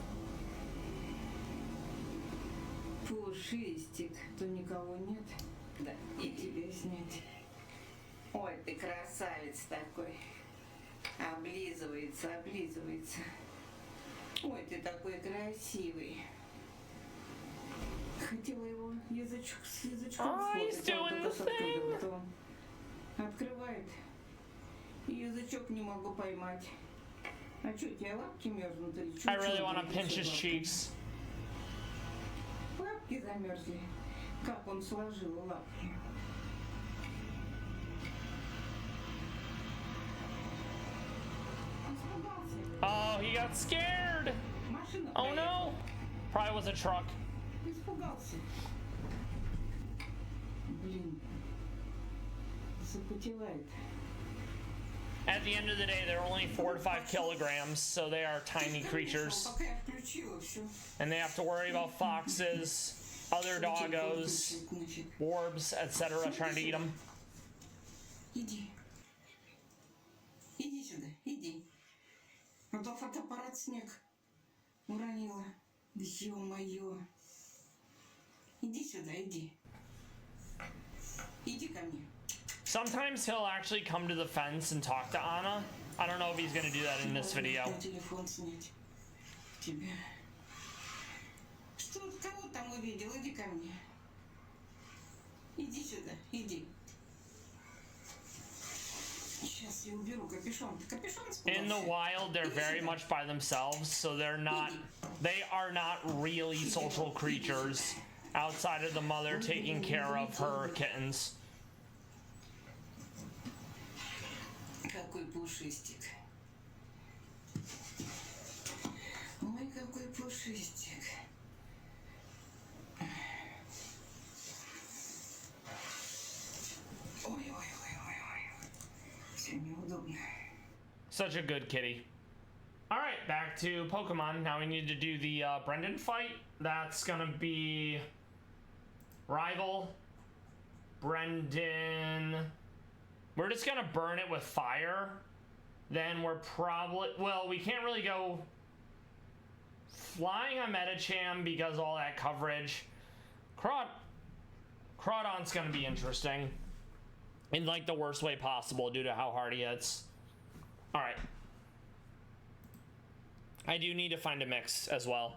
Пушистик, то никого нет. Да, и тебе снять. Ой, ты красавец такой. Облизывается, облизывается. Ой, ты такой красивый. Хотела его язычок с язычком сфотать. Открывает. И язычок не могу поймать. А что, у тебя лапки мерзнут или что? I really want to pinch his cheeks. Лапки замерзли. Как он сложил лапки. Oh, he got scared. Oh no. Probably was a truck. Испугался. Блин. Запотевает. At the end of the day, they're only 4 to 5 kilograms, so they are tiny creatures. And they have to worry about foxes, other doggos, warbs, etc. trying to eat them. Иди. Иди сюда, иди. А то фотоаппарат снег уронила. Да ё-моё. Иди сюда, иди. Иди ко мне. Sometimes he'll actually come to the fence and talk to Anna. I don't know if he's gonna do that in this video. Телефон снять. Тебя. Что, кого там увидел? Иди ко мне. Иди сюда, иди. Сейчас я уберу капюшон. Капюшон In the wild, they're very much by themselves, so they are not really social creatures outside of the mother taking care of her kittens. Какой пушистик. какой пушистик. Ой-ой-ой-ой-ой. Все неудобно. Such a good kitty. Alright, back to Pokemon. Now we need to do the Brendan fight. That's gonna be rival Brendan. We're just gonna burn it with fire. Then we're probably, well, we can't really go flying on Metacham because all that coverage. Crawdon's gonna be interesting in like the worst way possible due to how hard he hits. All right. I do need to find a mix as well.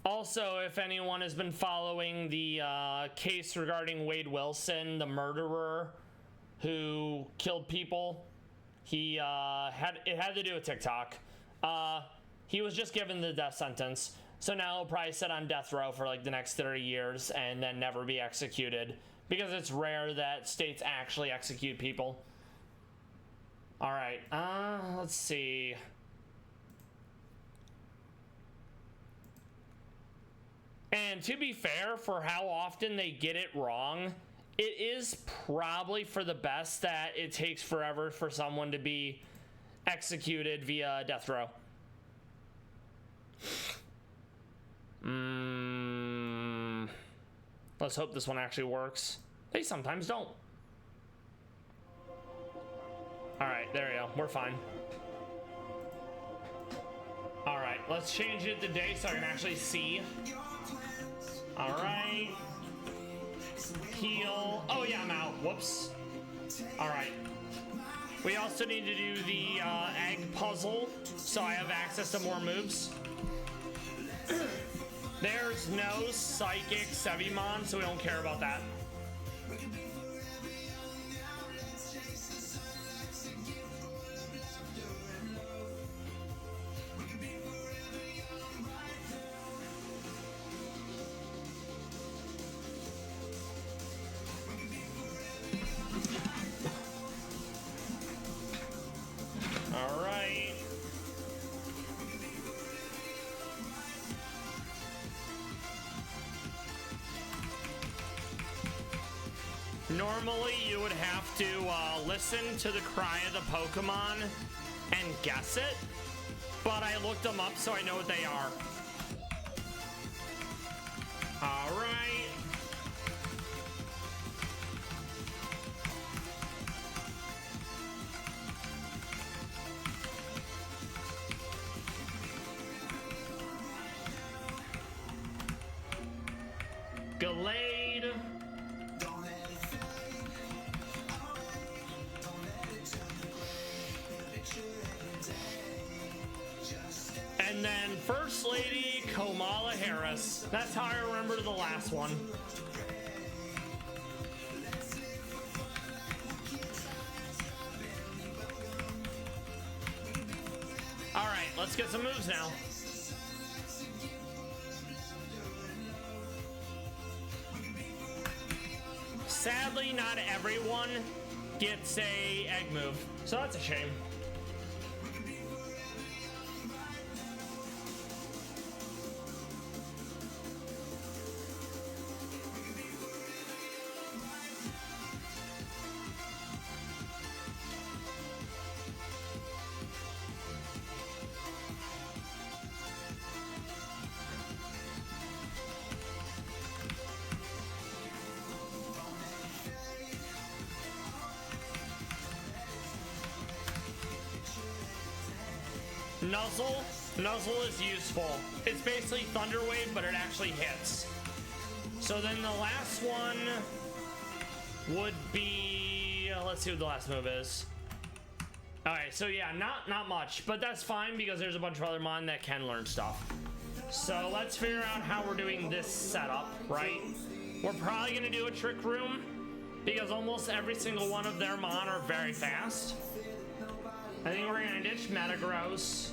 Also, if anyone has been following the case regarding Wade Wilson, the murderer who killed people, it had to do with TikTok. He was just given the death sentence, so now he'll probably sit on death row for like the next 30 years and then never be executed because it's rare that states actually execute people. All right, let's see. And to be fair, for how often they get it wrong, it is probably for the best that it takes forever for someone to be executed via death row. Let's hope this one actually works. They sometimes don't. All right, there we go. We're fine. All right, let's change it to day so I can actually see. All right. Heal. Oh yeah, I'm out. Whoops. All right. We also need to do the egg puzzle so I have access to more moves. There's no psychic Sevimon, so we don't care about that. All right. Normally, you would have to listen to the cry of the Pokemon and guess it, but I looked them up so I know what they are. All right. Gallade. And then First Lady Kamala Harris. That's how I remember the last one. All right, let's get some moves now. Sadly, not everyone gets a egg move, so that's a shame. Nuzzle is useful. It's basically Thunder Wave, but it actually hits. So then the last one would be, let's see what the last move is. All right, so yeah, not much, but that's fine because there's a bunch of other mon that can learn stuff. So let's figure out how we're doing this setup, right? We're probably gonna do a Trick Room because almost every single one of their mon are very fast. I think we're gonna ditch Metagross.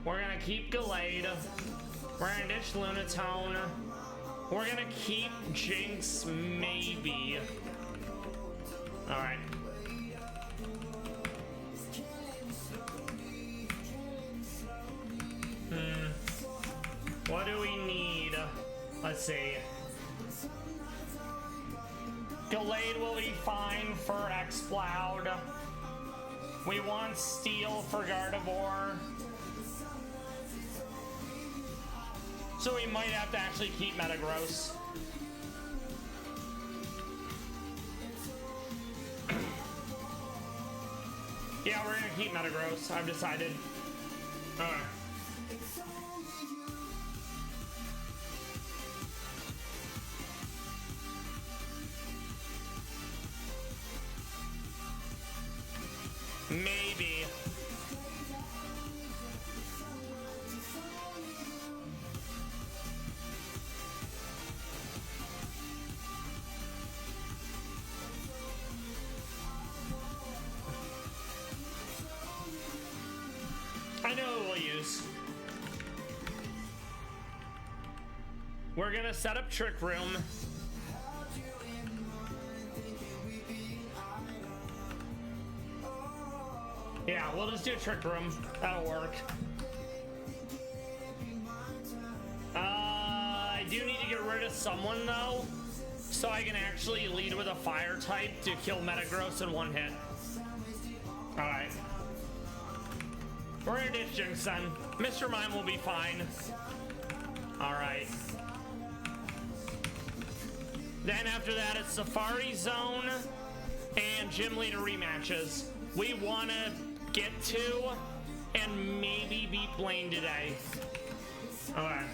We're gonna keep Gallade. We're gonna ditch Lunatone. We're gonna keep Jinx, maybe. Alright. Let's see. Gallade will be fine for X-Cloud. We want Steel for Gardevoir. So we might have to actually keep Metagross. Yeah, we're gonna keep Metagross. I've decided. Alright. Maybe. I know what we'll use. We're gonna set up Trick Room. Yeah, we'll just do Trick Room. That'll work. I do need to get rid of someone though, so I can actually lead with a fire type to kill Metagross in one hit. Alright. We're gonna ditch Jinx then. Mr. Mime will be fine. Alright. Then after that, it's Safari Zone and Gym Leader rematches. We want to get to and maybe beat Blaine today. Okay.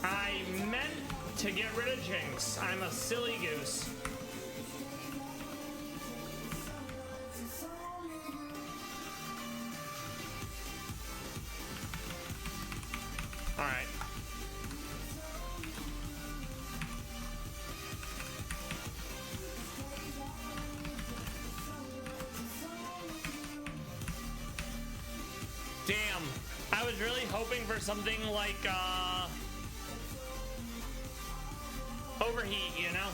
I meant to get rid of Jinx. I'm a silly goose. All right. Damn. I was really hoping for something like, overheat, you know?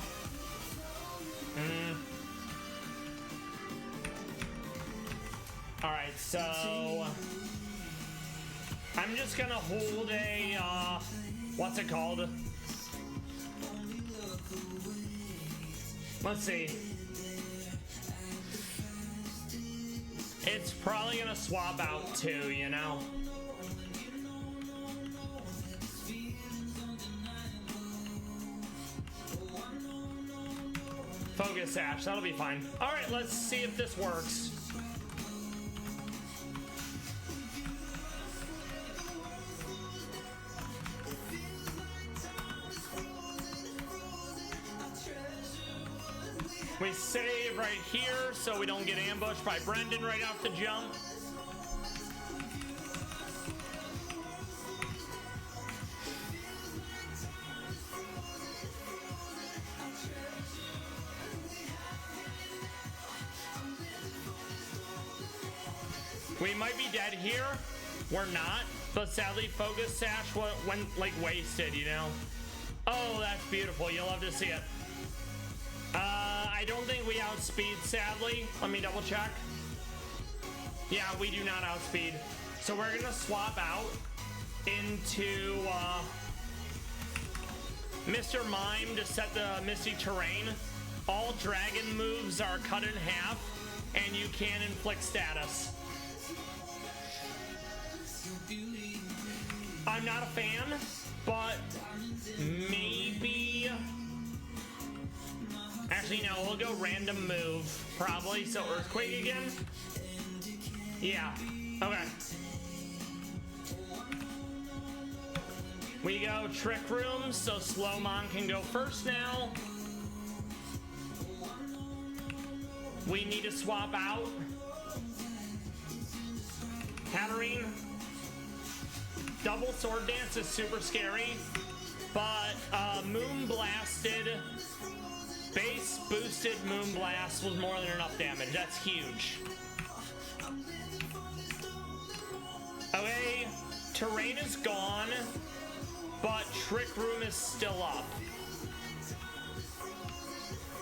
Alright, so I'm just gonna hold a, what's it called? Let's see. It's probably gonna swap out too, you know? Focus Sash, that'll be fine. All right, let's see if this works. We save right here so we don't get ambushed by Brendan right off the jump. We might be dead here. We're not, but sadly Focus Sash went like wasted, you know? Oh, that's beautiful. You'll love to see it. I don't think we outspeed, sadly. Let me double check. Yeah, we do not outspeed. So we're gonna swap out into Mr. Mime to set the Misty Terrain. All dragon moves are cut in half, and you can inflict status. I'm not a fan, but maybe... Actually, no, we'll go random move, probably. So Earthquake again? Yeah, okay. We go Trick Room, so Slowmon can go first now. We need to swap out. Hatterene. Double Sword Dance is super scary, but Moon Blasted, base boosted Moon Blast was more than enough damage. That's huge. Okay, Terrain is gone, but Trick Room is still up.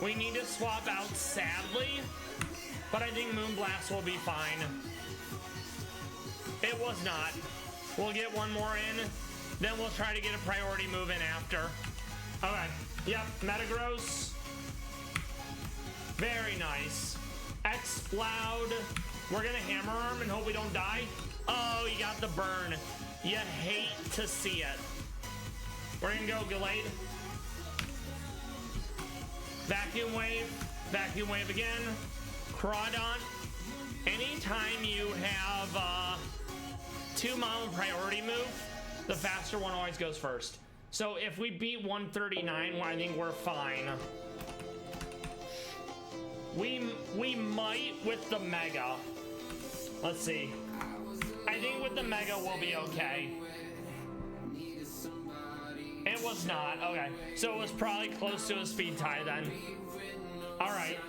We need to swap out, sadly, but I think Moonblast will be fine. It was not. We'll get one more in, then we'll try to get a priority move in after. Okay, yep, Metagross. Very nice. Explode. We're gonna Hammer Arm and hope we don't die. Oh, you got the burn. You hate to see it. We're gonna go Gallade. Vacuum Wave again. Crawdaunt. Anytime you have 2 Mama priority move, the faster one always goes first. So if we beat 139, I think we're fine. We might with the Mega. Let's see. I think with the Mega we'll be okay. It was not. Okay. So it was probably close to a speed tie then. Alright.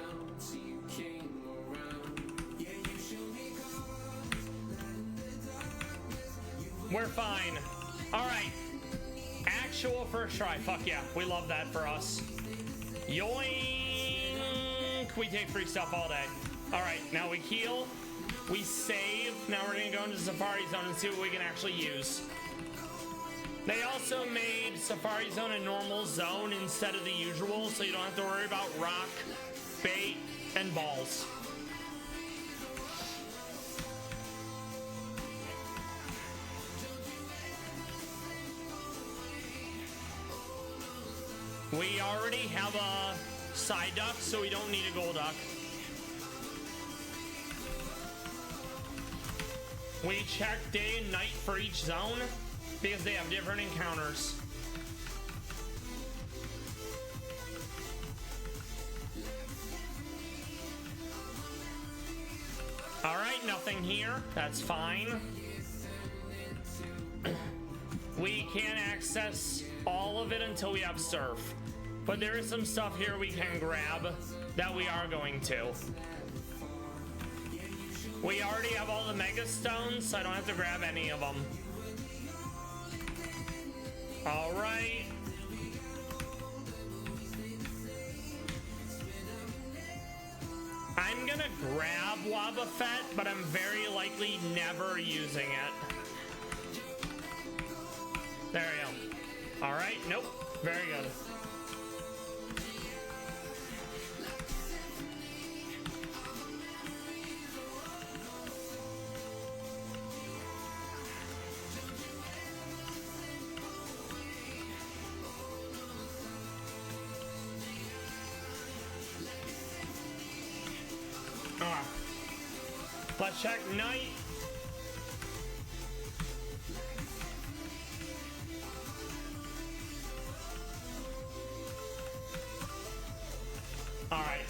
We're fine. Alright. Actual first try. Fuck yeah. We love that for us. Yoink. We take free stuff all day. Alright. Now we heal. We save. Now we're going to go into Safari Zone and see what we can actually use. They also made Safari Zone a normal zone instead of the usual, so you don't have to worry about rock, bait, and balls. We already have a Psyduck, so we don't need a Golduck. We check day and night for each zone because they have different encounters. Alright, nothing here. That's fine. We can't access all of it until we have Surf. But there is some stuff here we can grab that we are going to. We already have all the Mega Stones, so I don't have to grab any of them. Alright. I'm gonna grab Wobbuffet, but I'm very likely never using it. There we go. Alright, nope. Very good. Let's check night. All right.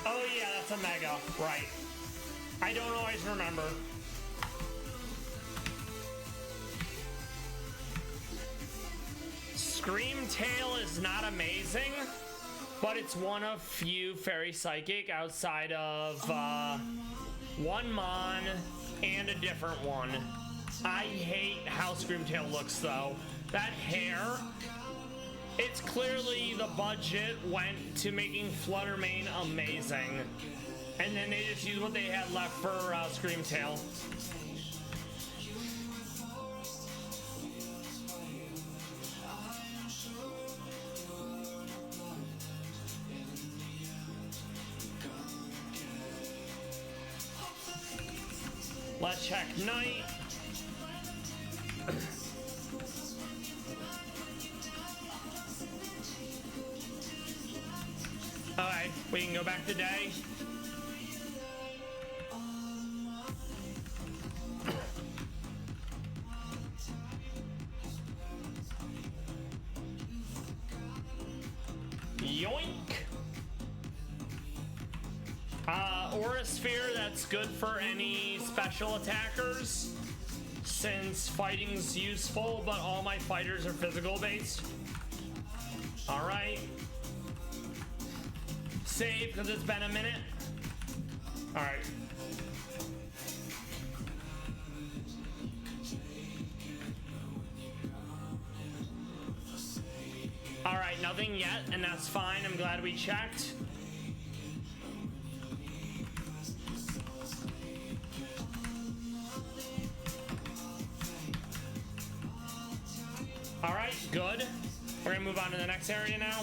Oh yeah, that's a Mega, right. I don't always remember. Screamtail is not amazing, but it's one of few Fairy Psychic outside of one Mon and a different one. I hate how Screamtail looks though. That hair, it's clearly the budget went to making Fluttermane amazing. And then they just used what they had left for Screamtail. Let's check night. Alright, we can go back to day. Yoink! Aura Sphere, that's good for any special attackers, since fighting's useful, but all my fighters are physical based. Alright. Save, because it's been a minute. Alright. All right, nothing yet, and that's fine. I'm glad we checked. All right, good. We're gonna move on to the next area now.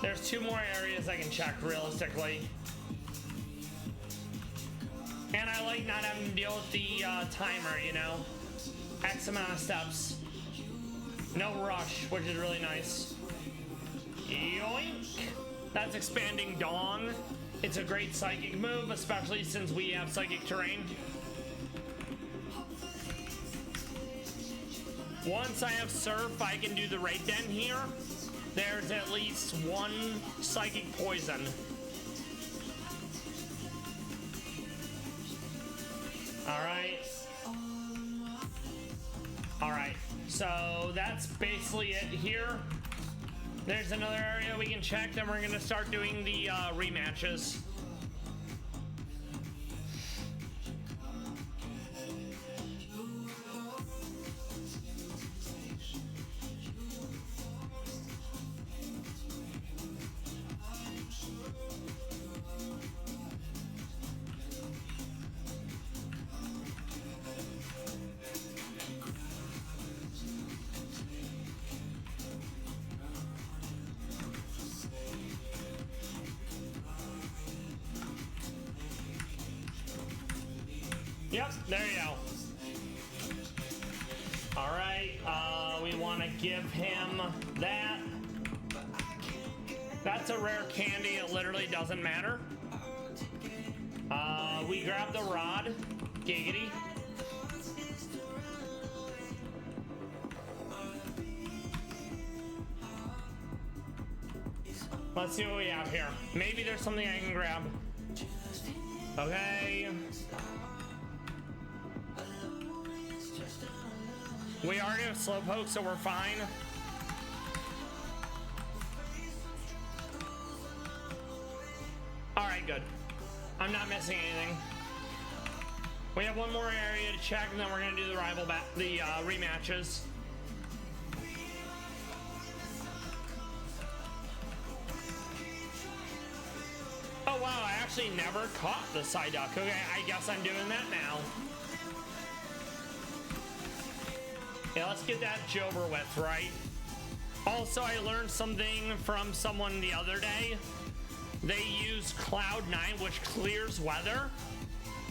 There's 2 more areas I can check realistically. And I like not having to deal with the timer, you know? X amount of steps. No rush, which is really nice. Yoink! That's expanding Dong. It's a great psychic move, especially since we have psychic terrain. Once I have Surf, I can do the Raid Den here. There's at least 1 psychic poison. Alright, so that's basically it here. There's another area we can check, then we're gonna start doing the rematches. Yep, there you go. All right, we want to give him that. That's a rare candy. It literally doesn't matter. We grab the rod. Giggity. Let's see what we have here. Maybe there's something I can grab. Okay. We already have Slowpoke, so we're fine. Alright, good. I'm not missing anything. We have 1 more area to check, and then we're gonna do the rematches. Oh wow, I actually never caught the Psyduck. Okay, I guess I'm doing that now. Yeah, let's get that over with, right? Also, I learned something from someone the other day. They use Cloud9, which clears weather.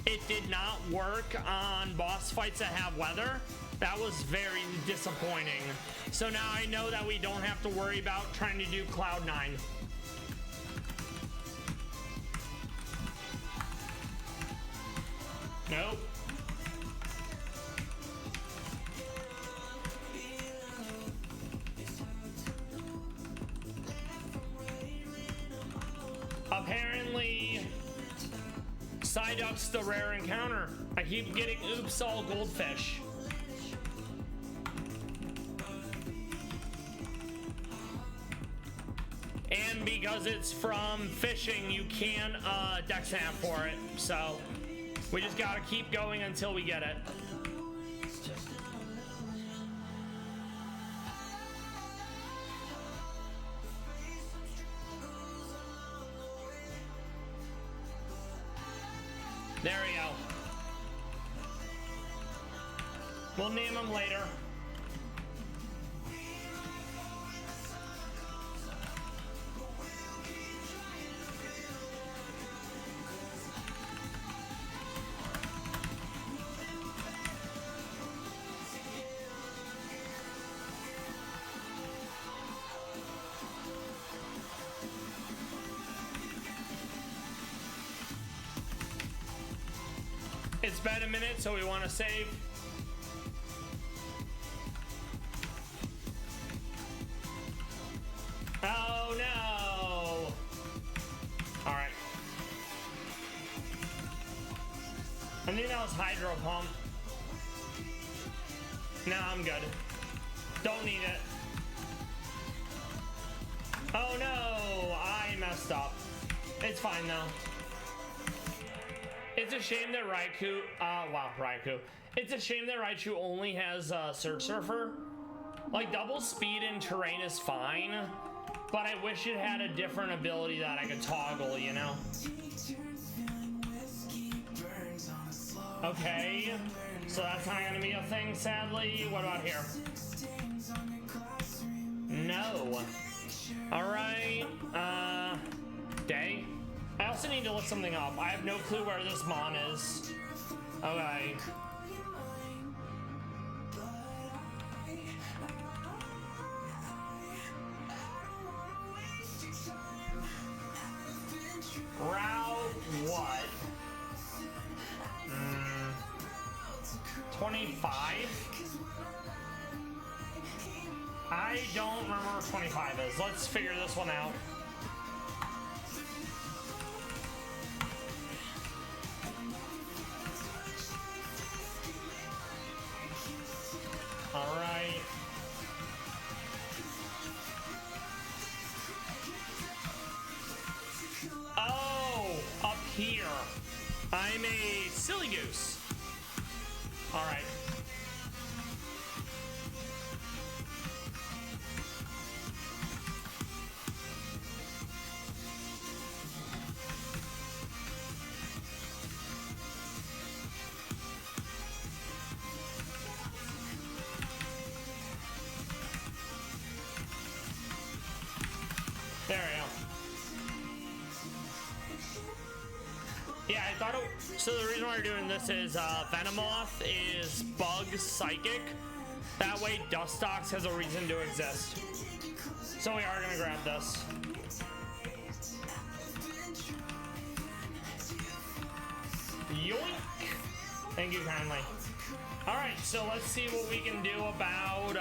It did not work on boss fights that have weather. That was very disappointing. So now I know that we don't have to worry about trying to do Cloud9. Nope. Apparently, Psyduck's the rare encounter. I keep getting oops all goldfish. And because it's from fishing, you can dex snap for it. So we just gotta keep going until we get it. There we go. We'll name them later. It's been a minute, so we want to save. Oh no! Alright. I think that was Hydro Pump. No, I'm good. Don't need it. Oh no! I messed up. It's fine though. It's a shame that Raikou, Raikou. It's a shame that Raichu only has Surge Surfer. Like, double speed in terrain is fine, But I wish it had a different ability that I could toggle, you know? Okay, so that's not gonna be a thing, sadly. What about here? No. Alright, day. I also need to look something up. I have no clue where this mon is. Okay. Route what? 25? I don't remember where 25 is. Let's figure this one out. All right. Oh, up here. I'm a silly goose. All right. There we go. Yeah, I thought it... So the reason why we're doing this is Venomoth is Bug Psychic. That way Dustox has a reason to exist. So we are going to grab this. Yoink! Thank you kindly. Alright, so let's see what we can do about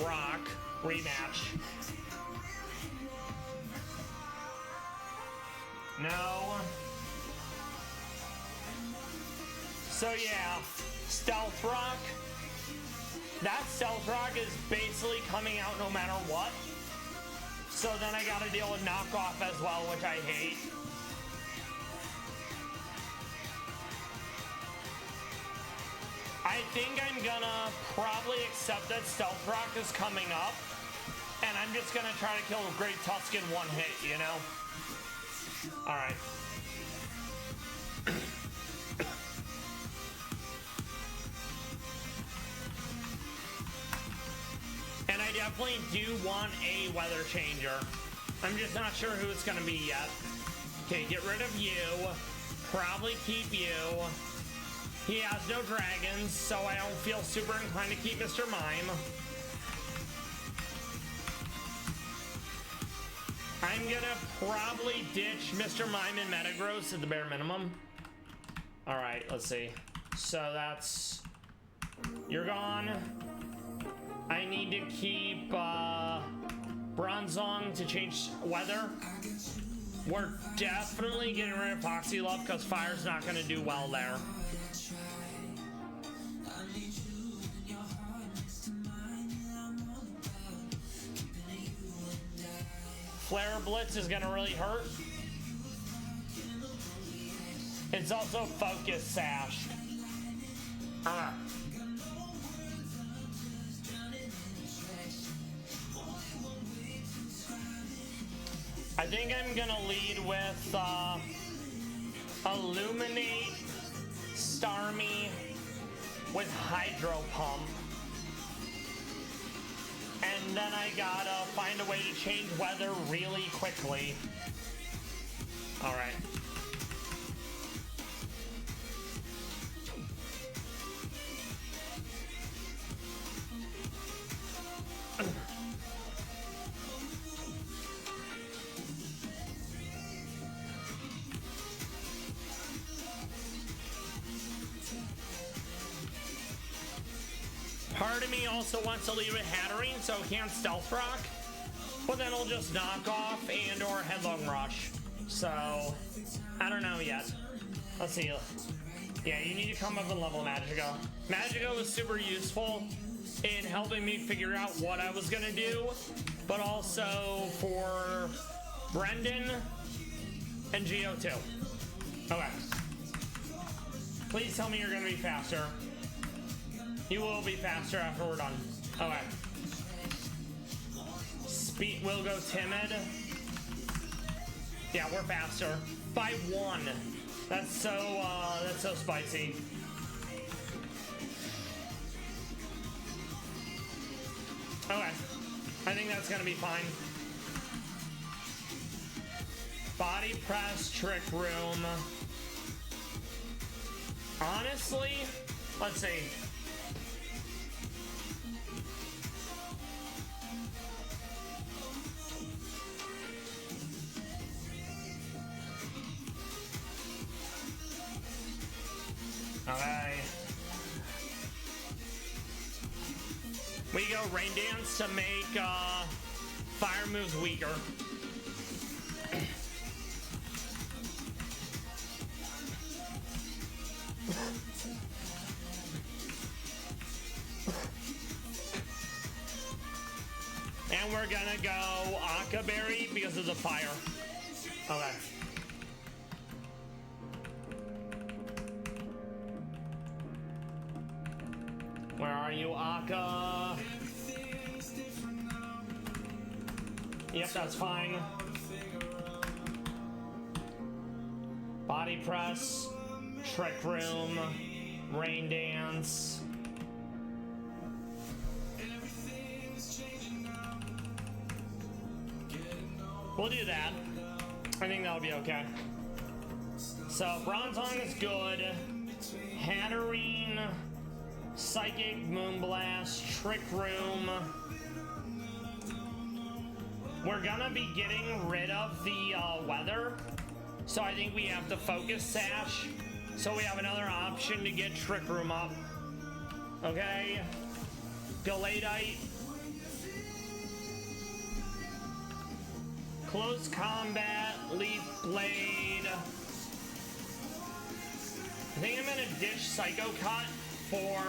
Brock rematch. No. So yeah, Stealth Rock. That Stealth Rock is basically coming out no matter what. So then I gotta deal with Knockoff as well, which I hate. I think I'm gonna probably accept that Stealth Rock is coming up. And I'm just gonna try to kill Great Tusk in one hit, you know? Alright. And I definitely do want a weather changer. I'm just not sure who it's gonna be yet. Okay, get rid of you. Probably keep you. He has no dragons, so I don't feel super inclined to keep Mr. Mime. I'm gonna probably ditch Mr. Mime and Metagross at the bare minimum. Alright, let's see. So that's... You're gone. I need to keep Bronzong to change weather. We're definitely getting rid of Foxy Love because Fire's not gonna do well there. Flare Blitz is gonna really hurt. It's also Focus Sash. I think I'm gonna lead with Illuminate, Starmie with Hydro Pump. And then I gotta find a way to change weather really quickly. Alright. Part of me also wants to leave it Hatterene so it can't Stealth Rock, but then it'll just knock off and or Headlong Rush. So, I don't know yet. Let's see. Yeah, you need to come up and level Magico. Magico was super useful in helping me figure out what I was gonna do, but also for Brendan and Geo too. Okay. Please tell me you're gonna be faster. You will be faster after we're done. Okay. Speed will go timid. Yeah, we're faster by 1. That's so spicy. Okay, I think that's gonna be fine. Body press, trick room. Honestly, let's see. Okay. We go rain dance to make fire moves weaker. And we're gonna go Akaberry because of the fire. Okay. Where are you, Aka? Yep, that's fine. Body press, trick room, rain dance. We'll do that. I think that'll be okay. So Bronzong is good. Hatterene, Psychic, Moonblast, Trick Room. We're gonna be getting rid of the weather, so I think we have to focus Sash, so we have another option to get Trick Room up. Okay, Gallade, Close Combat, Leaf Blade. I think I'm gonna ditch Psycho Cut for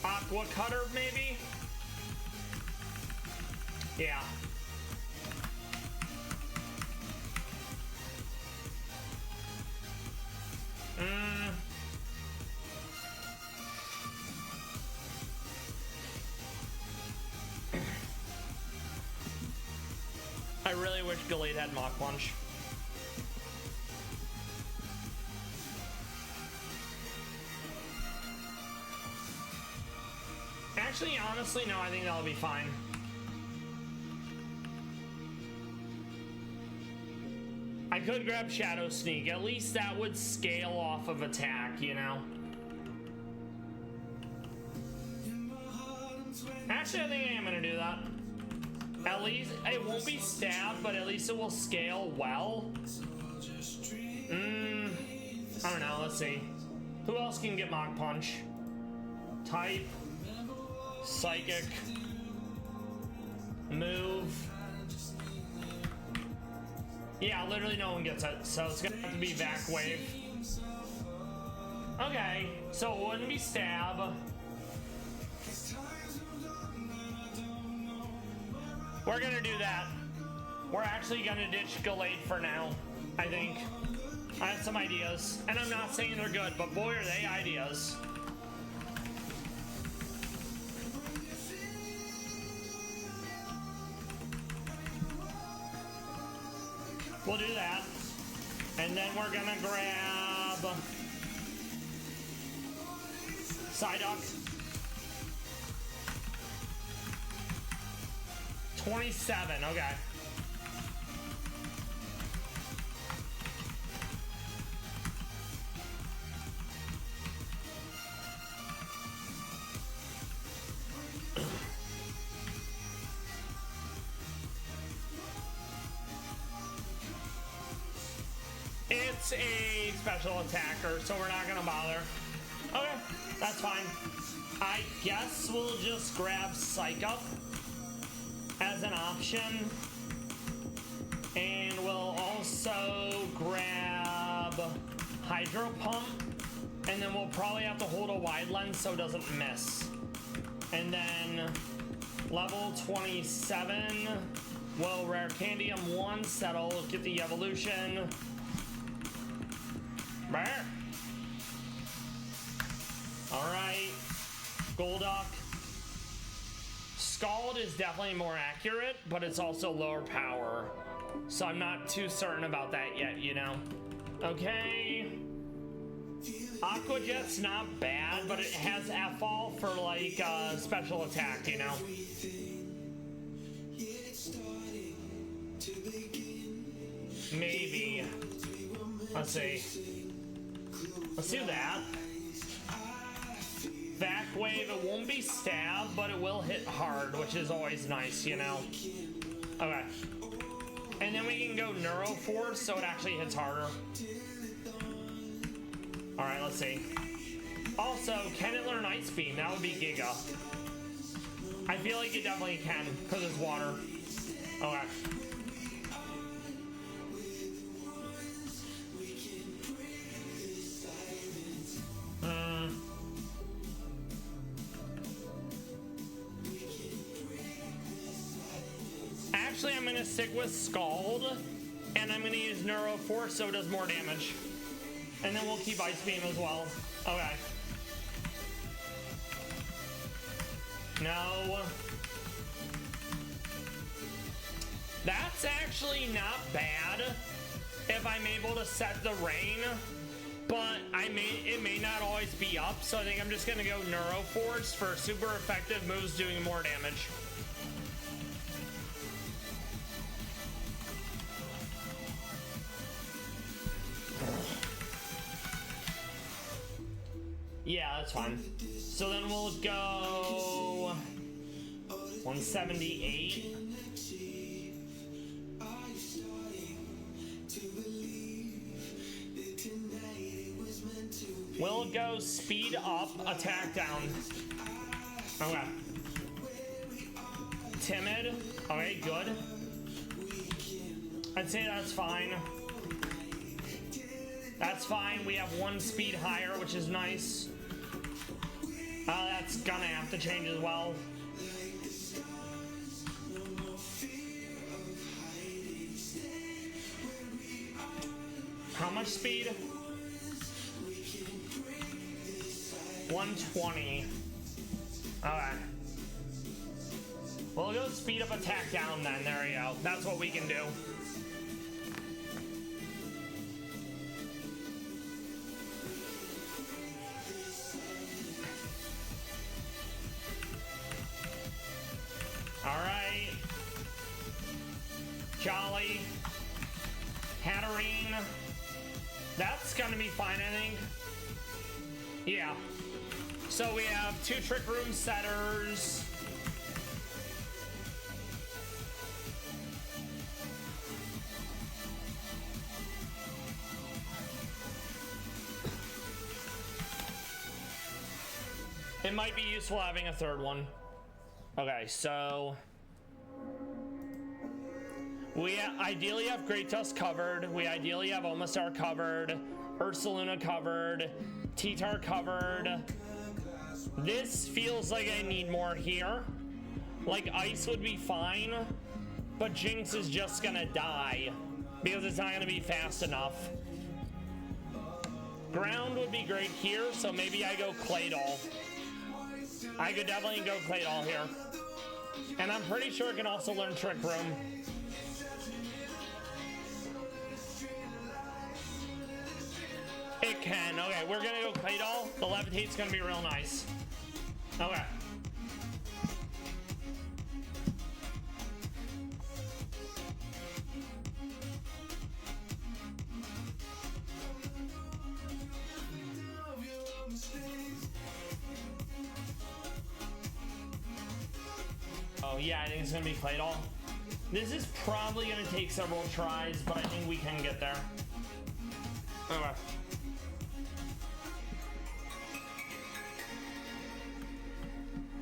Aqua Cutter, maybe? Yeah. I really wish Gallade had Mach Punch. Actually, honestly, no, I think that'll be fine. I could grab Shadow Sneak. At least that would scale off of attack, you know? Actually, I think I am gonna do that. At least, it won't be stab, but at least it will scale well. I don't know, let's see. Who else can get Mach Punch? Type. Psychic. Move. Yeah, literally no one gets it, so it's gonna have to be back wave. Okay, so it wouldn't be stab. We're gonna do that. We're actually gonna ditch Gallade for now, I think. I have some ideas, and I'm not saying they're good, but boy are they ideas. We'll do that. And then we're gonna grab Psyduck. 27, okay. It's a special attacker, so we're not gonna bother. Okay, that's fine. I guess we'll just grab Psych Up as an option. And we'll also grab Hydro Pump. And then we'll probably have to hold a wide lens so it doesn't miss. And then level 27 will rare Candium once. That'll get the evolution. Alright. Golduck. Scald is definitely more accurate, but it's also lower power. So I'm not too certain about that yet, you know? Okay. Aqua Jet's not bad, but it has F-Fall for like special attack, you know? Maybe. Let's see. Let's do that. Back wave, it won't be stab, but it will hit hard, which is always nice, you know? Okay. And then we can go Neuro Force, so it actually hits harder. Alright, let's see. Also, can it learn Ice Beam? That would be Giga. I feel like it definitely can, because it's water. Okay. Actually, I'm gonna stick with Scald, and I'm gonna use Neuro Force so it does more damage. And then we'll keep Ice Beam as well. Okay. No. That's actually not bad if I'm able to set the rain, but it may not always be up, so I think I'm just gonna go Neuro Force for super effective moves doing more damage. Yeah, that's fine. So then we'll go 178. We'll go speed up, attack down. Okay. Timid. Okay, good. I'd say that's fine. That's fine. We have one speed higher, which is nice. That's gonna have to change as well. How much speed? 120. Alright. We'll go speed up, attack down then. There we go. That's what we can do. Alright. Jolly. Hatterene. That's gonna be fine, I think. Yeah. So we have 2 Trick Room setters. It might be useful having a 3rd one. Okay, so we ideally have Great Tusk covered. We ideally have Omastar covered, Ursaluna covered, T-Tar covered. This feels like I need more here. Like Ice would be fine, but Jinx is just gonna die because it's not gonna be fast enough. Ground would be great here, so maybe I go Claydol. I could definitely go Claydol here. And I'm pretty sure it can also learn Trick Room. It can. Okay, we're gonna go Claydol. The Levitate's gonna be real nice. Okay. Oh yeah, I think it's gonna be Claydol. This is probably gonna take several tries, but I think we can get there. Okay.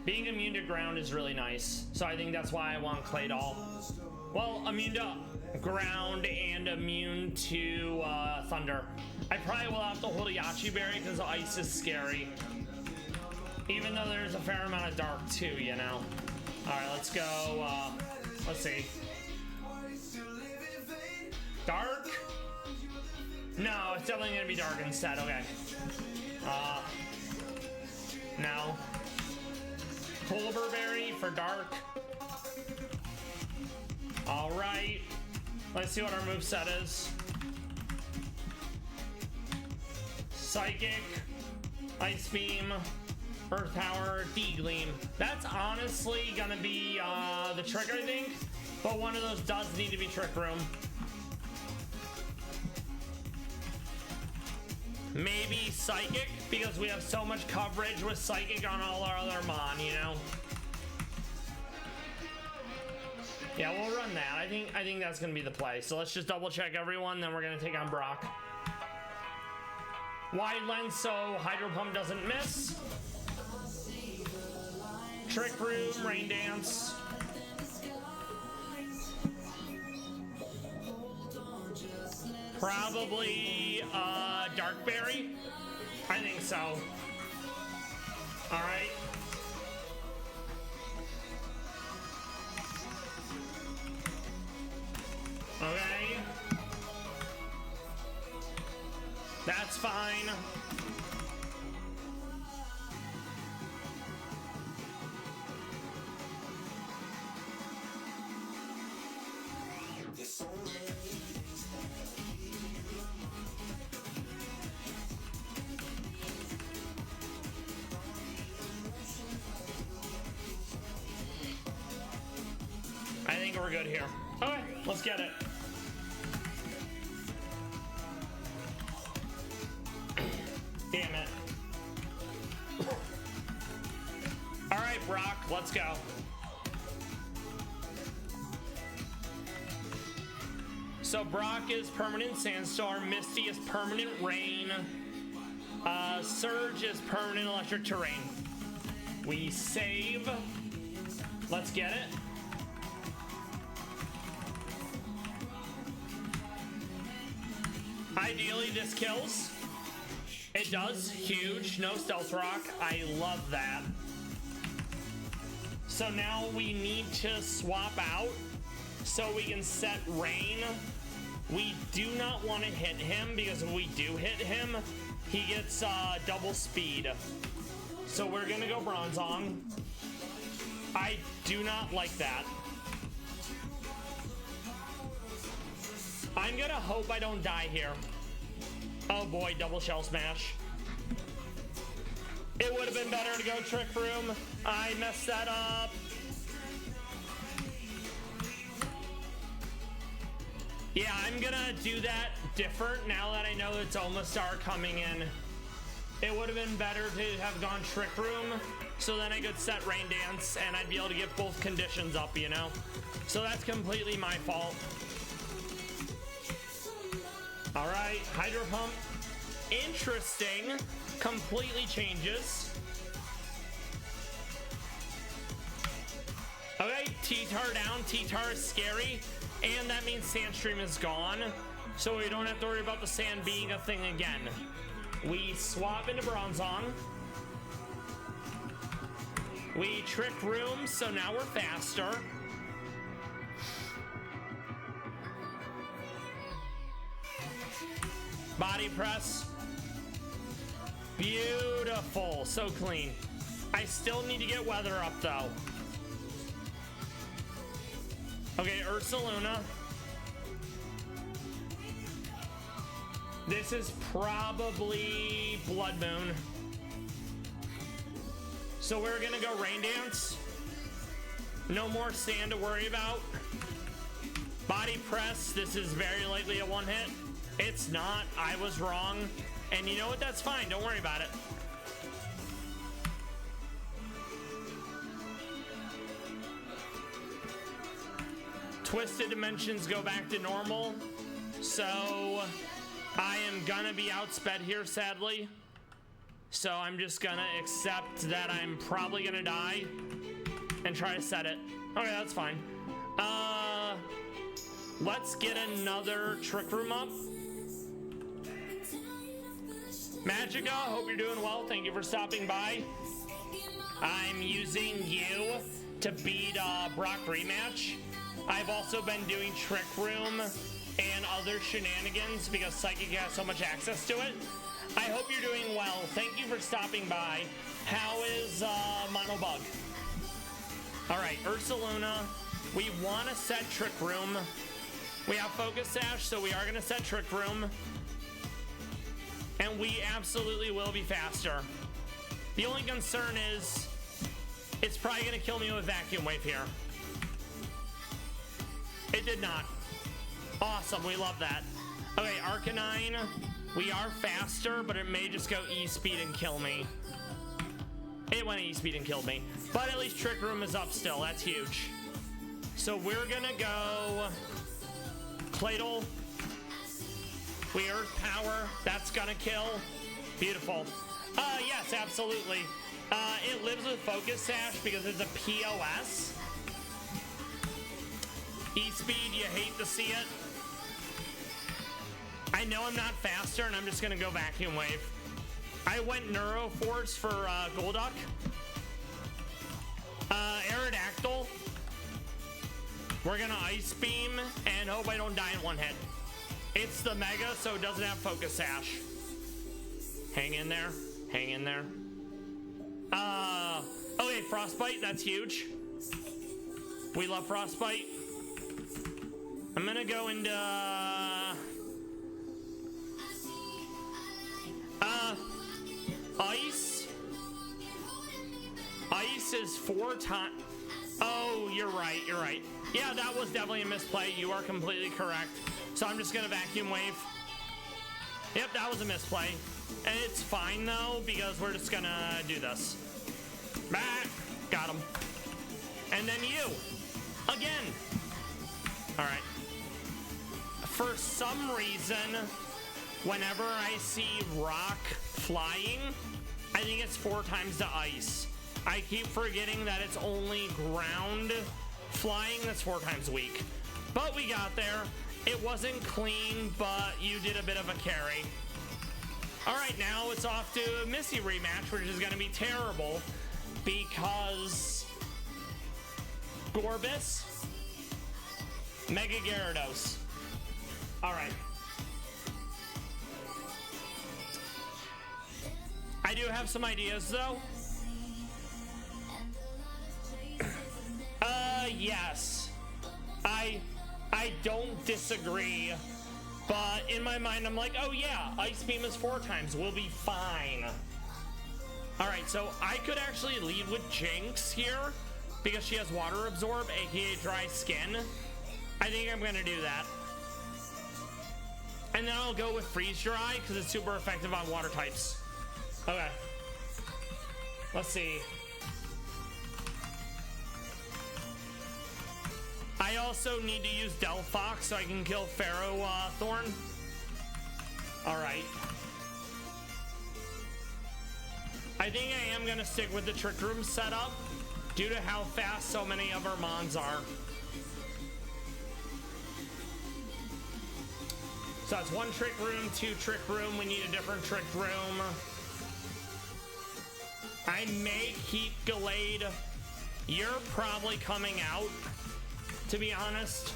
Being immune to ground is really nice, so I think that's why I want Claydol. Well, immune to ground and immune to thunder. I probably will have to hold a Yachi Berry because ice is scary. Even though there's a fair amount of dark too, you know. Alright, let's go, let's see. Dark? No, it's definitely gonna be dark instead, okay. No. Pulverberry for dark. All right. Let's see what our moveset is. Psychic, Ice Beam, Earth Power, D-Gleam. That's honestly gonna be the trick, I think. But one of those does need to be Trick Room. Maybe Psychic, because we have so much coverage with Psychic on all our other Mon, you know? Yeah, we'll run that. I think that's gonna be the play. So let's just double check everyone, then we're gonna take on Brock. Wide lens so Hydro Pump doesn't miss. Trick Room, Rain Dance. Probably Darkberry. I think so. All right. Okay. That's fine. I think we're good here. Okay, let's get it. Damn it. All right, Brock, let's go. So Brock is permanent Sandstorm, Misty is permanent Rain, Surge is permanent Electric Terrain. We save. Let's get it. Ideally, this kills. It does. Huge. No Stealth Rock. I love that. So now we need to swap out so we can set Rain. We do not want to hit him because if we do hit him, he gets double speed. So we're going to go Bronzong. I do not like that. I'm gonna hope I don't die here. Oh boy, double Shell Smash. It would have been better to go Trick Room. I messed that up. Yeah, I'm gonna do that different now that I know it's Omastar coming in. It would have been better to have gone Trick Room, so then I could set Rain Dance and I'd be able to get both conditions up, you know? So that's completely my fault. All right, Hydro Pump. Interesting. Completely changes. Okay, T-Tar down. T-Tar is scary. And that means Sandstream is gone. So we don't have to worry about the sand being a thing again. We swap into Bronzong. We Trick Room, so now we're faster. Body Press. Beautiful. So clean. I still need to get Weather up, though. Okay, Ursaluna. This is probably Blood Moon. So we're going to go Rain Dance. No more sand to worry about. Body Press. This is very likely a one-hit. It's not. I was wrong. And you know what? That's fine. Don't worry about it. Twisted Dimensions go back to normal. So I am gonna be outsped here, sadly. So I'm just gonna accept that I'm probably gonna die and try to set it. Okay, that's fine. Let's get another Trick Room up. Magica, hope you're doing well. Thank you for stopping by. I'm using you to beat Brock rematch. I've also been doing Trick Room and other shenanigans because Psychic has so much access to it. I hope you're doing well. Thank you for stopping by. How is Monobug? All right, Ursaluna. We want to set Trick Room. We have Focus Sash, so we are going to set Trick Room. And we absolutely will be faster. The only concern is it's probably going to kill me with Vacuum Wave here. It did not. Awesome, we love that. Okay, Arcanine. We are faster, but it may just go E-Speed and kill me. It went E-Speed and killed me. But at least Trick Room is up still. That's huge. So we're gonna go Claydol. We Earth Power. That's gonna kill. Beautiful. Yes, absolutely. It lives with Focus Sash because it's a POS. E-Speed, you hate to see it. I know I'm not faster, and I'm just gonna go Vacuum Wave. I went Neuroforce for Golduck. Aerodactyl. We're gonna Ice Beam and hope I don't die in one hit. It's the Mega, so it doesn't have Focus Sash. Hang in there. Hang in there. Okay, Frostbite. That's huge. We love Frostbite. I'm gonna go into... Ice. Ice is 4 times. Oh, you're right. You're right. Yeah, that was definitely a misplay. You are completely correct. So I'm just gonna Vacuum Wave. Yep, that was a misplay. And it's fine though, because we're just gonna do this. Back. Got him. And then you. Again. Alright. For some reason, whenever I see rock flying, I think it's 4 times the ice. I keep forgetting that it's only ground flying that's 4 times weak. But we got there. It wasn't clean, but you did a bit of a carry. All right, now it's off to a Missy rematch, which is going to be terrible because Gorbis, Mega Gyarados. All right. I do have some ideas, though. Yes. I don't disagree, but in my mind, I'm like, oh yeah, Ice Beam is 4 times. We'll be fine. All right, so I could actually lead with Jinx here because she has Water Absorb, aka Dry Skin. I think I'm gonna do that. And then I'll go with Freeze Dry because it's super effective on water types. Okay. Let's see. I also need to use Delphox so I can kill Pharaoh Thorn. Alright. I think I am going to stick with the Trick Room setup due to how fast so many of our Mons are. So that's 1 Trick Room, 2 Trick Room. We need a different Trick Room. I may keep Gallade. You're probably coming out, to be honest.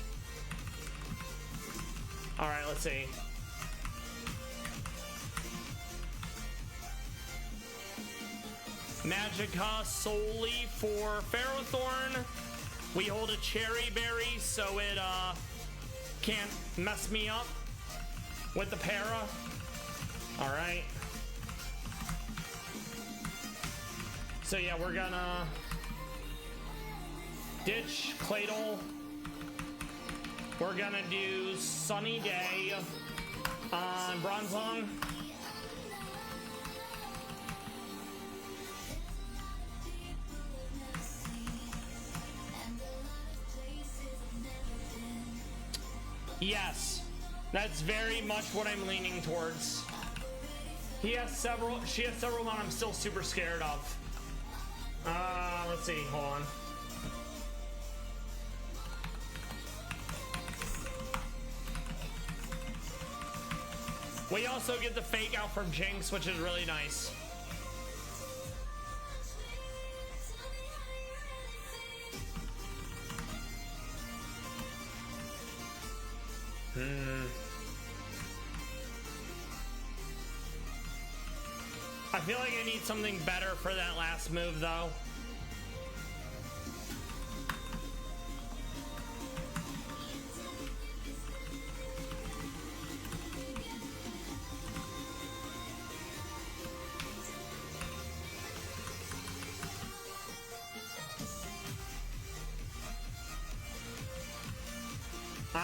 All right, let's see. Magica solely for Ferrothorn. We hold a Cherry Berry so it can't mess me up with the para. All right. So yeah, we're gonna ditch Claydol. We're gonna do Sunny Day on Bronzong. Yes, that's very much what I'm leaning towards. She has several that I'm still super scared of. Let's see, hold on. We also get the fake out from Jinx, which is really nice. I feel like I need something better for that last move, though.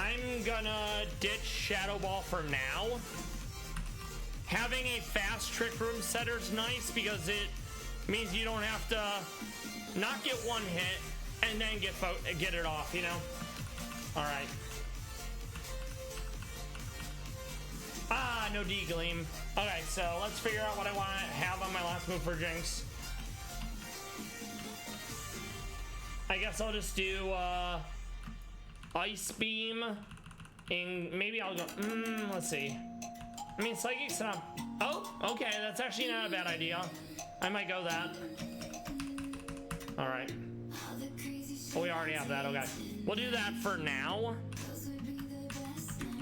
I'm gonna ditch Shadow Ball for now. Having a fast Trick Room setter is nice because it means you don't have to not get one hit and then get it off, you know? All right. Ah, no D-Gleam. Okay, so let's figure out what I want to have on my last move for Jinx. I guess I'll just do Ice Beam, and maybe I'll go, let's see. I mean, Psychic's not, oh, okay, that's actually not a bad idea. I might go that. All right. Oh, we already have that, okay. We'll do that for now.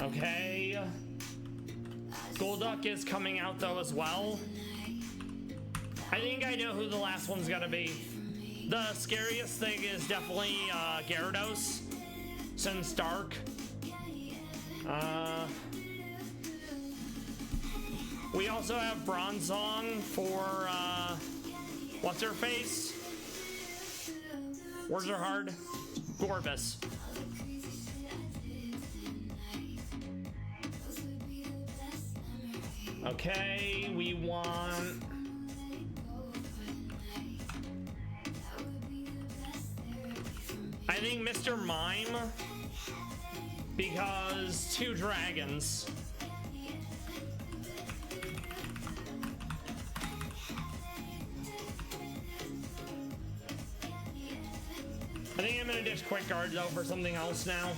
Okay. Golduck is coming out though as well. I think I know who the last one's gonna be. The scariest thing is definitely Gyarados, since Dark. We also have Bronzong for what's her face? Words are hard. Gorbis. Okay, we want. I think Mr. Mime, because 2 dragons. I think I'm gonna ditch Quick Guard though for something else now.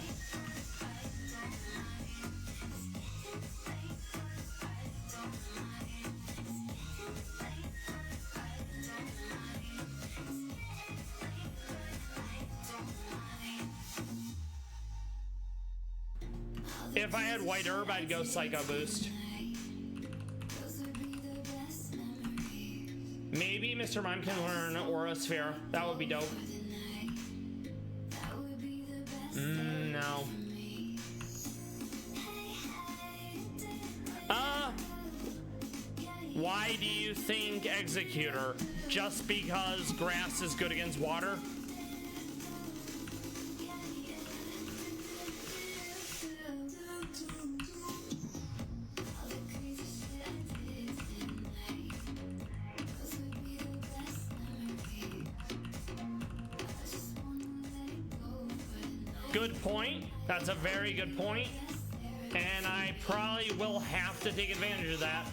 If I had White Herb, I'd go Psycho Boost. Maybe Mr. Mime can learn Aura Sphere. That would be dope. No. Why do you think Executor? Just because grass is good against water? Good point. That's a very good point. And I probably will have to take advantage of that.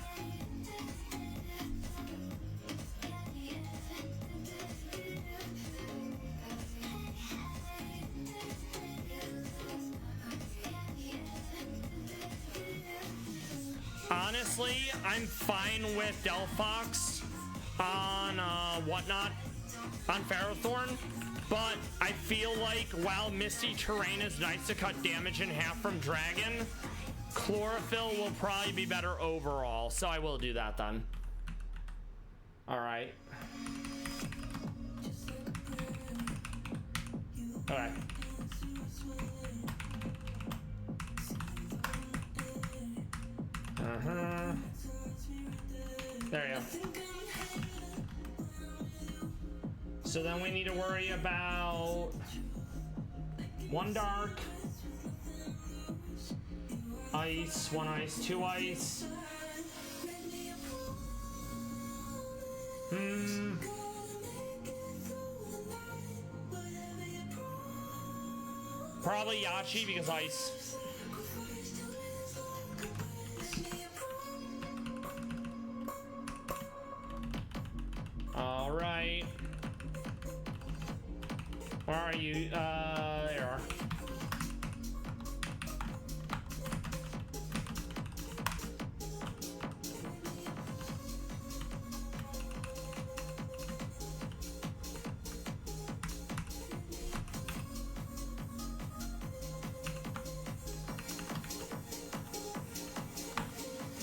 Honestly, I'm fine with Delphox on whatnot, on Ferrothorn. But I feel like while Misty Terrain is nice to cut damage in half from Dragon, Chlorophyll will probably be better overall. So I will do that then. All right. Okay. There you go. So then we need to worry about 1 dark, ice, 1 ice, 2 ice. Probably Yachi because ice. All right. Where are you? There you are.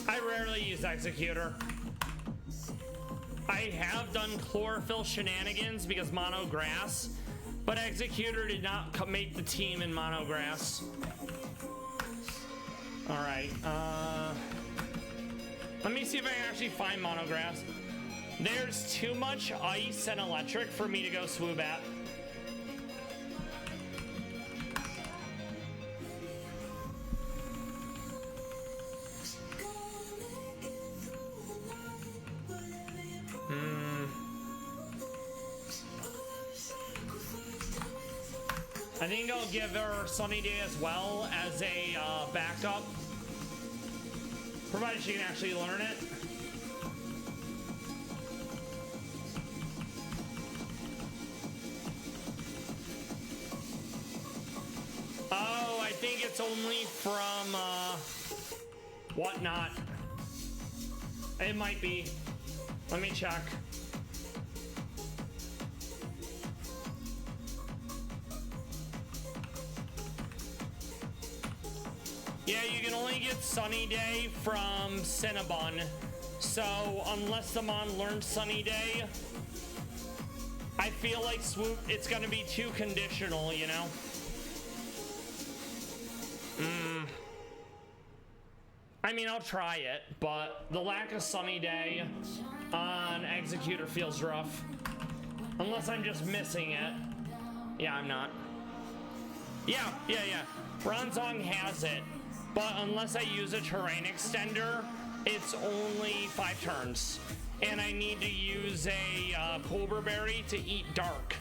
I rarely use Executor. I have done Chlorophyll shenanigans because mono grass, but Executor did not make the team in mono grass. All right, let me see if I can actually find mono grass. There's too much ice and electric for me to go Swoobat. I think I'll give her Sunny Day as well as a backup, provided she can actually learn it. Oh, I think it's only from Whatnot. It might be. Let me check. Yeah, you can only get Sunny Day from Cinnabon. So unless the mon learns Sunny Day, I feel like Swoop, it's gonna be too conditional, you know? I mean, I'll try it, but the lack of Sunny Day on Executor feels rough. Unless I'm just missing it. Yeah, I'm not. Yeah. Bronzong has it, but unless I use a terrain extender, it's only 5 turns. And I need to use a Cobra Berry to eat Dark.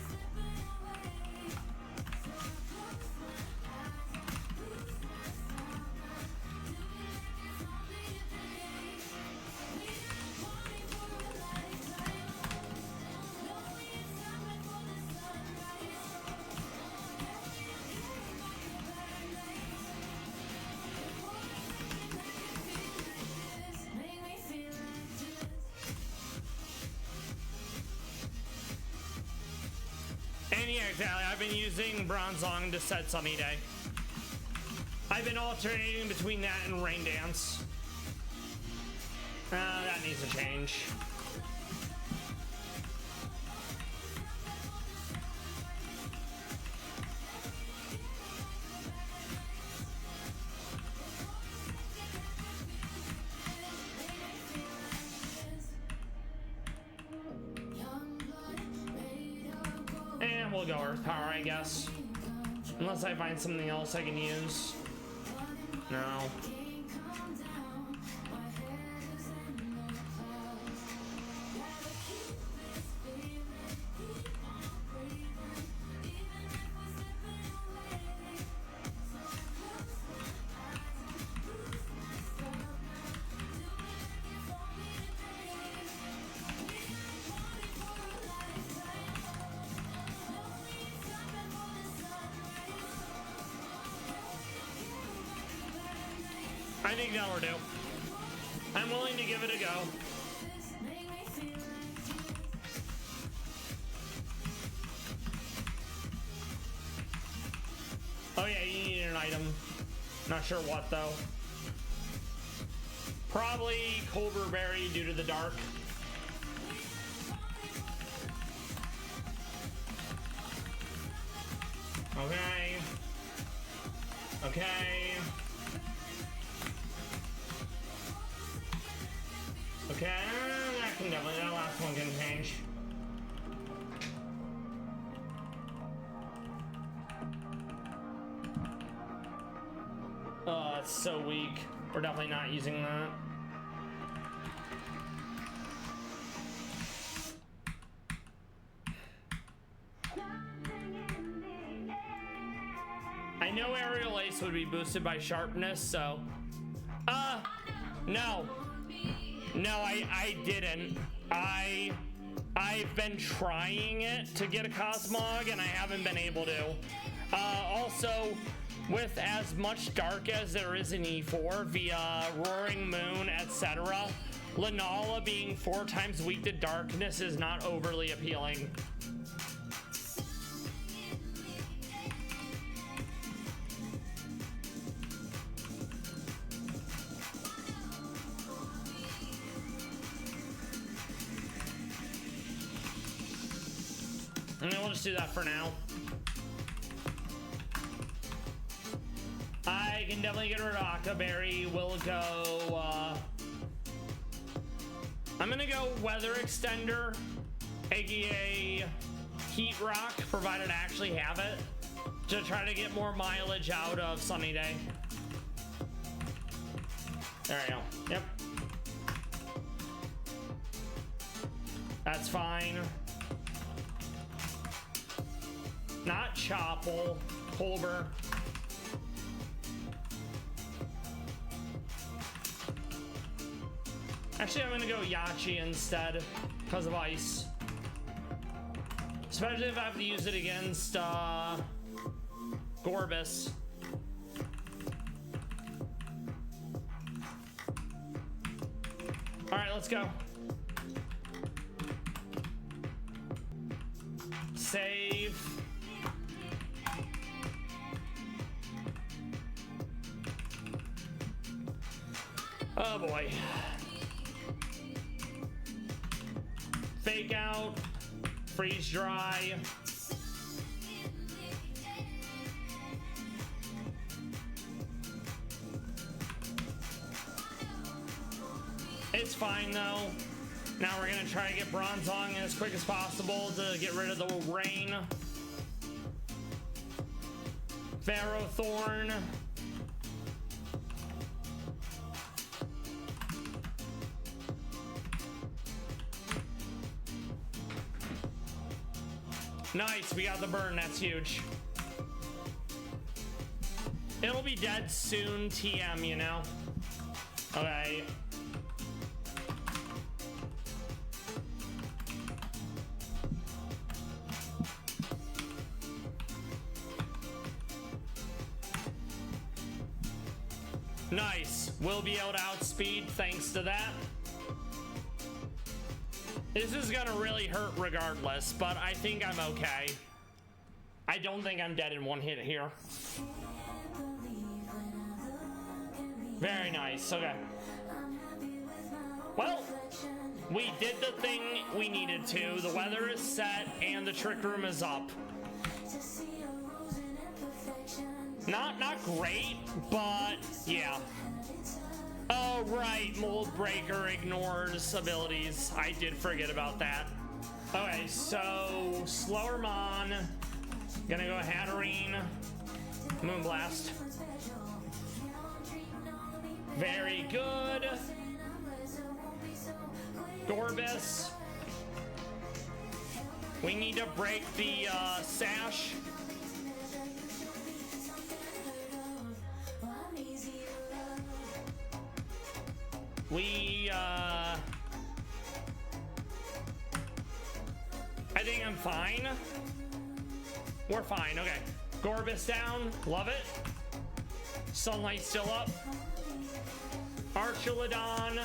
And yeah, exactly. I've been using Bronzong to set Sunny Day. I've been alternating between that and Rain Dance. That needs to change. And we'll go Earth Power, I guess. Unless I find something else I can use. No. I think that'll do. I'm willing to give it a go. Oh yeah, you need an item. Not sure what though. Probably Cobra Berry due to the Dark. Okay. Okay. Okay, that can definitely, that last one can change. Oh, it's so weak. We're definitely not using that. I know Aerial Ace would be boosted by sharpness, so... No. No, I didn't. I've been trying it to get a Cosmog, and I haven't been able to. Also, with as much Dark as there is in E4 via Roaring Moon, etc., Lunala being 4 times weak to Darkness is not overly appealing. And we'll just do that for now. I can definitely get rid of Akaberry. We'll go, I'm gonna go Weather Extender, aka Heat Rock, provided I actually have it, to try to get more mileage out of Sunny Day. There we go. Yep. That's fine. Not Chopple. Holber. Actually, I'm gonna go Yachi instead because of ice. Especially if I have to use it against Gorbis. All right, let's go. Save. Oh boy. Fake out. Freeze dry. It's fine though. Now we're gonna try to get Bronzong as quick as possible to get rid of the rain. Ferrothorn. Nice, we got the burn, that's huge. It'll be dead soon, TM, you know? Okay. Nice, we'll be able to outspeed thanks to that. This is gonna really hurt regardless, but I think I'm okay. I don't think I'm dead in one hit here. Very nice, okay. Well, we did the thing we needed to. The weather is set and the trick room is up. Not great, but yeah. Oh, right, Mold Breaker ignores abilities. I did forget about that. Okay, so Slowermon. Gonna go Hatterene. Moonblast. Very good. Gorbis. We need to break the sash. I think I'm fine. We're fine, okay. Gorbis down, love it. Sunlight still up. Archulodon.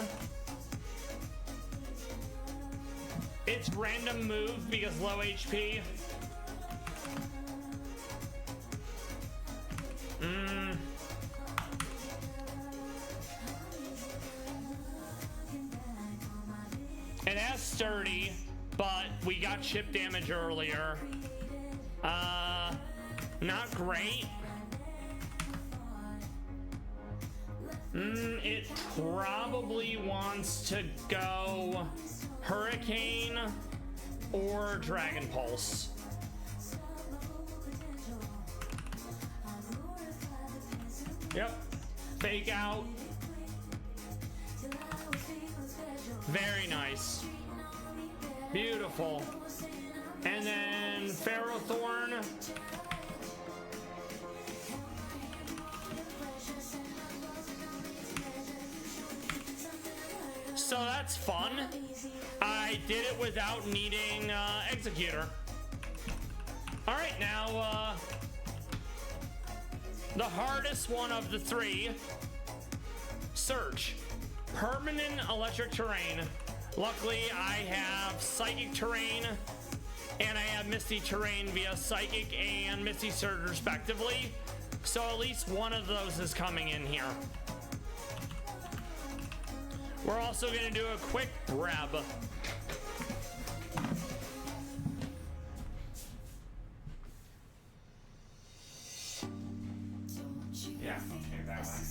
It's random move because low HP. It has sturdy, but we got chip damage earlier. Not great. It probably wants to go Hurricane or Dragon Pulse. Yep. Fake out. Very nice. Beautiful. And then Ferrothorn. So that's fun. I did it without needing Executor. All right, now the hardest one of the three. Surge. Permanent electric terrain. Luckily, I have psychic terrain and I have misty terrain via psychic and misty surge respectively. So at least one of those is coming in here. We're also going to do a quick grab. Yeah, okay, that one.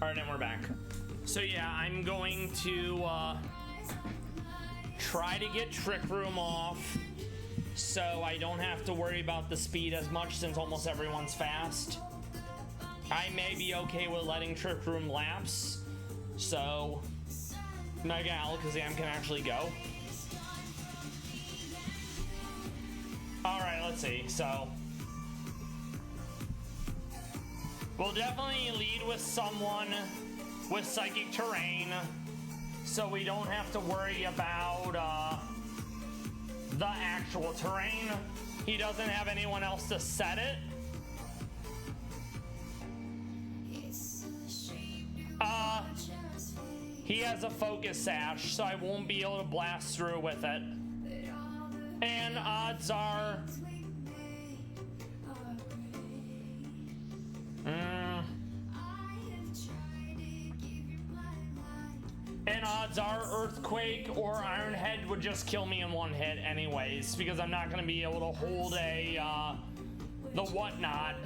Alright, and we're back. So yeah, I'm going to try to get Trick Room off so I don't have to worry about the speed as much since almost everyone's fast. I may be okay with letting Trick Room lapse, so Mega Alakazam can actually go. Alright, let's see. So we'll definitely lead with someone with Psychic Terrain, so we don't have to worry about the actual terrain. He doesn't have anyone else to set it. He has a Focus Sash, so I won't be able to blast through with it. And odds are... And odds are Earthquake or Iron Head would just kill me in one hit anyways, because I'm not going to be able to hold the Whatnot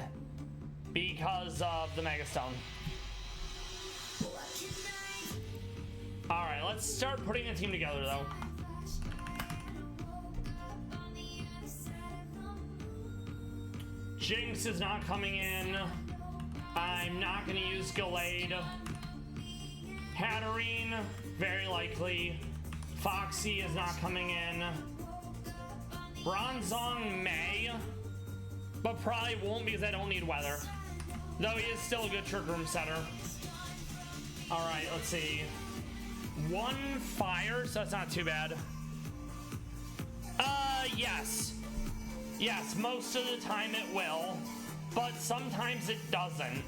because of the Mega Stone. Alright, let's start putting a team together though. Jinx is not coming in. I'm not going to use Gallade. Hatterene, very likely. Foxy is not coming in. Bronzong may, but probably won't because I don't need weather. Though he is still a good Trick Room setter. Alright, let's see. 1 fire, so that's not too bad. Yes. Yes, most of the time it will, but sometimes it doesn't.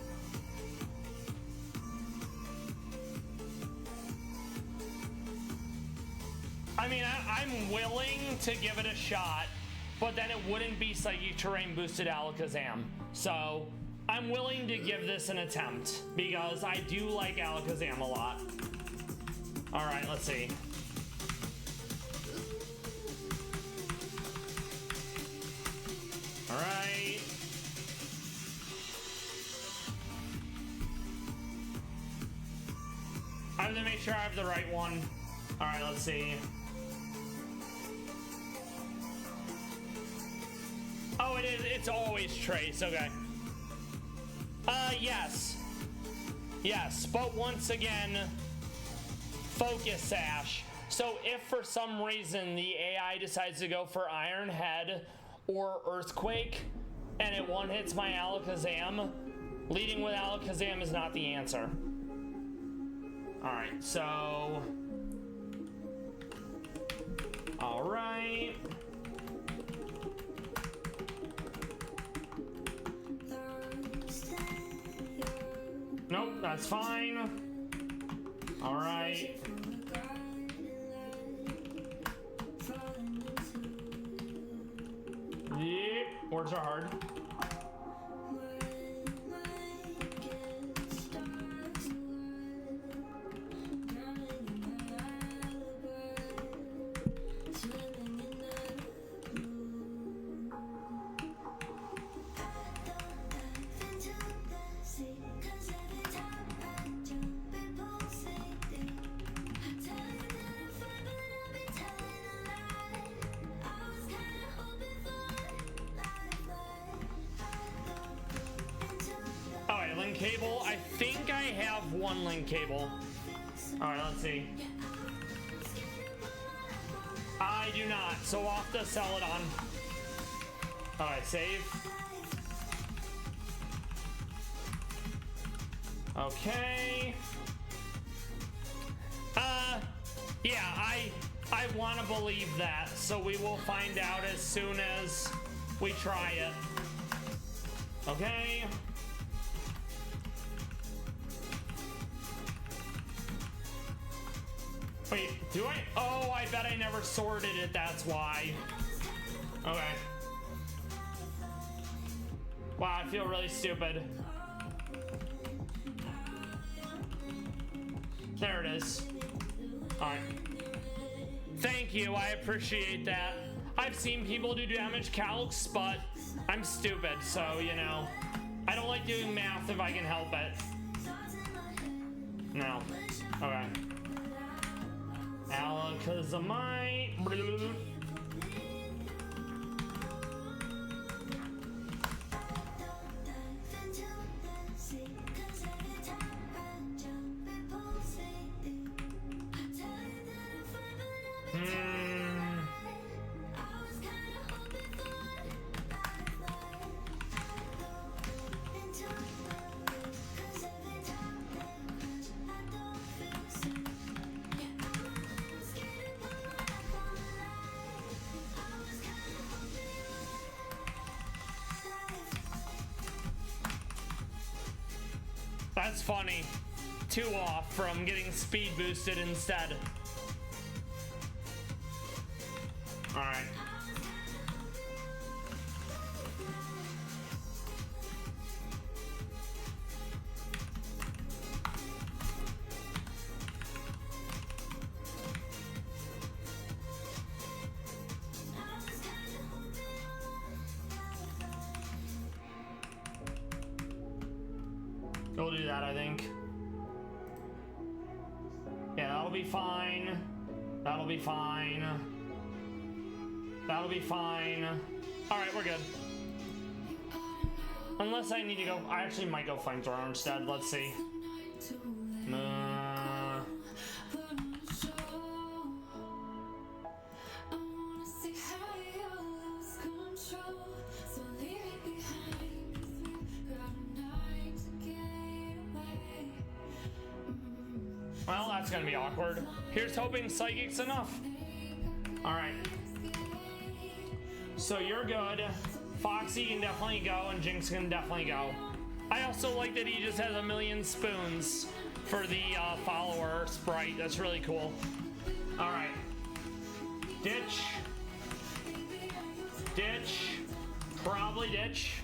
I mean, I'm willing to give it a shot, but then it wouldn't be Psychic Terrain boosted Alakazam. So I'm willing to give this an attempt because I do like Alakazam a lot. All right, let's see. All right. I have to make sure I have the right one. All right, let's see. Oh, it is. It's always Trace. Okay. Yes. Yes, but once again, Focus Sash. So if for some reason the AI decides to go for Iron Head or Earthquake and it one-hits my Alakazam, leading with Alakazam is not the answer. Alright, so... Alright. Nope, that's fine. Alright. Yep, words are hard. Cable. I think I have 1 link cable. Alright, let's see. I do not, so I'll have to sell it on. Alright, save. Okay. Yeah, I want to believe that, so we will find out as soon as we try it. Okay. Wait, do I? Oh, I bet I never sorted it, that's why. Okay. Wow, I feel really stupid. There it is. Alright. Thank you, I appreciate that. I've seen people do damage calcs, but I'm stupid, so, you know. I don't like doing math if I can help it. No. Okay. Alakazamite. That's funny. 2 off from getting speed boosted instead. Alright. We'll do that, I think. Yeah, that'll be fine. That'll be fine. That'll be fine. Alright, we're good. Unless I need to go... I actually might go flamethrower instead. Let's see. Well, that's gonna be awkward. Here's hoping Psychic's enough. Alright. So you're good. Foxy can definitely go, and Jinx can definitely go. I also like that he just has a million spoons for the follower sprite. That's really cool. Alright. Ditch. Ditch. Probably ditch.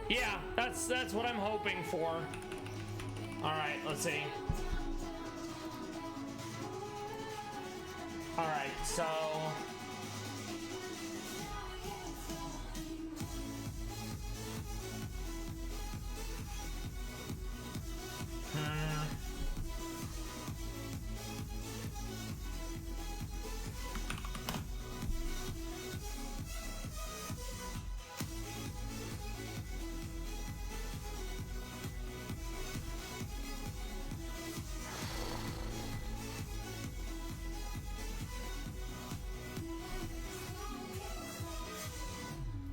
Yeah, that's what I'm hoping for. Alright, let's see. Alright, so...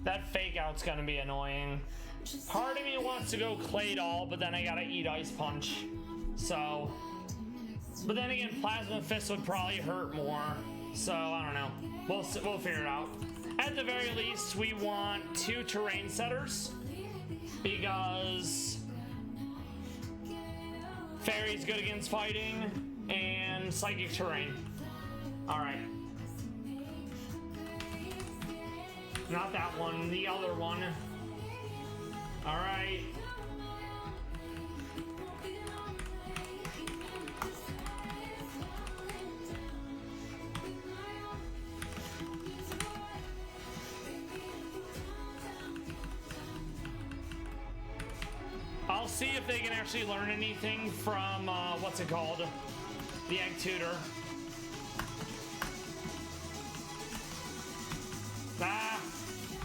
That fake out's gonna be annoying. Part of me wants to go Clay Doll, but then I gotta eat Ice Punch. So, but then again, Plasma Fist would probably hurt more. So I don't know. We'll figure it out. At the very least, we want 2 terrain setters because Fairy's good against fighting and Psychic terrain. All right. Not that one, the other one. All right. I'll see if they can actually learn anything from, what's it called? The Egg Tutor. Ah,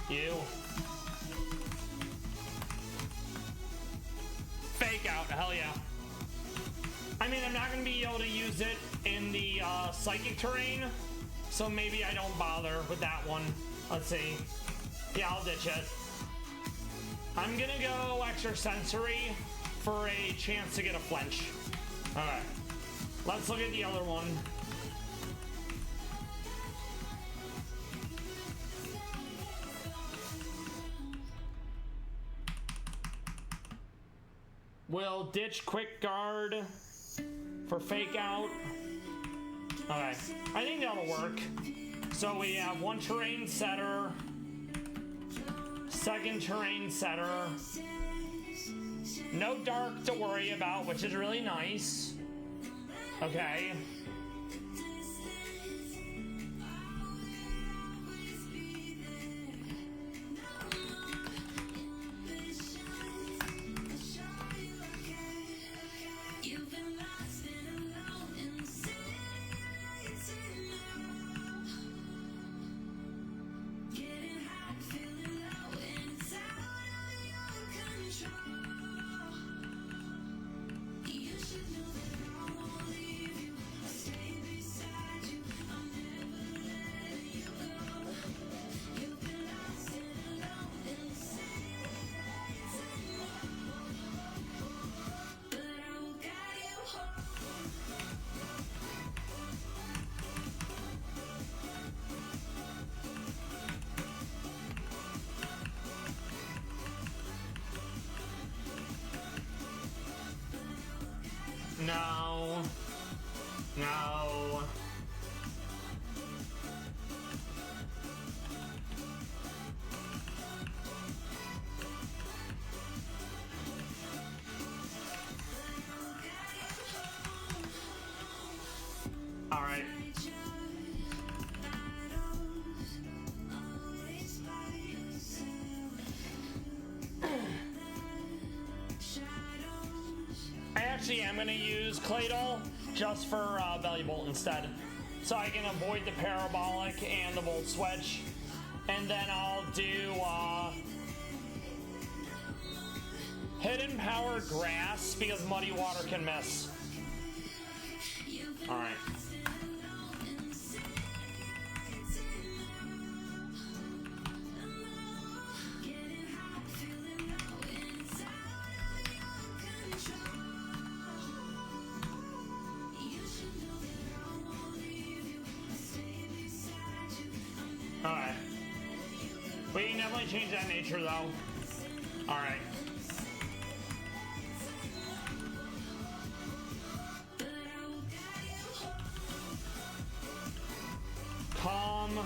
you. Fake out, hell yeah. I mean, I'm not gonna be able to use it in the psychic terrain, so maybe I don't bother with that one. Let's see. Yeah, I'll ditch it. I'm gonna go extrasensory for a chance to get a flinch. Alright. Let's look at the other one. We'll ditch quick guard for fake out. Okay, I think that'll work. So we have 1 terrain setter, 2nd terrain setter, no dark to worry about, which is really nice. Okay. No. No. All right. I actually am going to use Claydol just for Belly Bolt instead. So I can avoid the Parabolic and the Volt Switch. And then I'll do Hidden Power Grass because Muddy Water can miss. Alright. Alright. We can definitely change that nature though. Alright. Calm.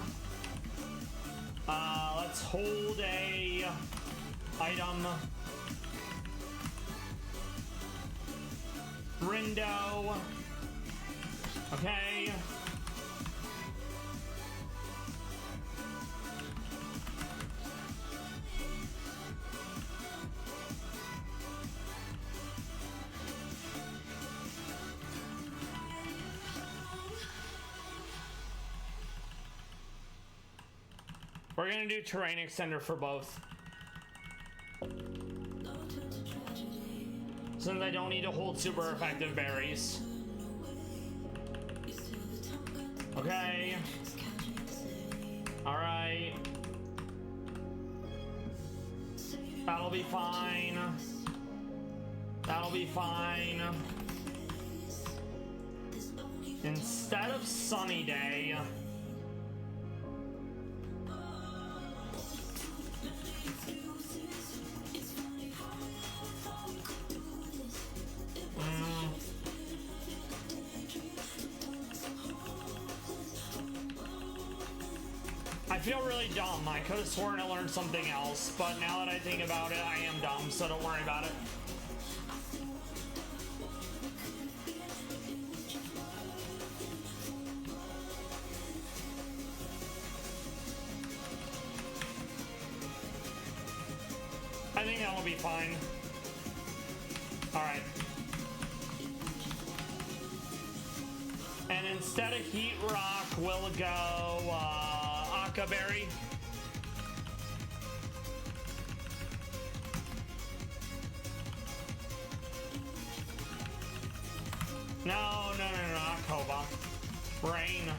Let's hold a item. Rindo. Okay. We're gonna do Terrain Extender for both. Since I don't need to hold super effective berries. Okay. Alright. That'll be fine. That'll be fine. Instead of Sunny Day, I feel really dumb. I could have sworn I learned something else, but now that I think about it, I am dumb, so don't worry about it. I think that'll be fine. Alright. And instead of Heat Rock, we'll go, Aka Berry. No, not Koba. Rain.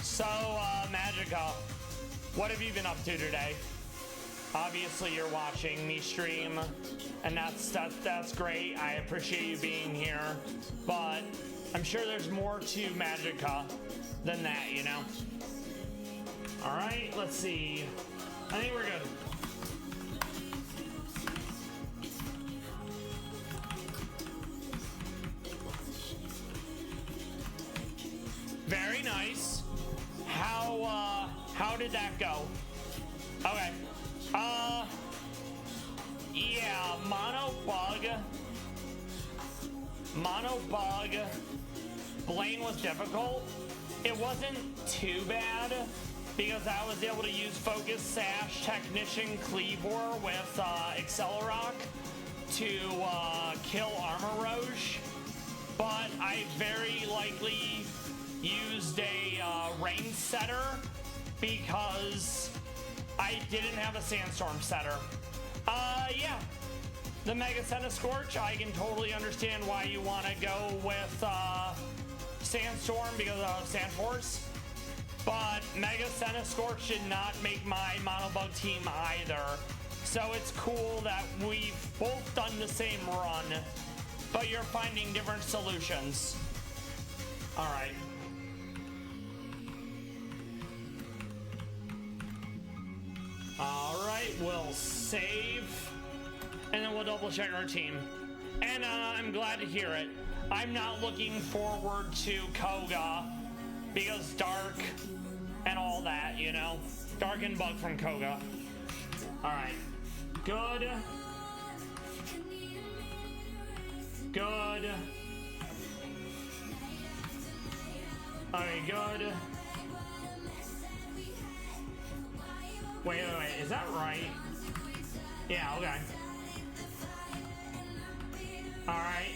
So, Magica, what have you been up to today? Obviously, you're watching me stream, and that's great. I appreciate you being here, but I'm sure there's more to Magica than that, you know? All right, let's see. I think we're good. Very nice. How did that go? Okay. Yeah, Mono Bug. Blaine was difficult. It wasn't too bad because I was able to use Focus Sash, Technician, Cleavor with Accelerock to kill Armor Roche, but I very likely used a Rain Setter because I didn't have a Sandstorm Setter. Yeah. The Mega Scorch, I can totally understand why you want to go with Sandstorm because of Sand Force. But Mega Scorch did not make my Monobug team either. So it's cool that we've both done the same run, but you're finding different solutions. Alright. All right, we'll save, and then we'll double check our team. And I'm glad to hear it. I'm not looking forward to Koga because Dark and all that, you know? Dark and Bug from Koga. All right, good. Good. Okay, good. Wait, is that right? Yeah, okay. Alright.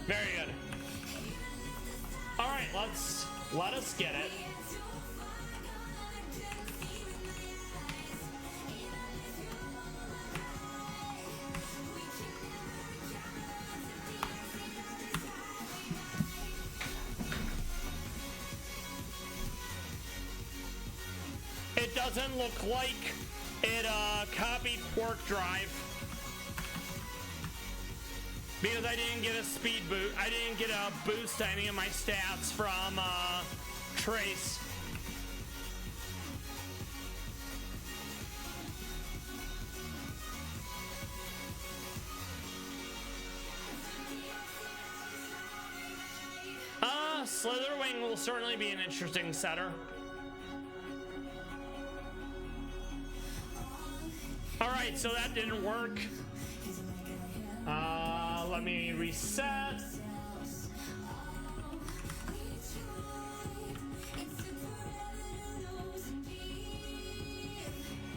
Very good. Alright, let us get it. It doesn't look like it copied Quark Drive because I didn't get a speed boost. I didn't get a boost to any of my stats from Trace. Slitherwing will certainly be an interesting setter. Alright, so that didn't work. Let me reset.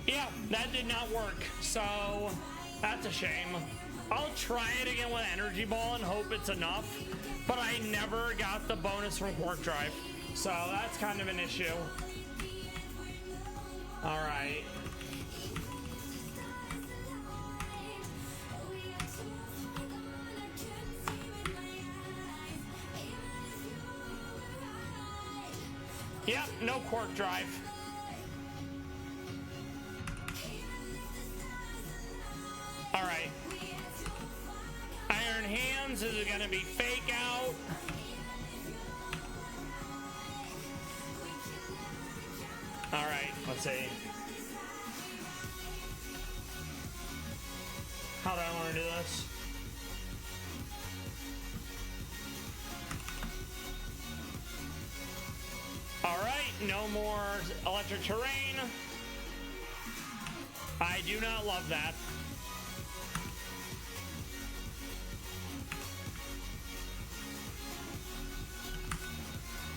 Yeah, that did not work, so that's a shame. I'll try it again with Energy Ball and hope it's enough, but I never got the bonus from Quark Drive, so that's kind of an issue. Alright. Yep, no Quark Drive. Alright. Iron Hands, is it gonna be fake out? Alright, let's see. How do I want to do this? Alright, no more electric terrain. I do not love that.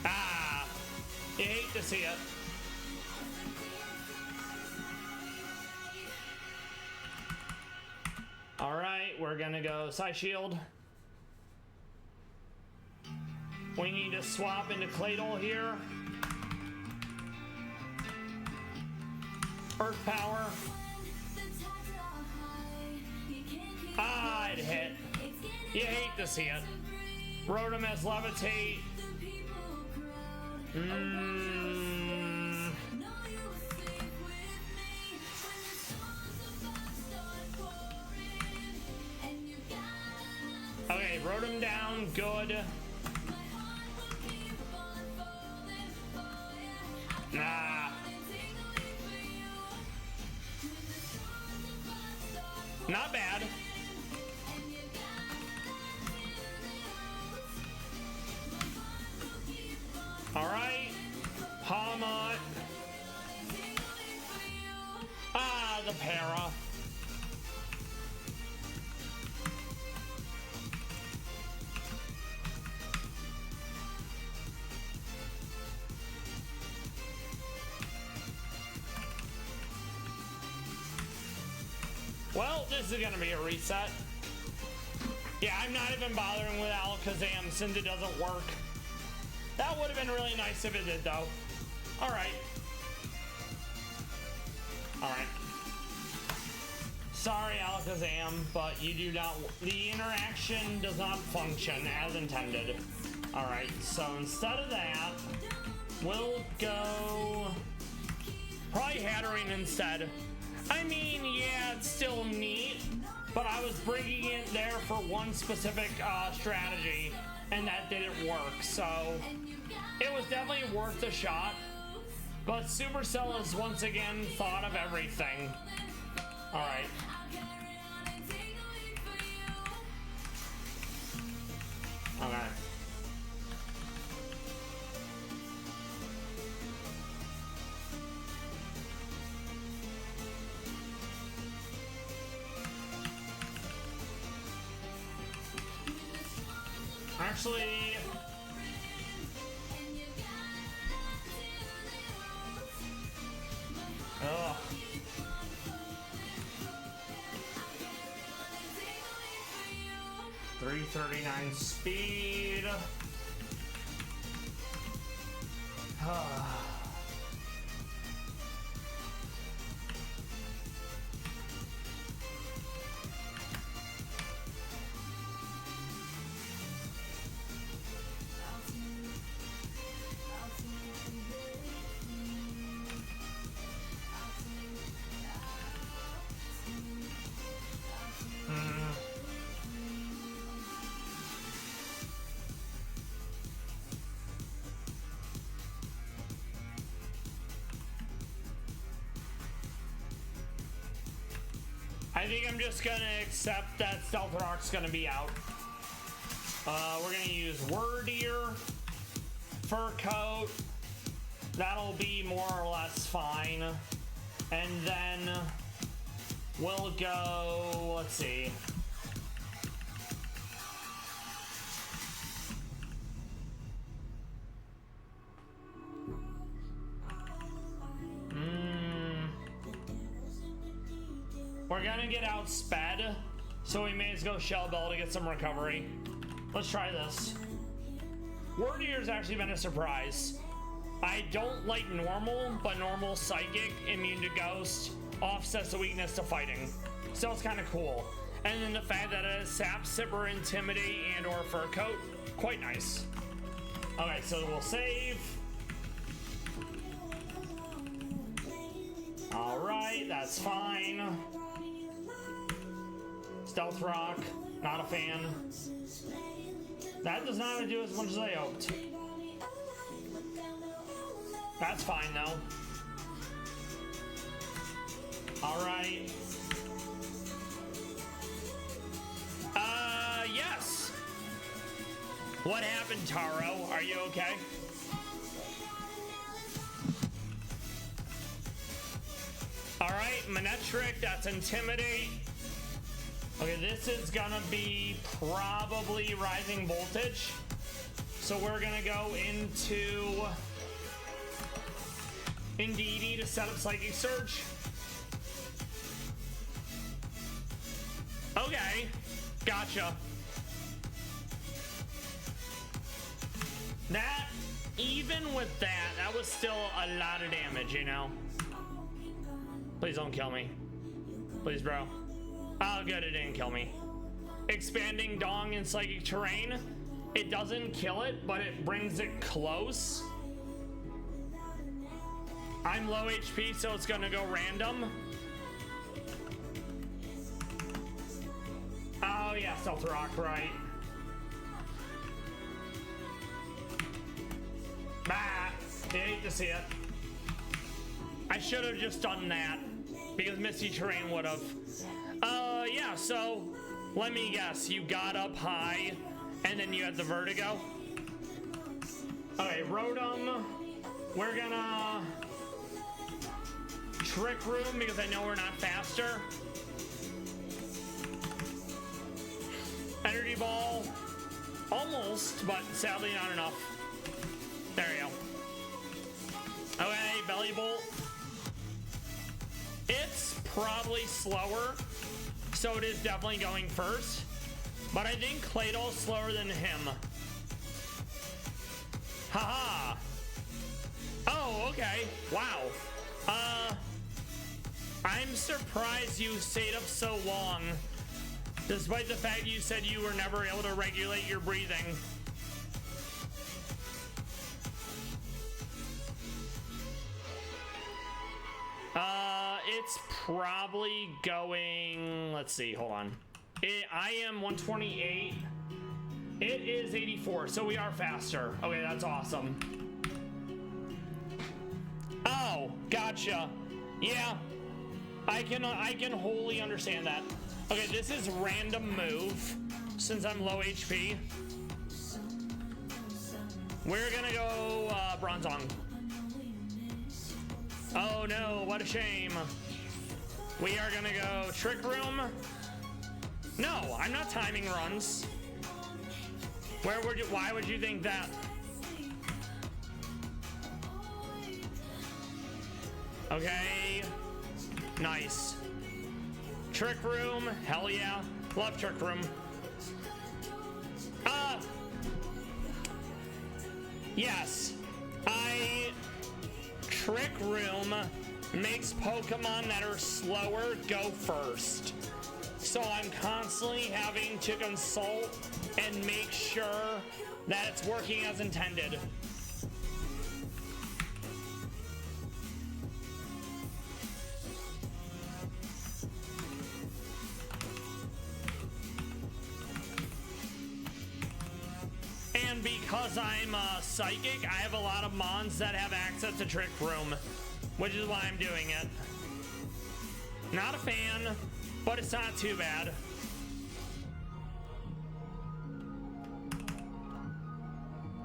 Ah, you hate to see it. Alright, we're gonna go Side Shield. We need to swap into Claydol here. Earth Power. Ah, it hit. You hate to see it. Rotom has Levitate. Okay, Rotom down, good. Nah. Not bad. Alright. Palmas. Ah, the para. Well, this is gonna be a reset. Yeah, I'm not even bothering with Alakazam since it doesn't work. That would have been really nice if it did, though. Alright. Alright. Sorry, Alakazam, but you do not... The interaction does not function as intended. Alright, so instead of that, we'll go... Probably Hatterene instead. I mean, yeah, it's still neat, but I was bringing it there for one specific strategy, and that didn't work, so it was definitely worth a shot. But Supercell has once again thought of everything. Alright. Okay. Actually, ugh. .339 speed. I think I'm just gonna accept that Stealth Rock's gonna be out. We're gonna use Wordier, Fur Coat. That'll be more or less fine. And then we'll go, let's see. We're gonna get outsped, so we may as well go Shell Bell to get some recovery. Let's try this. Wordier's actually been a surprise. I don't like normal, but normal Psychic, immune to Ghost, offsets the weakness to fighting. So it's kind of cool. And then the fact that it has Sap, Sipper, Intimidate, and or Fur Coat, quite nice. Okay, so we'll save. Alright, that's fine. Stealth Rock, not a fan. That does not do as much as I hoped. That's fine though. Alright. Yes. What happened, Taro? Are you okay? Alright, Manetric, that's Intimidate. Okay, this is gonna be probably Rising Voltage. So we're gonna go into Indeedee to set up Psychic Surge. Okay, gotcha. That, even with that, that was still a lot of damage, you know? Please don't kill me. Please, bro. Oh, good, it didn't kill me. Expanding Dong in Psychic Terrain. It doesn't kill it, but it brings it close. I'm low HP, so it's gonna go random. Oh, yeah, Stealth Rock, right. Bah, I hate to see it. I should have just done that, because Misty Terrain would have. Yeah, so let me guess. You got up high, and then you had the vertigo. Okay, Rotom. We're gonna Trick Room because I know we're not faster. Energy Ball. Almost, but sadly not enough. There you go. Okay, Belly Bolt. It's probably slower, so it is definitely going first. But I think Claydol's slower than him. Haha. Oh, okay. Wow. I'm surprised you stayed up so long, despite the fact you said you were never able to regulate your breathing. It's probably going, let's see, hold on. I am 128. It is 84, so we are faster. Okay, that's awesome. Oh, gotcha. Yeah, I can wholly understand that. Okay, this is random move since I'm low HP. We're gonna go Bronzong. Oh no, what a shame. We are gonna go Trick Room. No, I'm not timing runs. Why would you think that? Okay, nice. Trick Room, hell yeah. Love Trick Room. Yes, Trick Room makes Pokemon that are slower go first. So I'm constantly having to consult and make sure that it's working as intended. And because I'm psychic, I have a lot of mons that have access to Trick Room, which is why I'm doing it. Not a fan, but it's not too bad.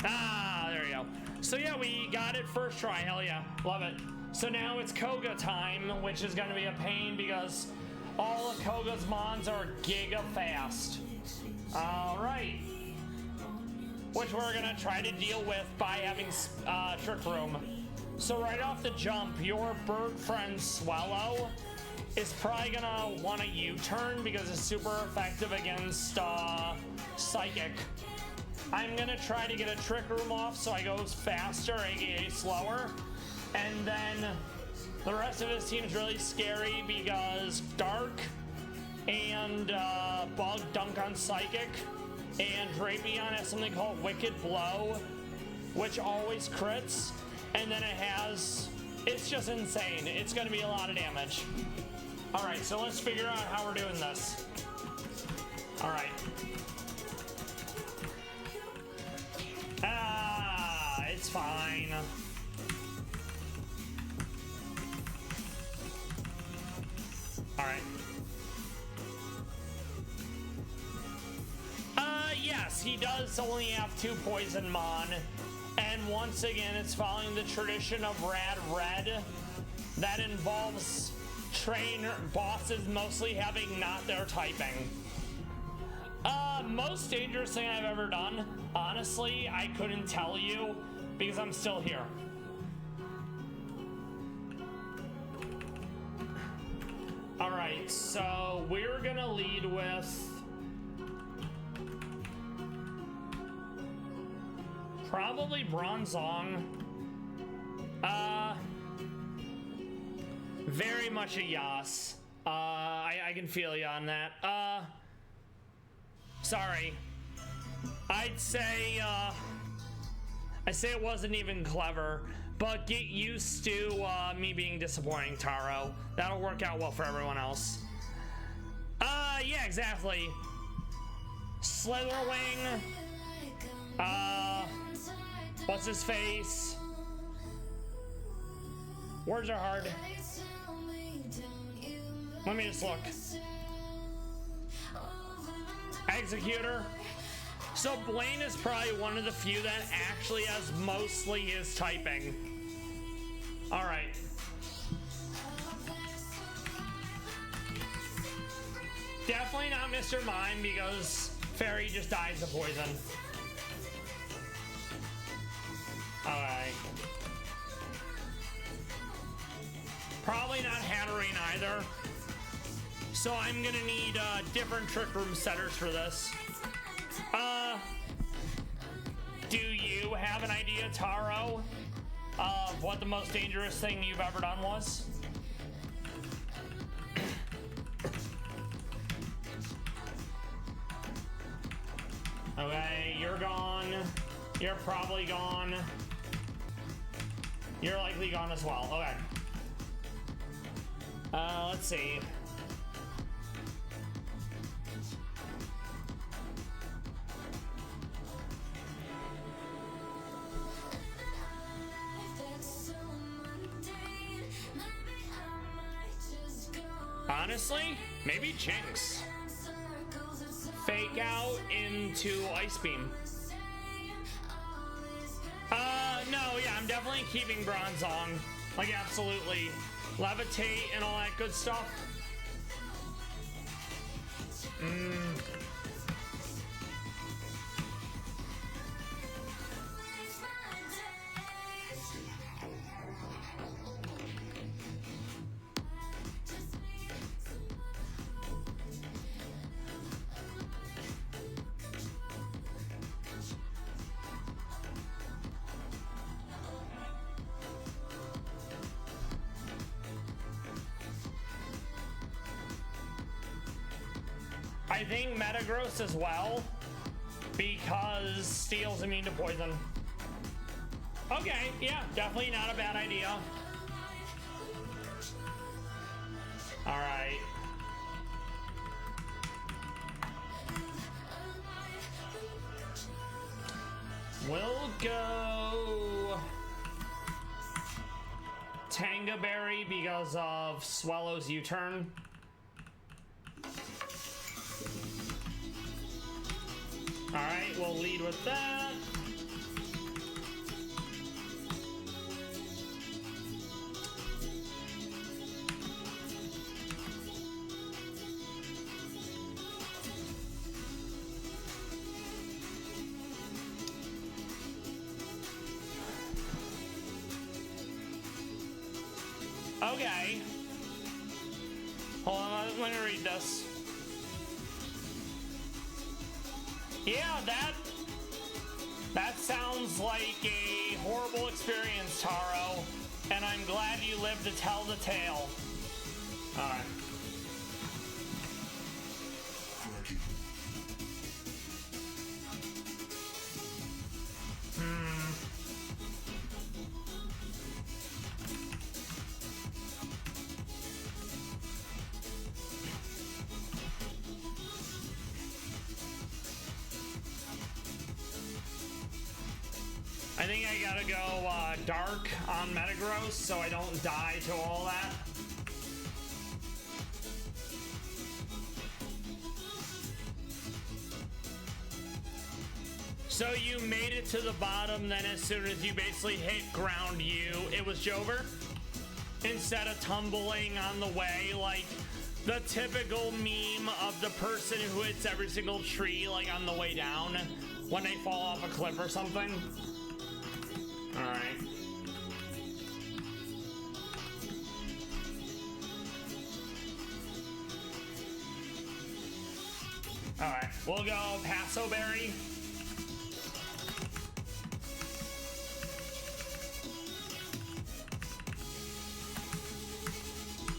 Ah, there we go. So yeah, we got it first try. Hell yeah, love it. So now it's Koga time, which is going to be a pain because all of Koga's mons are giga fast. All right. Which we're gonna try to deal with by having Trick Room. So right off the jump, your bird friend Swallow is probably gonna want a U-turn because it's super effective against Psychic. I'm gonna try to get a Trick Room off so I goes faster, aka slower. And then the rest of his team is really scary because Dark and Bug dunk on Psychic. And Drapion has something called Wicked Blow, which always crits. And then it's just insane. It's gonna be a lot of damage. All right, so let's figure out how we're doing this. All right. It's fine. All right. Yes, he does only have 2 Poison Mon. And once again, it's following the tradition of Rad Red that involves trainer bosses mostly having not their typing. Most dangerous thing I've ever done, honestly, I couldn't tell you because I'm still here. All right, so we're gonna lead with probably Bronzong. Very much a Yas. I can feel you on that. Sorry. I'd say it wasn't even clever, but get used to me being disappointing, Taro. That'll work out well for everyone else. Yeah, exactly. Slitherwing. What's his face? Words are hard. Let me just look. Executor. So Blaine is probably one of the few that actually has mostly his typing. All right. Definitely not Mr. Mime because Fairy just dies of poison. Alright. Probably not Hatterene either. So I'm gonna need different Trick Room setters for this. Do you have an idea, Taro, of what the most dangerous thing you've ever done was? Okay, you're gone. You're probably gone. You're likely gone as well. Okay. Let's see. Honestly, maybe Jinx. Fake out into Ice Beam. No, yeah, I'm definitely keeping Bronzong. Like, absolutely. Levitate and all that good stuff. I think Metagross as well, because Steel's immune to poison. Okay, yeah, definitely not a bad idea. All right. We'll go Tangaberry because of Swallow's U-turn. All right, we'll lead with that. Okay. Hold on, let me read this. Yeah, that sounds like a horrible experience, Taro, and I'm glad you lived to tell the tale. All right. I think I gotta go dark on Metagross so I don't die to all that. So you made it to the bottom, then as soon as you basically hit ground U, it was Jover? Instead of tumbling on the way, like the typical meme of the person who hits every single tree like on the way down when they fall off a cliff or something. All right. All right, we'll go Paso Berry.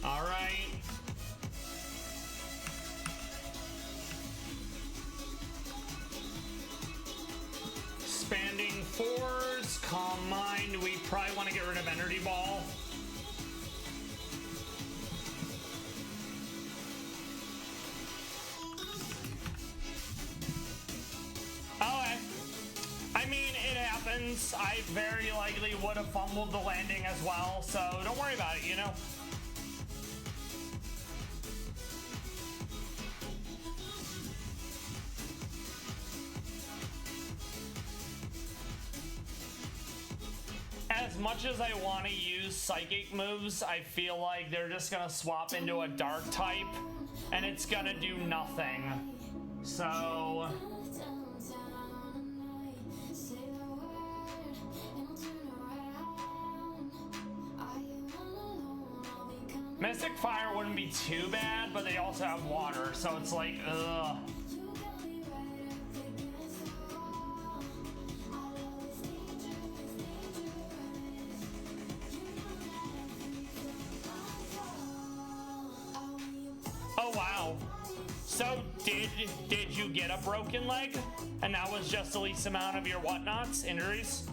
All right. Expanding fours, Calm Mind. We probably want to get rid of Energy Ball. Okay. I mean, it happens. I very likely would have fumbled the landing as well, so don't worry about it, you know? As much as I want to use psychic moves, I feel like they're just gonna swap into a dark type and it's gonna do nothing. So Mystic Fire wouldn't be too bad, but they also have water, so it's like, ugh. Oh wow. So did you get a broken leg? And that was just the least amount of your whatnots, injuries?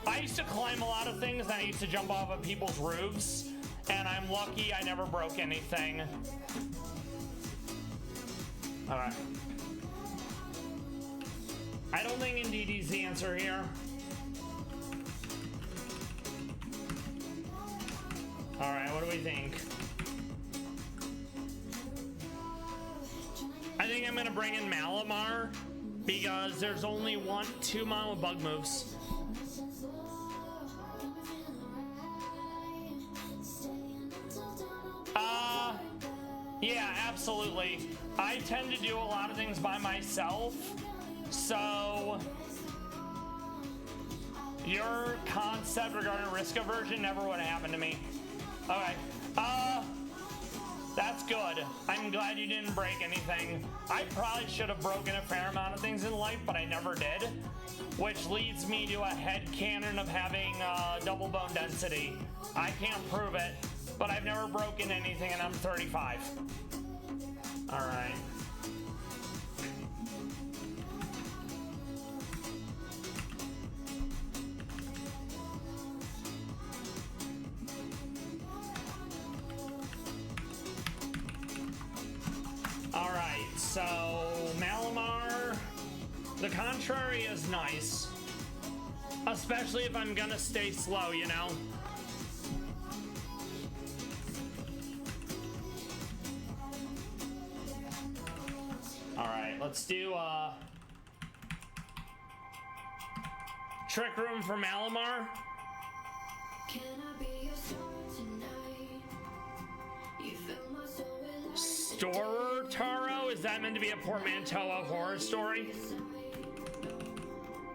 I used to climb a lot of things and I used to jump off of people's roofs, and I'm lucky I never broke anything. Alright. I don't think Indeedee's the answer here. Alright, what do we think? gonna bring in Malamar because there's only 2 mon with bug moves. Yeah, absolutely. I tend to do a lot of things by myself, so your concept regarding risk aversion never would have happened to me. Okay. That's good. I'm glad you didn't break anything. I probably should have broken a fair amount of things in life, but I never did, which leads me to a headcanon of having double bone density. I can't prove it, but I've never broken anything, and I'm 35. All right. All right, so Malamar, the contrary is nice, especially if I'm gonna stay slow, you know? All right, let's do Trick Room for Malamar. Can I be your star tonight? You fill my soul with Storer Taro? Is that meant to be a portmanteau of horror story?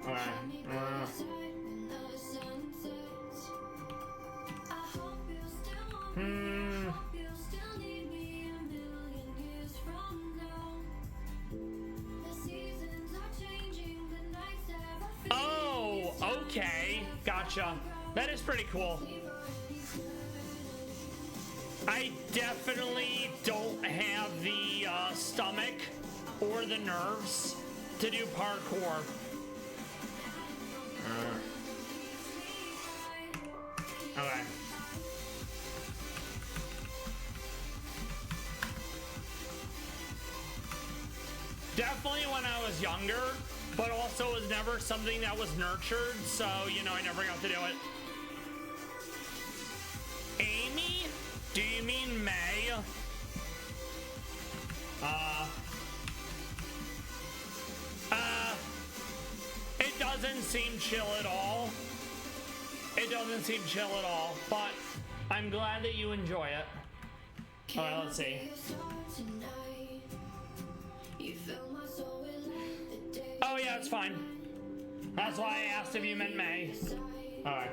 Alright. Oh, okay. Gotcha. That is pretty cool. I definitely don't have the stomach or the nerves to do parkour. Okay. Definitely when I was younger, but also was never something that was nurtured, so, you know, I never got to do it. Amy? Do you mean May? It doesn't seem chill at all. It doesn't seem chill at all, but I'm glad that you enjoy it. All right, let's see. Oh yeah, it's fine. That's why I asked if you meant May. All right.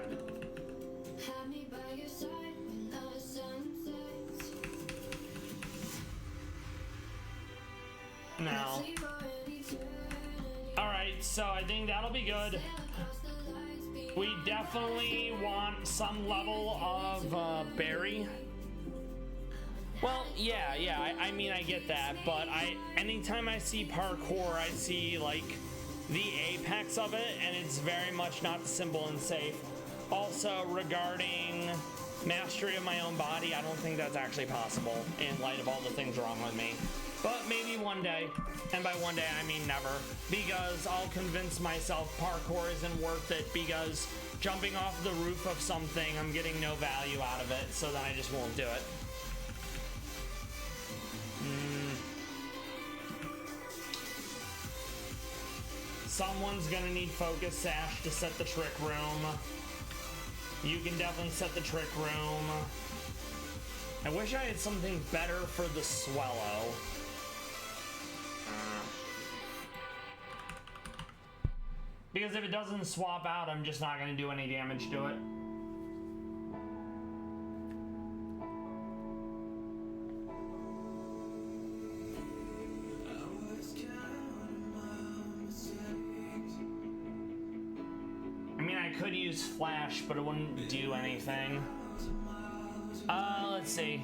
Now. Alright, so I think that'll be good. We definitely want some level of berry. Well, yeah, I mean, I get that, but anytime I see parkour, I see, like, the apex of it, and it's very much not simple and safe. Also, regarding mastery of my own body, I don't think that's actually possible in light of all the things wrong with me. But maybe one day, and by one day I mean never, because I'll convince myself parkour isn't worth it because jumping off the roof of something, I'm getting no value out of it, so then I just won't do it. Someone's gonna need focus sash to set the trick room. You can definitely set the trick room. I wish I had something better for the swallow. Because if it doesn't swap out, I'm just not going to do any damage to it. I mean, I could use flash, but it wouldn't do anything. Let's see.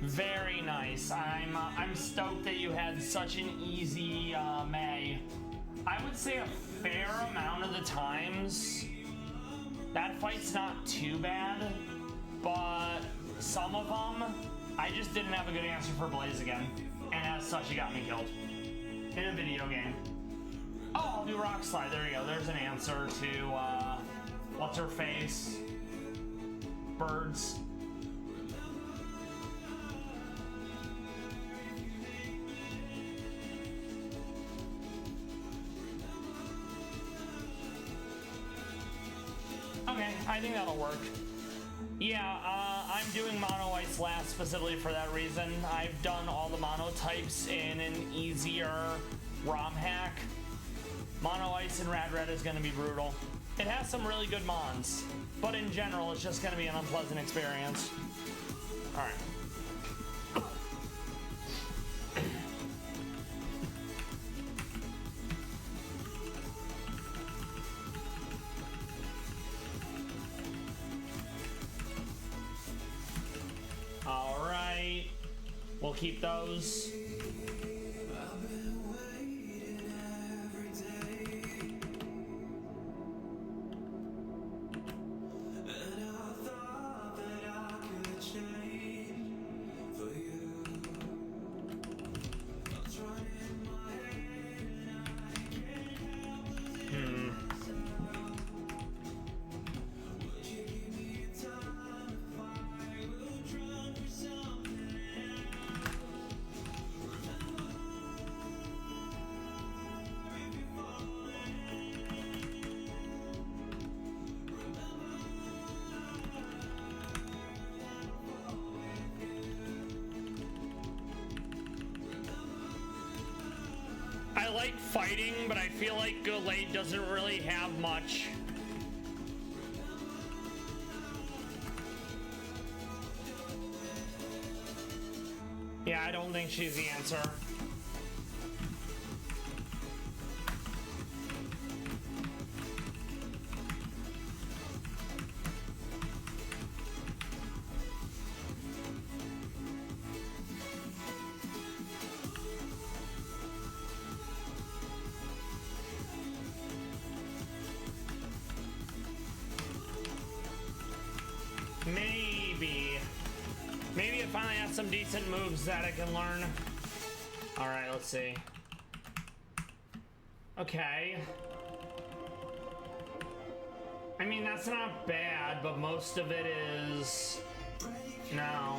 Very nice. I'm stoked that you had such an easy May. I would say a fair amount of the times that fight's not too bad, but some of them I just didn't have a good answer for Blaze again, and as such, it got me killed in a video game. Oh, I'll do Rock Slide. There you go. There's an answer to what's her face? Birds. I think that'll work. Yeah, I'm doing mono ice last specifically for that reason. I've done all the mono types in an easier ROM hack. Mono ice and rad red is going to be brutal. It has some really good mons, but in general, it's just going to be an unpleasant experience. All right. All right, we'll keep those. I like fighting, but I feel like Goulet doesn't really have much. Yeah, I don't think she's the answer. Maybe it finally has some decent moves that I can learn. All right, let's see. Okay. I mean, that's not bad, but most of it is... No.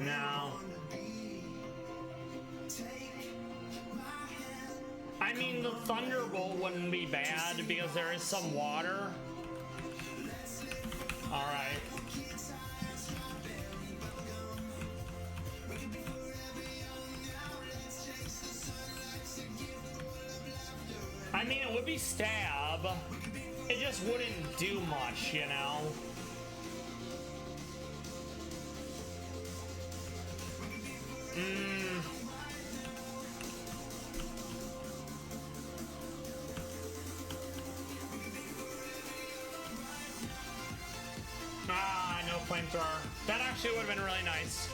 No. I mean, the Thunderbolt wouldn't be bad because there is some water. All right. I mean, it would be stab. It just wouldn't do much, you know? Ah, no flamethrower. That actually would have been really nice.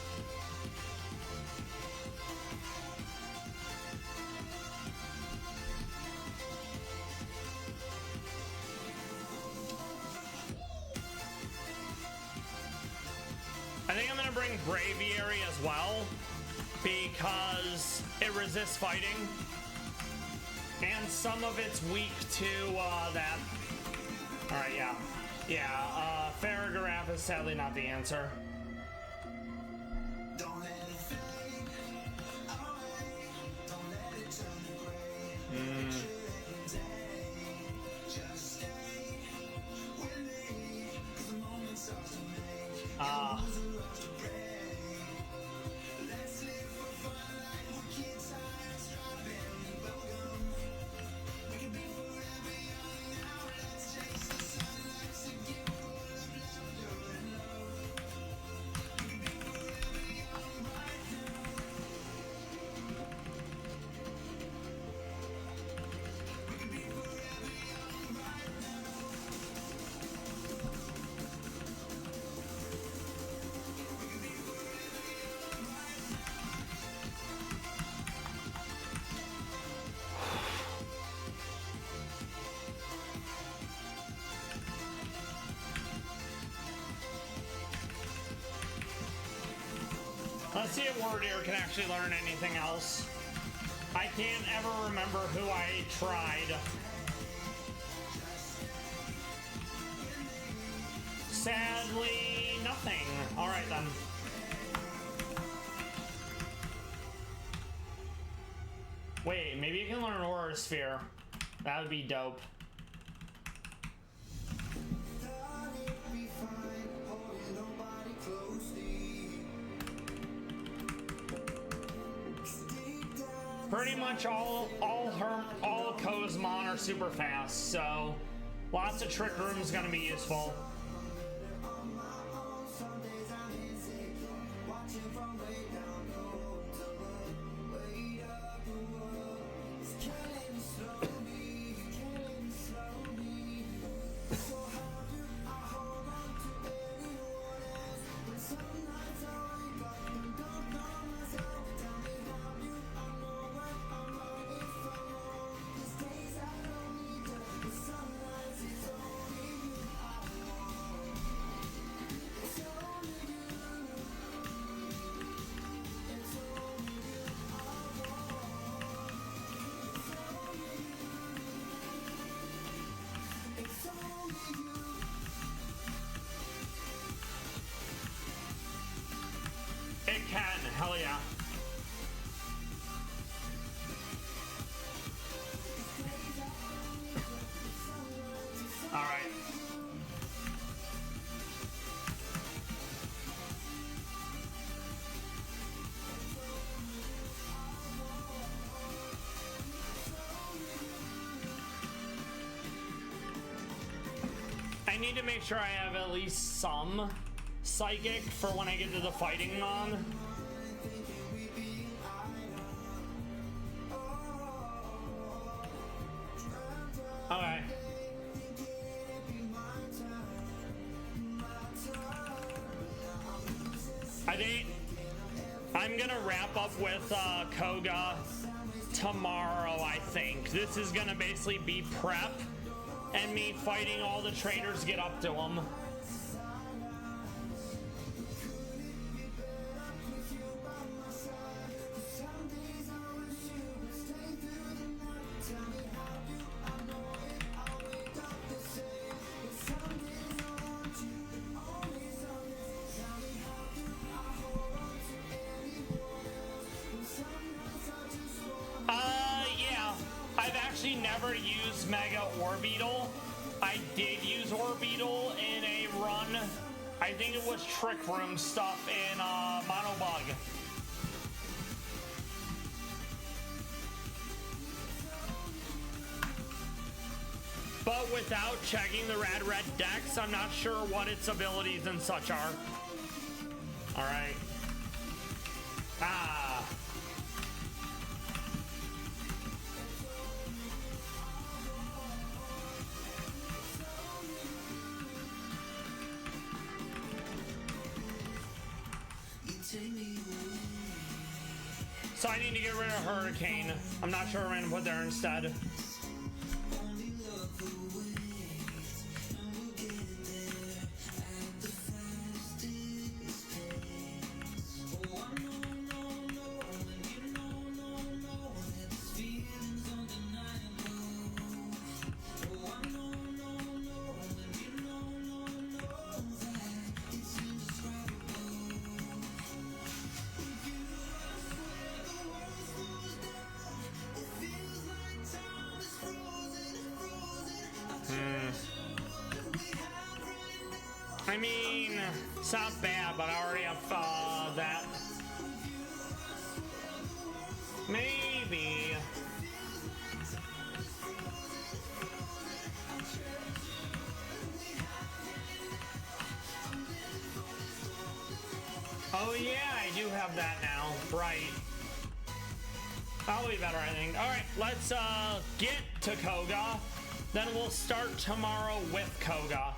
I think I'm gonna bring Braviary as well because it resists fighting and some of it's weak to that. All right, yeah. Yeah, Farigiraf is sadly not the answer. Let's see if Warrior can actually learn anything else. I can't ever remember who I tried. Sadly, nothing. Alright then. Wait, maybe you can learn Aura Sphere. That would be dope. Pretty much all Kozmon are super fast, so lots of Trick Room is going to be useful. It can, hell yeah. All right. I need to make sure I have at least some psychic for when I get to the fighting mon. Okay. I think I'm gonna wrap up with Koga tomorrow, I think. This is gonna basically be prep and me fighting all the trainers to get up to him. Yeah, I've actually never used Mega Orbeetle. I did use Orbeetle in a run. I think it was Trick Room stuff in Monobug. But without checking the Rad Red Dex, I'm not sure what its abilities and such are. Alright. Ah. So I need to get rid of Hurricane. I'm not sure what I'm gonna put there instead. I mean, it's not bad, but I already have that. Maybe. Oh yeah, I do have that now. Right. That'll be better, I think. Alright, let's get to Koga. Then we'll start tomorrow with Koga.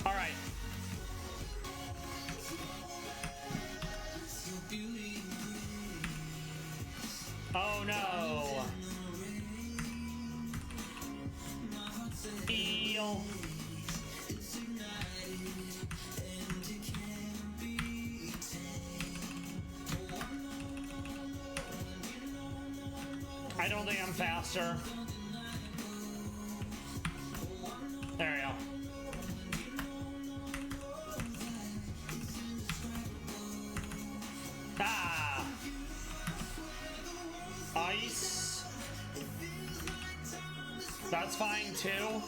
All right. Oh no. Eel. I don't think I'm faster. There we go. Ah. ice. That's fine too.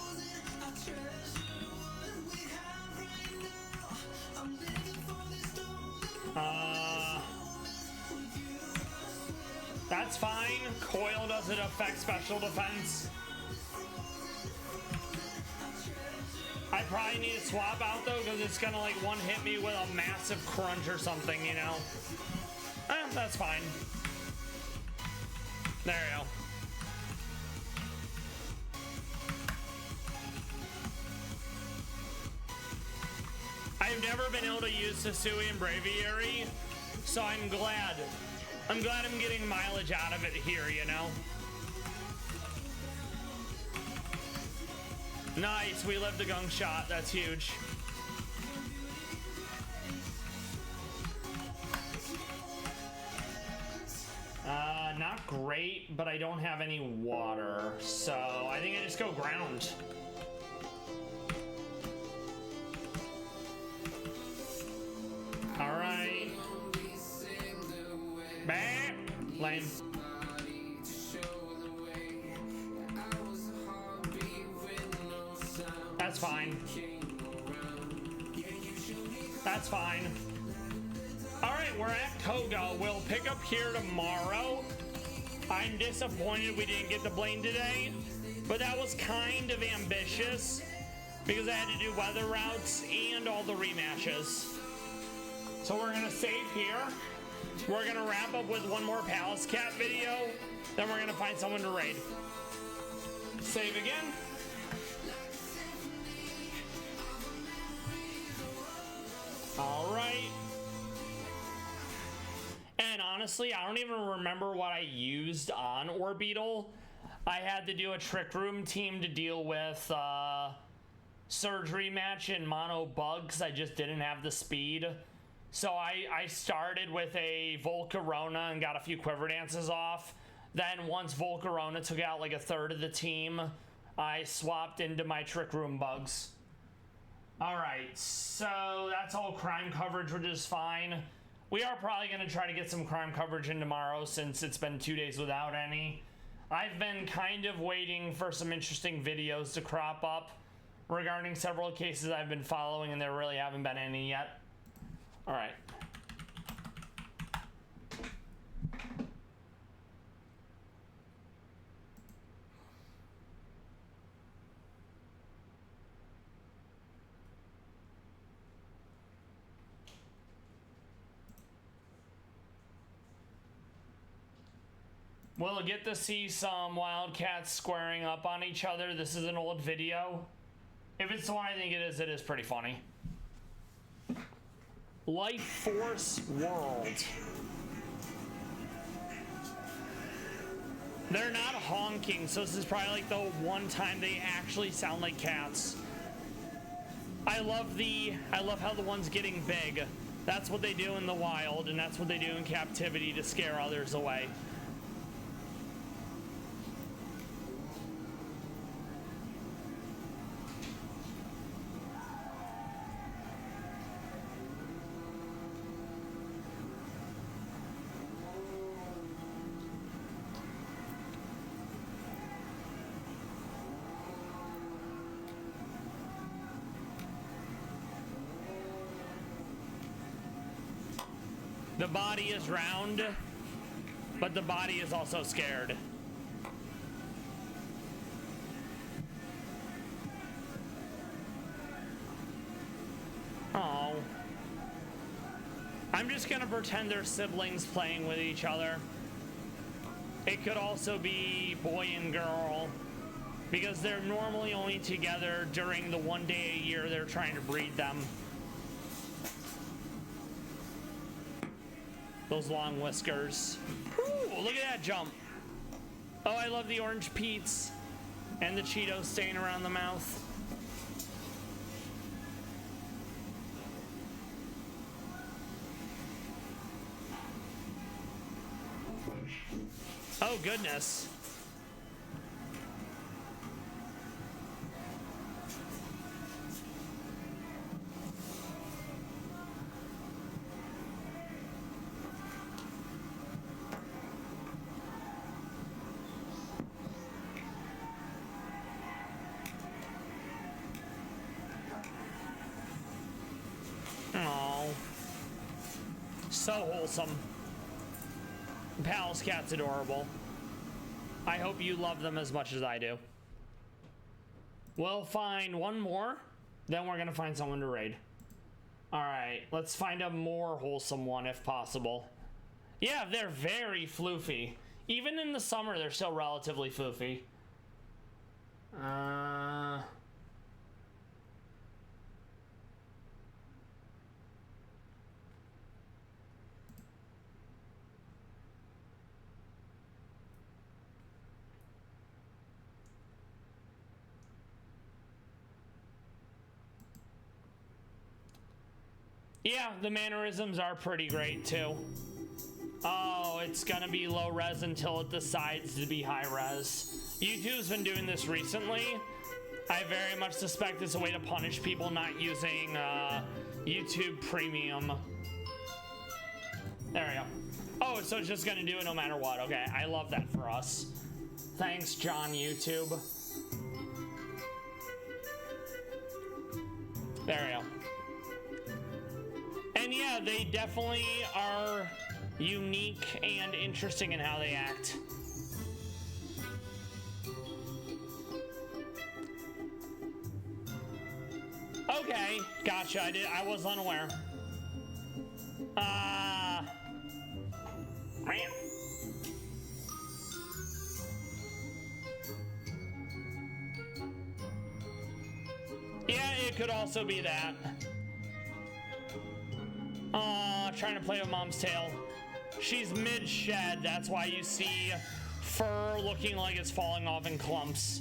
That's fine. Coil doesn't affect special defense. I probably need to swap out though because it's gonna like one hit me with a massive crunch or something, you know. That's fine. There you go. I've never been able to use Hisui and Braviary, so I'm glad I'm getting mileage out of it here, you know? Nice, we lived a gunk shot, that's huge. Not great, but I don't have any water, so I think I just go ground. Alright. Bam! Lame. That's fine. That's fine. Alright, we're at Kogo. We'll pick up here tomorrow. I'm disappointed we didn't get the Blaine today, but that was kind of ambitious because I had to do weather routes and all the rematches. So we're gonna save here. We're gonna wrap up with one more Pallas Cat video, then we're gonna find someone to raid. Save again. All right. And honestly, I don't even remember what I used on Orbeetle. I had to do a Trick Room team to deal with surgery match and mono bugs. I just didn't have the speed. So I started with a Volcarona and got a few quiver dances off. Then once Volcarona took out like a third of the team, I swapped into my Trick Room bugs. All right, so that's all crime coverage, which is fine. We are probably going to try to get some crime coverage in tomorrow since it's been 2 days without any. I've been kind of waiting for some interesting videos to crop up regarding several cases I've been following, and there really haven't been any yet. All right. We'll get to see some Wildcats squaring up on each other. This is an old video. If it's the one I think it is pretty funny. Life Force World. They're not honking, so this is probably like the one time they actually sound like cats. I love how the one's getting big. That's what they do in the wild, and that's what they do in captivity to scare others away. The body is round, but the body is also scared. Oh. I'm just gonna pretend they're siblings playing with each other. It could also be boy and girl, because they're normally only together during the 1 day a year they're trying to breed them. Those long whiskers. Ooh, look at that jump. Oh, I love the orange Pete's and the Cheetos staying around the mouth. Oh, goodness. so wholesome. Pallas cat's adorable. I hope you love them as much as I do. We'll find one more, then we're gonna find someone to raid. All right, let's find a more wholesome one if possible. Yeah, they're very floofy. Even in the summer, they're still relatively floofy. Yeah, the mannerisms are pretty great too. Oh, it's gonna be low res until it decides to be high res. YouTube's been doing this recently. I very much suspect it's a way to punish people not using YouTube Premium. There we go. Oh, so it's just gonna do it no matter what. Okay, I love that for us. Thanks, John YouTube. There we go. And yeah, they definitely are unique and interesting in how they act. Okay, gotcha. I was unaware. Yeah, it could also be that. Trying to play with mom's tail. She's mid-shed, that's why you see fur looking like it's falling off in clumps.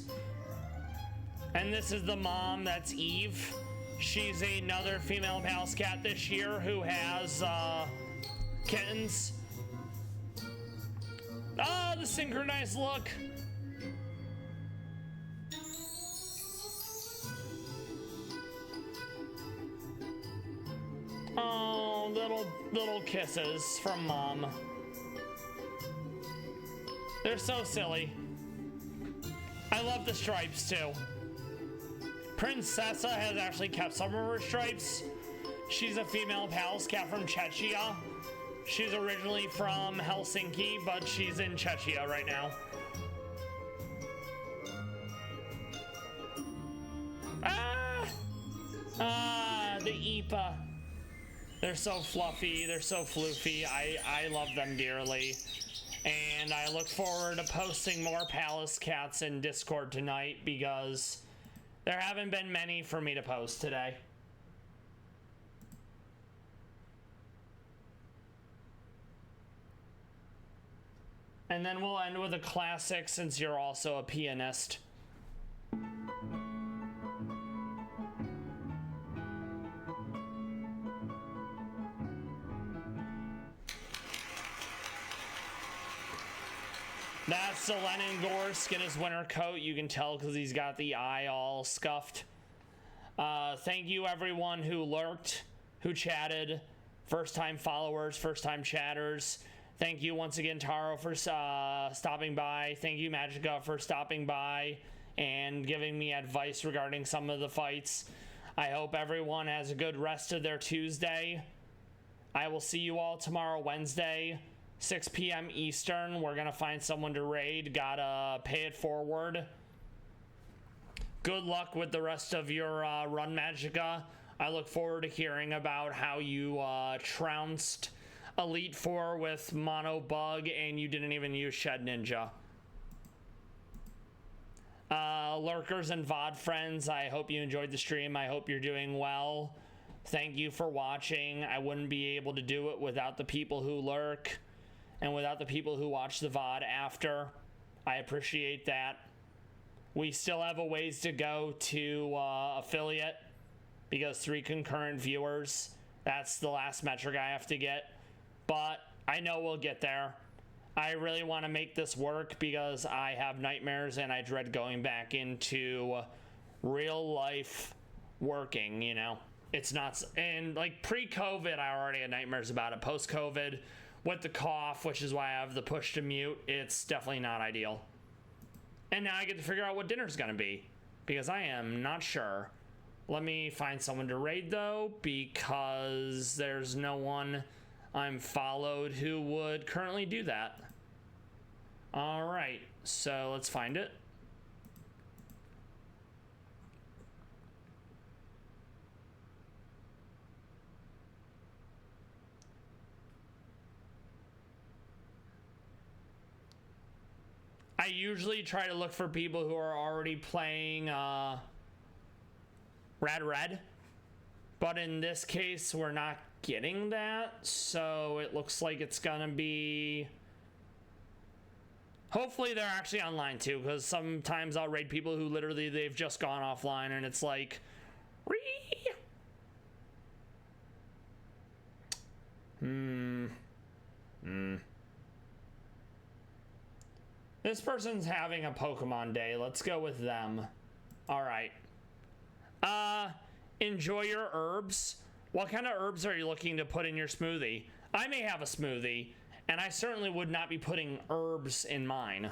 And this is the mom, that's Eve. She's another female Pallas cat this year who has kittens. Oh, the synchronized look. Oh, little kisses from mom. They're so silly. I love the stripes too. Princessa has actually kept some of her stripes. She's a female Pallas cat from Czechia. She's originally from Helsinki, but she's in Czechia right now. The Ipa. They're so fluffy, they're so floofy. I love them dearly. And I look forward to posting more Pallas cats in Discord tonight because there haven't been many for me to post today. And then we'll end with a classic since you're also a pianist. That's the Lennon Gorsk in his winter coat. You can tell because he's got the eye all scuffed. Thank you everyone who lurked, who chatted, first-time followers, first-time chatters. Thank you once again, Taro, for stopping by. Thank you, Magica, for stopping by and giving me advice regarding some of the fights. I hope everyone has a good rest of their Tuesday. I will see you all tomorrow, Wednesday. 6 p.m. Eastern. We're gonna find someone to raid. Gotta pay it forward. Good luck with the rest of your run, Magica. I look forward to hearing about how you trounced Elite Four with Mono Bug and you didn't even use Shed Ninja. Lurkers and VOD friends, I hope you enjoyed the stream. I hope you're doing well. Thank you for watching. I wouldn't be able to do it without the people who lurk and without the people who watch the VOD after. I appreciate that. We still have a ways to go to affiliate because 3 concurrent viewers, that's the last metric I have to get. But I know we'll get there. I really want to make this work because I have nightmares and I dread going back into real life working, you know. It's not, and like pre-COVID, I already had nightmares about it. Post-COVID, with the cough, which is why I have the push to mute, it's definitely not ideal. And now I get to figure out what dinner's gonna be because I am not sure. Let me find someone to raid though, because there's no one I'm followed who would currently do that. All right, so let's find it. I usually try to look for people who are already playing Red, but in this case we're not getting that, so it looks like it's gonna be, hopefully they're actually online too, because sometimes I'll raid people who literally they've just gone offline and it's like This person's having a Pokemon day. Let's go with them. All right. Enjoy your herbs. What kind of herbs are you looking to put in your smoothie? I may have a smoothie, and I certainly would not be putting herbs in mine.